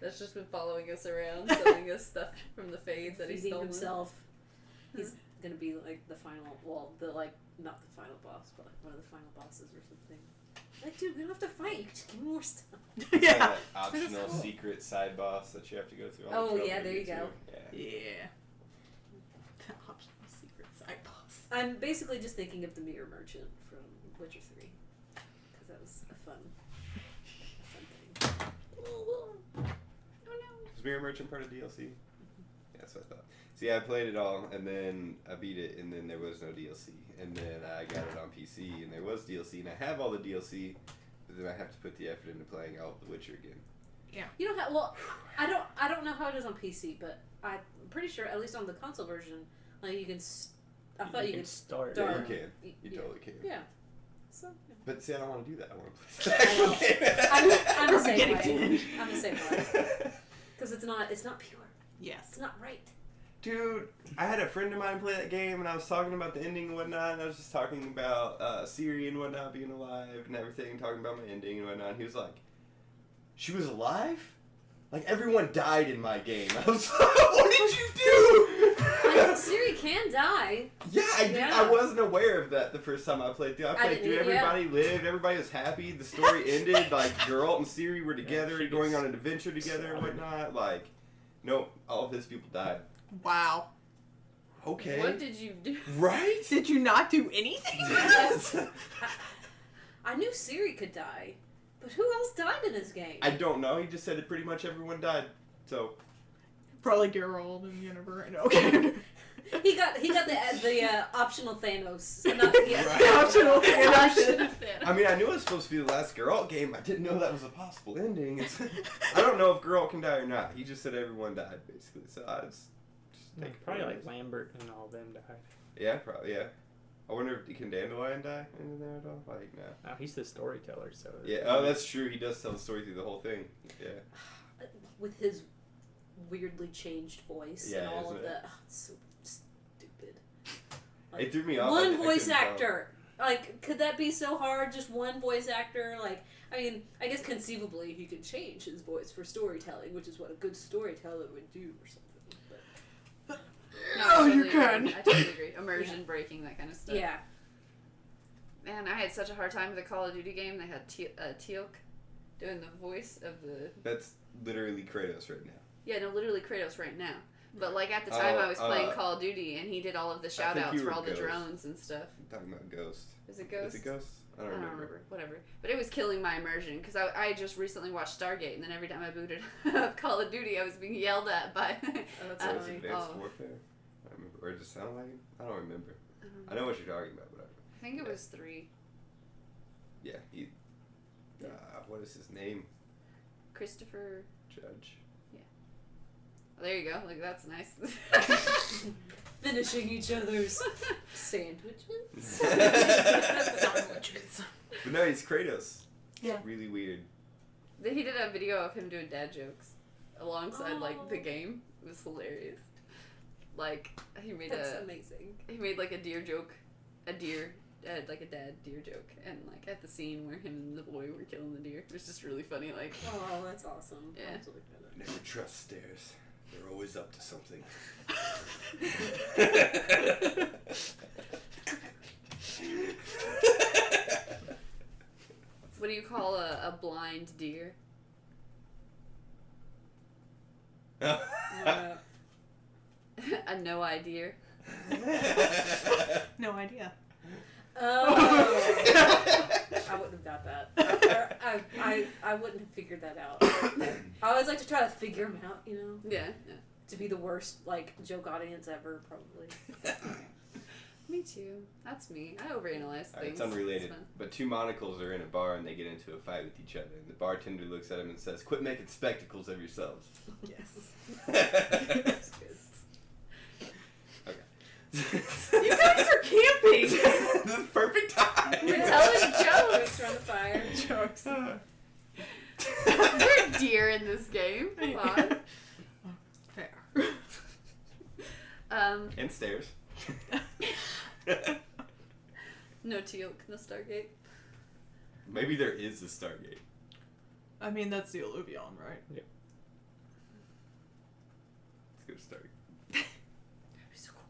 That's just been following us around, selling us stuff from the Fades that he's Feeding stolen. himself. He's gonna be like the final, not the final boss, but like one of the final bosses or something. Like, dude, we don't have to fight. You just give me more stuff. Yeah. That optional Cool. secret side boss that you have to go through. Oh, the trouble yeah, to there get you go. to. Yeah. Yeah. The optional secret side boss. I'm basically just thinking of the Mirror Merchant from Witcher 3. Because that was a fun thing. Oh no. Was Mirror Merchant part of DLC? Yeah, that's what I thought. See, I played it all, and then I beat it, and then there was no DLC. And then I got it on PC, and there was DLC, and I have all the DLC, but then I have to put the effort into playing all of The Witcher again. You don't have, well, I don't know how it is on PC, but I'm pretty sure, at least on the console version, like you can, I thought you can could start. Yeah, Dark. you can. You yeah. totally can. Yeah. So, yeah. But see, I don't want to do that. I want to play the actual game. I'm the I'm same getting way. to I'm the same way. Because it's not pure. Yes. It's not right. Dude, I had a friend of mine play that game, and I was talking about the ending and whatnot, and I was just talking about Ciri and whatnot being alive and everything, talking about my ending and whatnot. And he was like, "She was alive? Like, everyone died in my game." I was like, "What did you do?" I mean, Siri can die. Yeah, Yeah. I wasn't aware of that the first time I played through. I played through, didn't- yeah. everybody lived, everybody was happy, the story ended, like, Geralt and Ciri were together, she going gets on an adventure together and whatnot. Like, nope, all of his people died. Wow. Okay. What did you do? Right? Did you not do anything? I knew Siri could die, but who else died in this game? I don't know. He just said that pretty much everyone died. So Probably Geralt and Yennefer. No, okay. He got the optional Thanos. Not, yeah. Right. Optional Thanos. I mean, I knew it was supposed to be the last Geralt game. I didn't know that was a possible ending. I don't know if Geralt can die or not. He just said everyone died, basically. So I just take it Probably for like it. Lambert and all them died. Yeah, probably, yeah. I wonder if can Dandelion die in there at all? Like, no. Oh, he's the storyteller, so. Yeah, oh, that's true. He does tell the story through the whole thing. Yeah. With his weirdly changed voice and Yeah, all isn't of it? the it's so stupid. It threw me off. One I voice couldn't tell. actor. Like, could that be so hard? Just one voice actor? Like, I mean, I guess conceivably he could change his voice for storytelling, which is what a good storyteller would do or something. But, No, Oh, I you totally can. agree. I totally agree. Immersion breaking, that kind of stuff. yeah. Man, I had such a hard time with the Call of Duty game. They had Teal'c doing the voice of the. That's literally Kratos right now. Yeah, no, literally Kratos right now. But like at the time, I was playing Call of Duty, and he did all of the shout think outs you for were all the Ghost. drones and stuff. I'm talking about Ghost. Is it Ghost? Is it Ghost? I don't remember. Whatever. But it was killing my immersion because I just recently watched Stargate, and then every time I booted up Call of Duty, I was being yelled at by. Oh, that's Or was funny. it Advanced Oh. Warfare? I remember. Or does it sound like it? I don't remember. I don't I know what you're talking about, but I think it was 3. yeah, he. What is his name? Christopher. Judge. Oh, there you go. Like that's nice. Finishing each other's sandwiches. Sandwiches. But no, he's Kratos. Yeah. Really weird. He did a video of him doing dad jokes alongside like the Oh. game. It was hilarious. Like he made That's amazing. he made like a deer joke, like a dad deer joke, and like at the scene where him and the boy were killing the deer, it was just really funny. Like Oh, that's awesome. Yeah. I'll have to look that up. Never trust stairs. They're always up to something. what do you call a blind deer? Uh, A no idea. No idea. oh. I wouldn't have got that. I wouldn't have figured that out. I always like to try to figure them out, you know? Yeah. To be the worst, like, joke audience ever, probably. Me too. That's me. I overanalyze things. It's unrelated, fun. but two monocles are in a bar and they get into a fight with each other. And the bartender looks at him and says, "Quit making spectacles of yourselves." Yes. That's good. You guys are camping. This is perfect time. We're telling jokes. Jokes around the fire. Jokes. There are deer in this game. Come on. Fair. And stairs. No Teal'c, no Stargate. Maybe there is a Stargate. I mean, that's the Alluvion, right? Let's go to Stargate. That'd be so cool.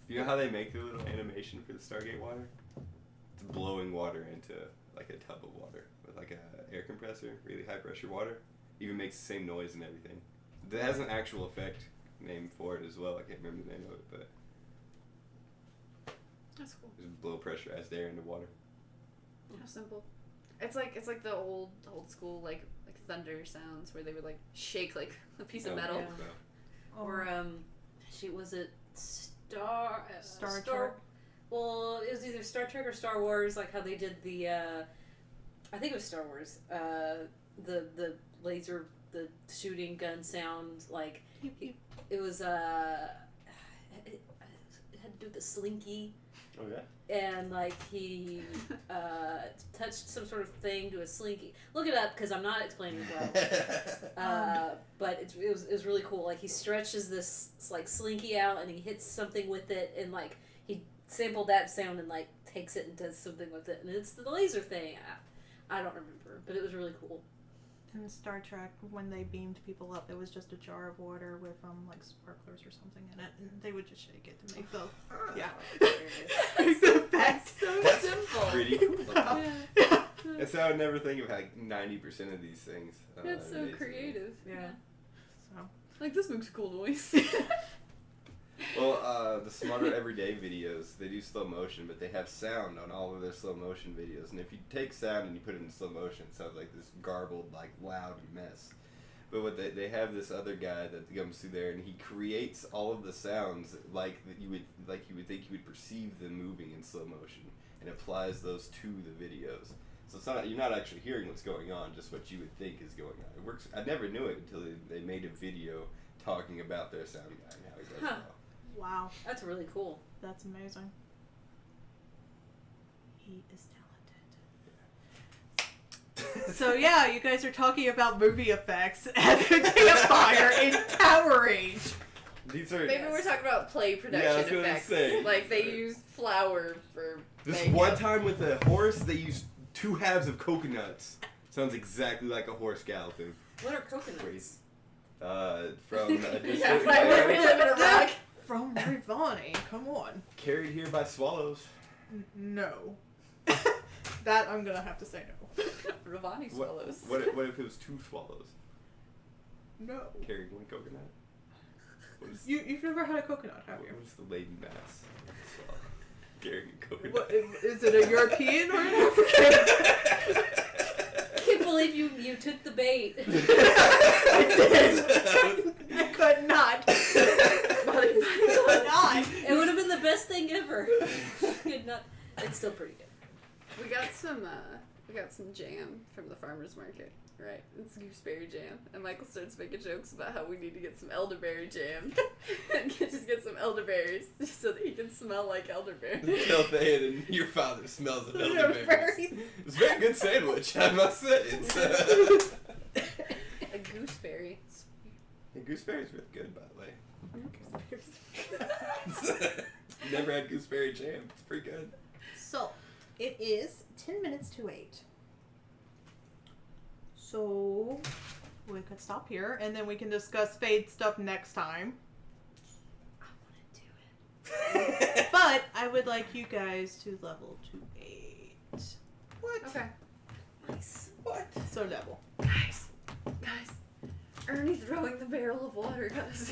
You know how they make the little animation for the Stargate water? It's blowing water into like a tub of water with like a air compressor, really high pressure water. Even makes the same noise and everything. It has an actual effect name for it as well. I can't remember the name of it, but That's cool. just blow pressurized air into water. How simple. It's like the old school like thunder sounds where they would like shake like a piece of Oh, metal. Yeah. no. Or, shoot, was it Star Trek? Well, it was either Star Trek or Star Wars, like how they did the, I think it was Star Wars, the laser, the shooting gun sound, like, it was, it had to do with the slinky, Oh yeah. and, like, he, touched some sort of thing to a slinky. Look it up, because I'm not explaining it well. But it was really cool. Like, he stretches this like slinky out and he hits something with it, and like he sampled that sound and like takes it and does something with it, and it's the laser thing. I don't remember, but it was really cool. In Star Trek, when they beamed people up, it was just a jar of water with like sparklers or something in it, and they would just shake it to make the That's the best. so That's simple. pretty cool. Yeah. That's how I would never think of like 90% of these things. That's so amazing. creative. Yeah. So Like this makes a cool noise. Well, the Smarter Everyday videos, they do slow motion, but they have sound on all of their slow motion videos. And if you take sound and you put it in slow motion, it sounds like this garbled, like loud mess. But what they have this other guy that comes through there, and he creates all of the sounds like you would think you would perceive them moving in slow motion, and applies those to the videos. So it's not, you're not actually hearing what's going on, just what you would think is going on. It works. I never knew it until they made a video talking about their sound guy and how he does it all. Wow, That's really cool. that's amazing. He is talented. So yeah, you guys are talking about movie effects at the campfire in Tower Age. These are Maybe we're talking about play production Yeah, I was gonna effects. say. Like they used flour for this makeup. one time with a horse. They used 2 halves of coconuts. Sounds exactly like a horse galloping. What are coconuts? Crazy. From a distant Yeah, right, we live in a rock. From Rivani, come on. carried here by swallows. No. That I'm gonna have to say no. Ravani swallows. What if it was 2 swallows No. carrying 1 coconut? What is, You've never had a coconut, have you? what is the laden mass of the swallow carrying a coconut? What, is it a European or an African? I can't believe you took the bait. I could not. I could not. It would have been the best thing ever. Could not. It's still pretty good. We got some jam from the farmer's market, right? It's gooseberry jam, and Michael starts making jokes about how we need to get some elderberry jam and just get some elderberries so that he can smell like elderberry. Tell Thayan and your father smells of elderberries. Elderberries. It's a very good sandwich, I must say. It's A gooseberry. the gooseberry's really good, by the way. Never had gooseberry jam. It's pretty good. So, it is 10 minutes to 8. So, we could stop here, and then we can discuss Fade stuff next time. I want to do it. But, I would like you guys to level to 8. What? Okay. Nice. What? So level. Guys. Ernie throwing the barrel of water got us.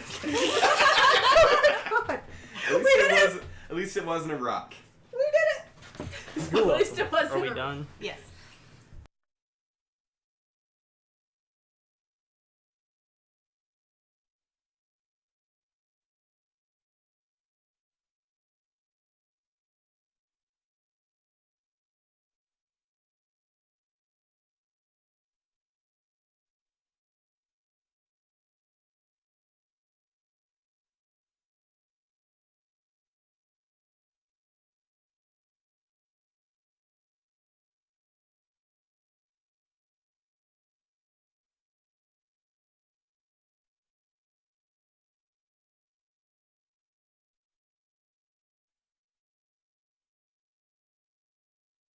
Oh my god. At least it wasn't a rock. We did it! You're At least welcome. it wasn't Are we a- done? Yes.